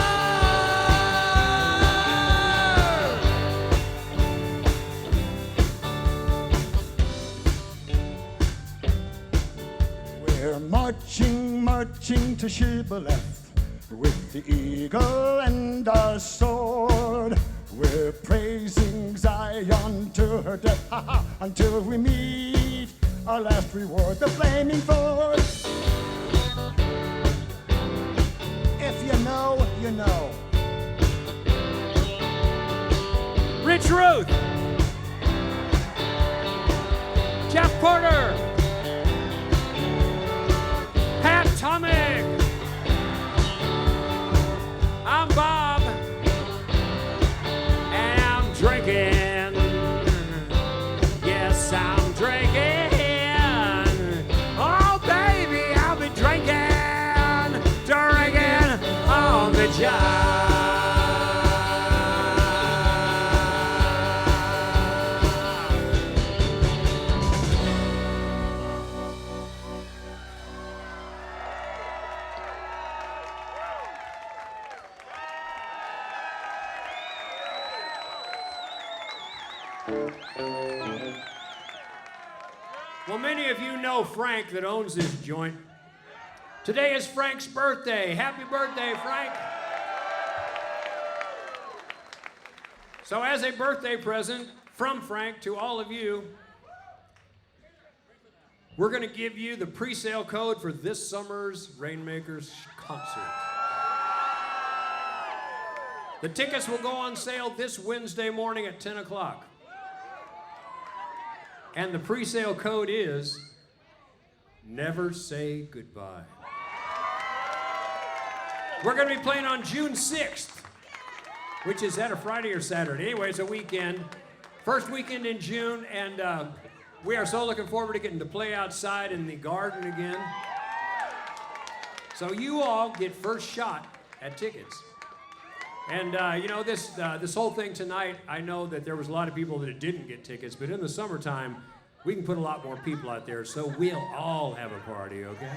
We're marching to Shibboleth with the eagle and our sword. We're praising Zion to her death, until we meet our last reward, the flaming sword. If you know, you know. Rich Ruth, Jeff Porter, Pat Tomic, I'm Bob, and I'm drinking. Yes, I'm drinking. Oh, baby, I'll be drinking on the job. Well, many of you know Frank that owns this joint. Today is Frank's birthday. Happy birthday, Frank. So as a birthday present from Frank to all of you, we're going to give you the pre-sale code for this summer's Rainmakers concert. The tickets will go on sale this Wednesday morning at 10 o'clock. And the pre-sale code is Never Say Goodbye. We're going to be playing on June 6th, which is that a Friday or Saturday? Anyway, it's a weekend. First weekend in June, and we are so looking forward to getting to play outside in the garden again. So you all get first shot at tickets. And you know, this whole thing tonight, I know that there was a lot of people that didn't get tickets, but in the summertime, We can put a lot more people out there, so we'll all have a party, okay?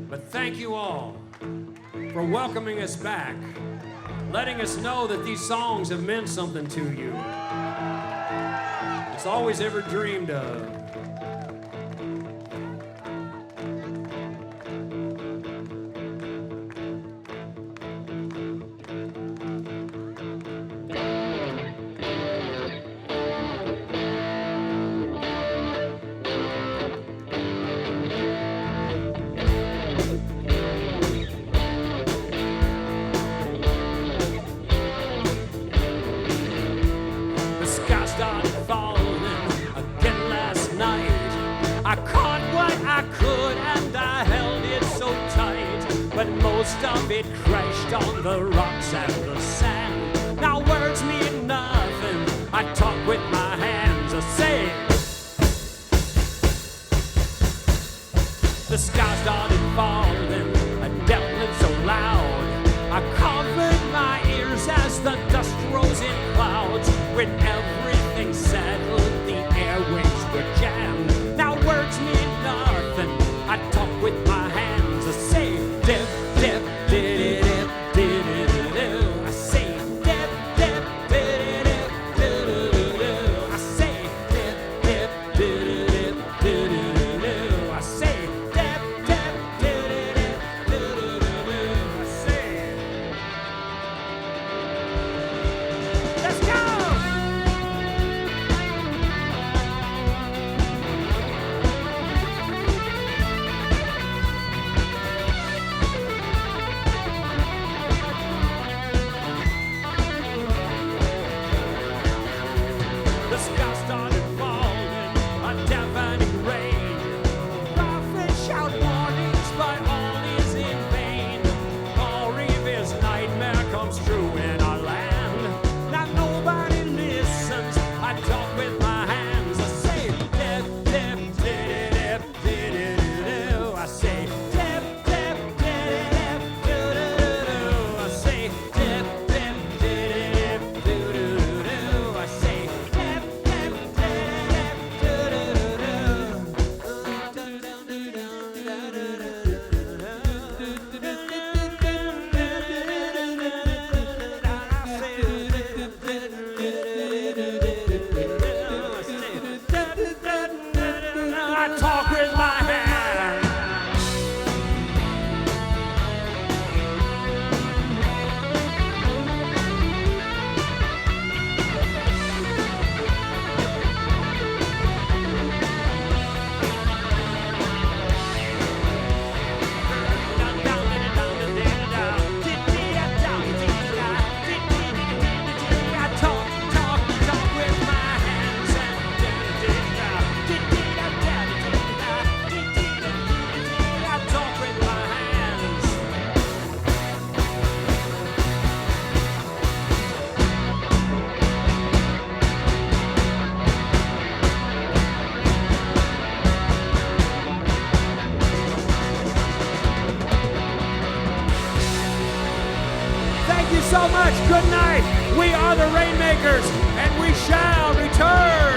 But thank you all for welcoming us back, letting us know that these songs have meant something to you. It's always ever dreamed of. Most of it crashed on the rocks and the sand. Now words mean nothing. I talk with my hands. I say the sky started falling, deafening so loud. I covered my ears as the dust rose in clouds. When everything settled, the airwaves were jammed. Now words mean nothing. I talk with my hands. I say dip, dip, dip, dip, dip, dip. I say dip, dip, dip, dip, dip, dip. I say dip, dip, dip, dip, dip, dip. I say dip, dip, dip, dip, dip, dip. I say, let's go. The sky started falling, a deafening rain. Prophets shout warnings, but all is in vain. All Reeve's nightmare comes true in our land. Now nobody listens. I talk with my hands. I say dip, dip, dip, dip, dip, dip. I say dip, dip, dip, dip, dip, dip. I say dip, dip, dip, dip, dip, dip. I say dip, dip, I talk with my hands. I talk with my hands and I talk with my hands. Thank you so much. Good night. We are the Rainmakers, and we shall return.